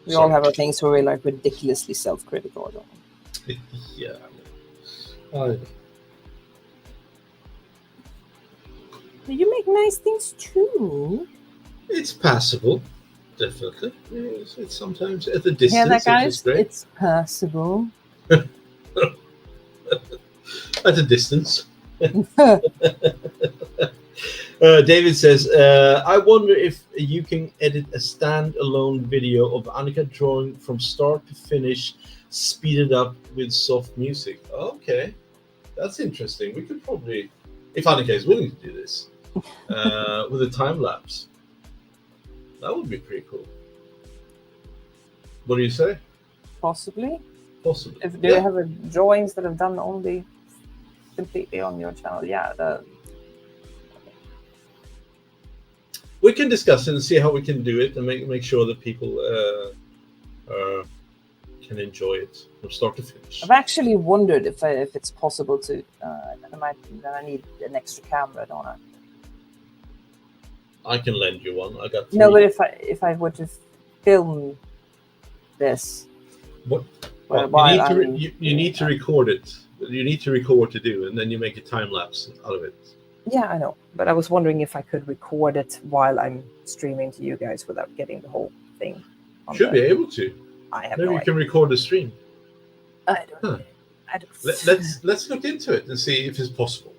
We all have our things where we're like ridiculously self-critical, don't we? Yeah. I know. You make nice things too. It's passable, definitely. It's sometimes at the distance. Yeah, that guys, great. It's passable. At a distance. David says, I wonder if you can edit a standalone video of Annika drawing from start to finish, speeded up with soft music. Okay, that's interesting. We could probably, if Annika is willing to do this, with a time lapse. That would be pretty cool. What do you say? Possibly. Possibly. Do you have drawings that have done only completely on your channel? Yeah. We can discuss it and see how we can do it and make sure that people can enjoy it from start to finish. I've actually wondered if it's possible to. I need an extra camera, don't I? I can lend you one. I got 3. No, but if I were to film this, what? You need to record it. You need to record what to do, and then you make a time lapse out of it. Yeah, I know. But I was wondering if I could record it while I'm streaming to you guys without getting the whole thing. Should be able to. I have Maybe no you idea. can record the stream. I don't know. I don't. Let's look into it and see if it's possible.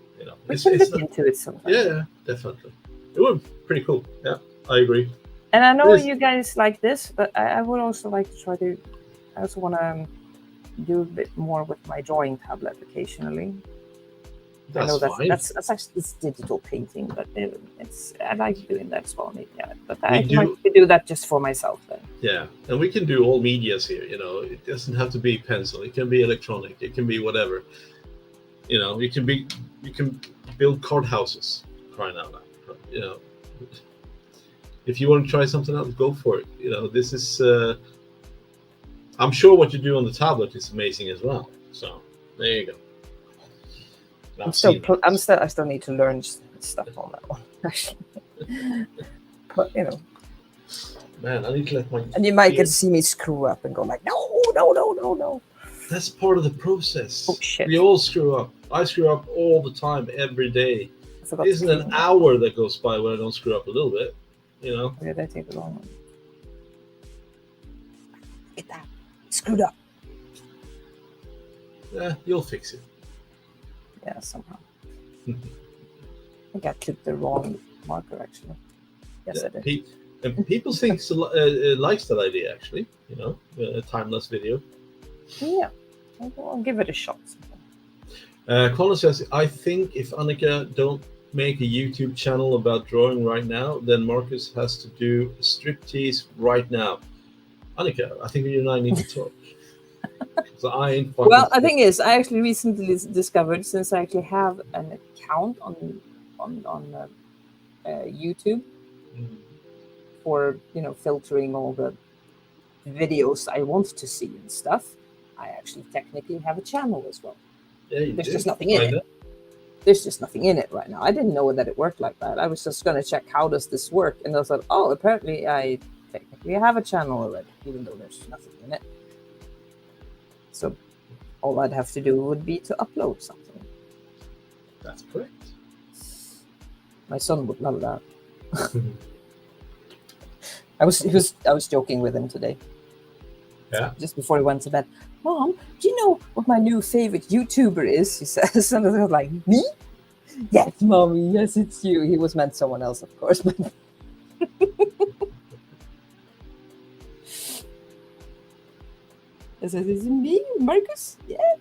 We can look into it sometime. Yeah, definitely. It would be pretty cool. Yeah, I agree. And I know you guys like this, but I would also like to try to. I also want to do a bit more with my drawing tablet occasionally. I know that's actually it's digital painting, but I like doing that as well. Yeah, but I like to do that just for myself then. Yeah, and we can do all medias here. It doesn't have to be pencil. It can be electronic. It can be whatever. You can build card houses. Crying out loud, you know. If you want to try something else, go for it. You know, this is. I'm sure what you do on the tablet is amazing as well. So there you go. I still need to learn stuff on that one, actually. But you know, man, I need to let my. And you might get to see me screw up and go like, no. That's part of the process. Oh shit! We all screw up. I screw up all the time, every day. There isn't an hour that goes by when I don't screw up a little bit. You know. Where did I take the wrong one? Get that screwed up. Yeah, you'll fix it. Yeah, somehow. I think I clicked the wrong marker actually. Yes, I did. And people think likes that idea actually. You know, a timeless video. Yeah, I'll give it a shot. Colin says, I think if Annika don't make a YouTube channel about drawing right now, then Marcus has to do a striptease right now. Annika, I think you and I need to talk. So I ain't fucking. Well, the thing is, I actually recently discovered, since I actually have an account on YouTube for filtering all the videos I want to see and stuff, I actually technically have a channel as well. Yeah, you There's do. just nothing in it. There's just nothing in it right now. I didn't know that it worked like that. I was just going to check how does this work, and I was like, oh, apparently I technically have a channel already, even though there's nothing in it. So all I'd have to do would be to upload something. That's correct. My son would love that. I was joking with him today. Yeah. Just before he went to bed. Mom, do you know what my new favorite YouTuber is? He says, and I was like, me? Yes, mommy. Yes, it's you. He was meant someone else, of course, but. I said, is it me, Marcus? Yeah.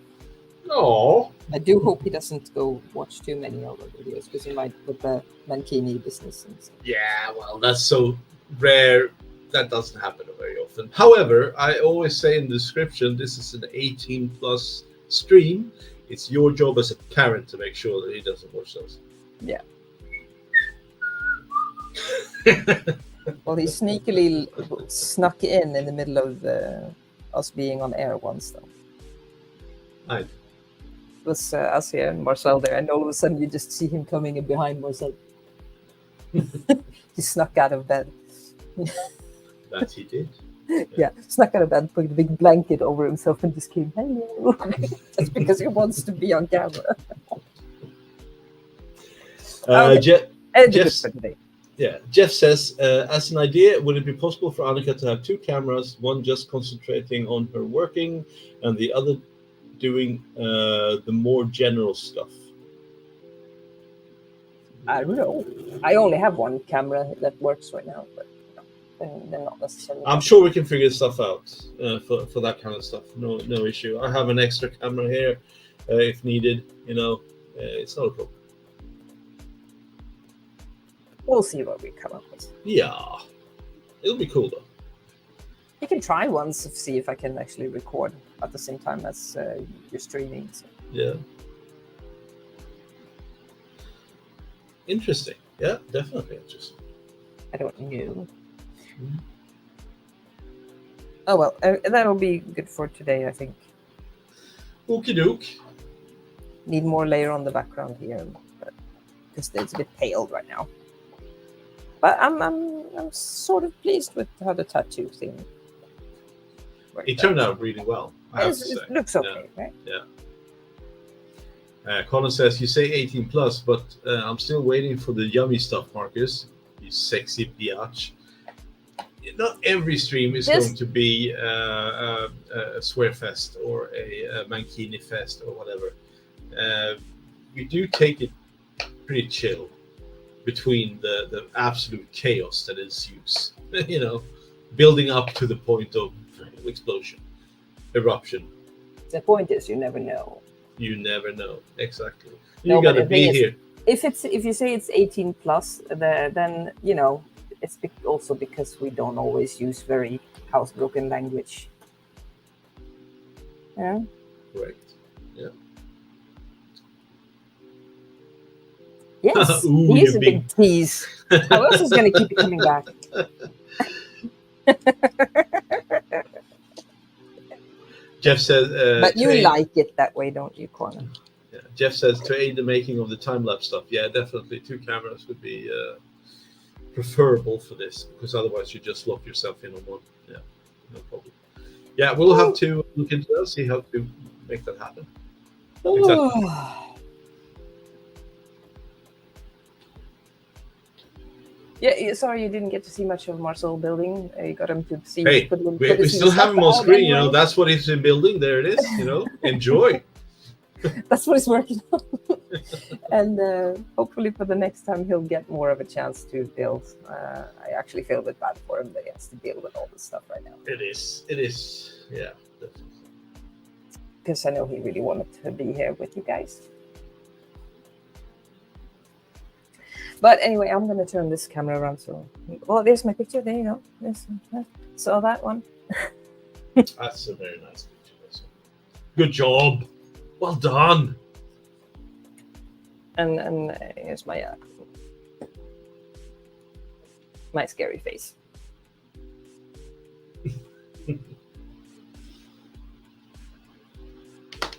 No. I do hope he doesn't go watch too many other videos because he might put the mankini business and stuff. Yeah, well, that's so rare. That doesn't happen very often. However, I always say in the description, this is an 18+ stream. It's your job as a parent to make sure that he doesn't watch those. Yeah. Well, he sneakily snuck in the middle of us being on air once, though. Nice. It was us here and Marcel there, and all of a sudden you just see him coming in behind Marcel. He snuck out of bed. That he did. Yeah, snuck out of bed, put a big blanket over himself, and just came, hello. Just because he wants to be on camera. Jeff says, as an idea, would it be possible for Annika to have two cameras, one just concentrating on her working and the other doing the more general stuff? I don't know. I only have one camera that works right now, but they're not necessarily. I'm sure we can figure stuff out for that kind of stuff. No issue. I have an extra camera here if needed. It's not a problem. We'll see what we come up with. Yeah, it'll be cool though. You can try once to see if I can actually record at the same time as you're streaming. So. Yeah. Interesting. Yeah, definitely interesting. I don't know. Mm-hmm. Oh well, that'll be good for today, I think. Okie doke. Need more layer on the background here, because it's a bit pale right now. But I'm sort of pleased with how the tattoo thing worked. It turned out really well. It looks okay, right? Yeah. Colin says, you say 18+, but I'm still waiting for the yummy stuff, Marcus. You sexy biatch. Not every stream is going to be a swear fest or a mankini fest or whatever. We do take it pretty chill between the absolute chaos that ensues. Building up to the point of explosion, eruption. The point is, you never know. You never know. Exactly. You gotta be here. If you say it's 18+, then it's also because we don't always use very housebroken language. Yeah. Correct. Yeah. Yes, Ooh, he is you a big tease. How else is going to keep it coming back? Jeff says. But to you aid, like it that way, don't you, Connor? yeah, Jeff says to aid the making of the time lapse stuff. Yeah, definitely 2 cameras would be preferable for this, because otherwise you just lock yourself in on one. Yeah, no problem. Yeah, we'll have to look into that, see how to make that happen. Exactly. Yeah, sorry you didn't get to see much of Marcel building. You got him to see. Hey, we still have him on screen. You know, that's what he's been building. There it is. You know, enjoy. That's what he's working on. And hopefully for the next time he'll get more of a chance to build. I actually feel a bit bad for him that he has to deal with all this stuff right now. It is. It is. Yeah. Because I know he really wanted to be here with you guys. But anyway, I'm going to turn this camera around. So, well, there's my picture. There you go. So that one. That's a very nice picture. Good job. Well done. And here's my my scary face.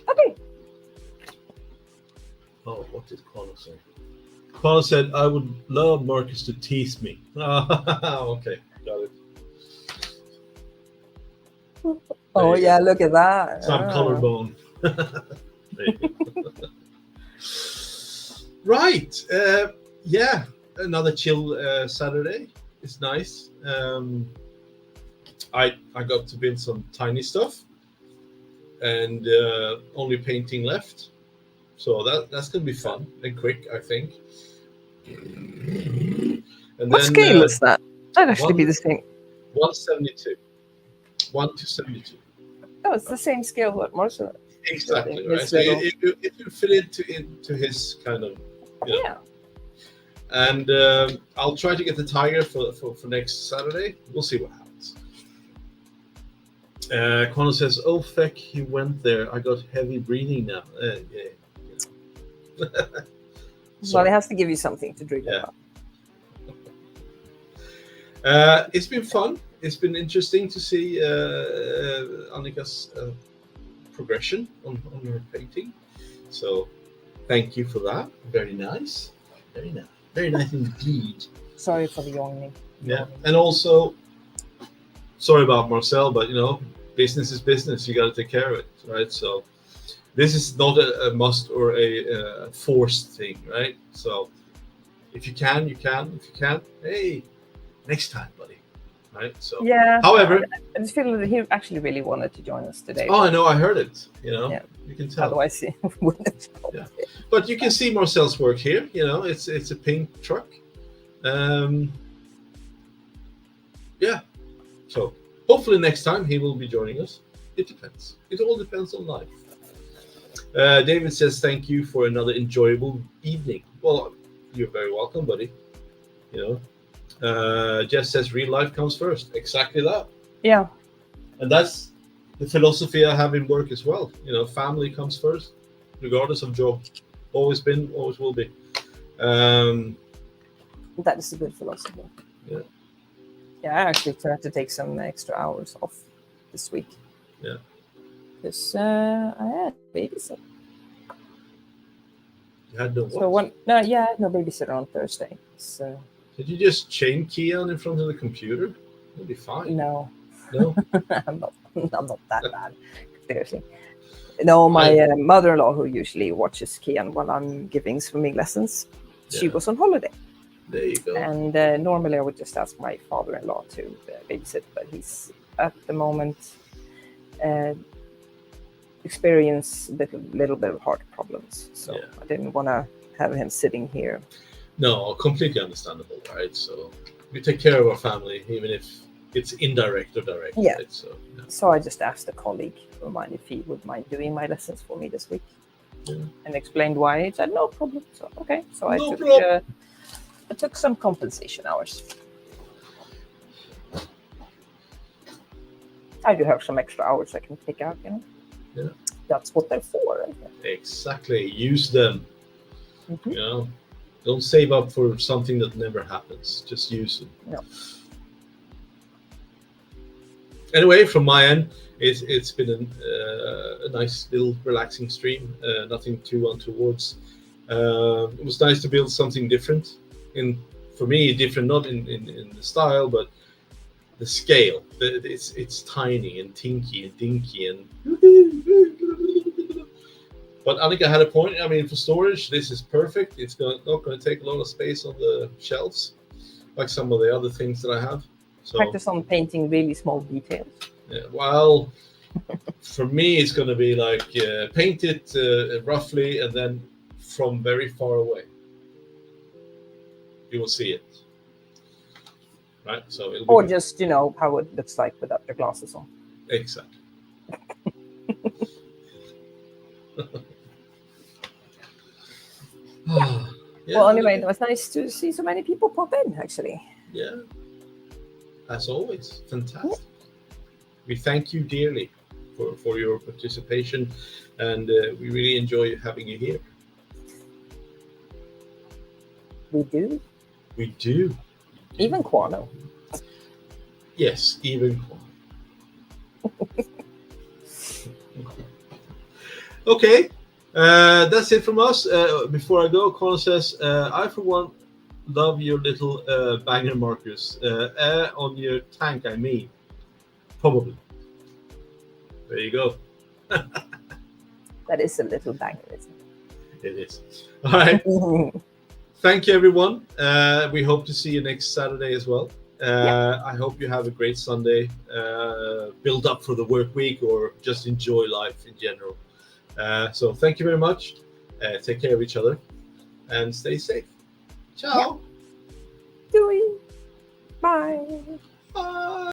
Okay. Oh, what did Connor say? Connor said, I would love Marcus to tease me. Okay, got it. Oh, yeah, look at that. Some collarbone. Right. Yeah, another chill Saturday. It's nice. I got to build some tiny stuff, and only painting left. So that's going to be fun and quick, I think. And what then, scale is that? That'd actually be the same. 172. 1 to 72. Oh, it's the same scale what Marcel. Exactly, right? So it will fit into his kind of, you know. Yeah. And I'll try to get the tiger for next Saturday. We'll see what happens. Connor says, oh, feck, he went there. I got heavy breathing now. Yeah. Well, it has to give you something to drink about. It's been fun. It's been interesting to see Annika's progression on her painting. So thank you for that. Very nice. Very nice. Very nice indeed. Sorry for the yawning. Yeah. And also, sorry about Marcel, but, you know, business is business. You got to take care of it, right? So this is not a must or a forced thing, right? So if you can, you can. If you can't, hey, next time, buddy. Right? So yeah. However, I just feel that he actually really wanted to join us today. Oh, I know. I heard it. You know, yeah. You can tell. Otherwise, he wouldn't have stopped. Yeah. But you can see Marcel's work here. You know, it's a pink truck. Yeah. So hopefully next time he will be joining us. It depends. It all depends on life. David says, thank you for another enjoyable evening. Well, you're very welcome, buddy. You know, Jeff says real life comes first. Exactly that. Yeah. And that's the philosophy I have in work as well. You know, family comes first, regardless of job. Always been, always will be. That is a good philosophy. Yeah. Yeah, I actually tried to take some extra hours off this week. Yeah. Because I had a babysitter. You had no what? So I had no babysitter on Thursday. So did you just chain Kian in front of the computer? It'll be fine. No. No? I'm not that bad. Seriously. No, my mother-in-law, who usually watches Kian while I'm giving swimming lessons, she was on holiday. There you go. And normally I would just ask my father-in-law to babysit, but he's at the moment experience a little bit of heart problems. So I didn't want to have him sitting here. No, completely understandable, right? So we take care of our family, even if it's indirect or direct. Yeah. Right? So I just asked a colleague if he would mind doing my lessons for me this week. Yeah. And explained why. He said, no problem. So, okay. So I took some compensation hours. I do have some extra hours I can take out, you know. Yeah. That's what they're for, right? Exactly. Use them. Mm-hmm. You know, Don't save up for something that never happens. Just use it. No. Anyway, from my end, it's been a nice little relaxing stream. Nothing too untowards. It was nice to build something different. For me, different not in the style, but the scale. It's tiny and tinky and dinky and. But Annika had a point. I mean, for storage, this is perfect. It's not going to take a lot of space on the shelves, like some of the other things that I have. So, Practice on painting really small details. yeah, well, for me, it's going to be like paint it roughly, and then from very far away, you will see it. Right? So it'll be Or just, how it looks like without your glasses on. exactly. Yeah, Well, anyway, it was nice to see so many people pop in, actually. yeah. As always, fantastic. We thank you dearly for your participation, and we really enjoy having you here. We do. We do. Even Quano. Yes, even. Okay, that's it from us. Before I go, Colin says, I for one love your little banger markers. On your tank, I mean. Probably. There you go. That is a little banger, isn't It is. All right. it? Thank you, everyone. We hope to see you next Saturday as well. I hope you have a great Sunday. Build up for the work week or just enjoy life in general. So thank you very much. Take care of each other and stay safe. Ciao. Doei. Bye. Bye.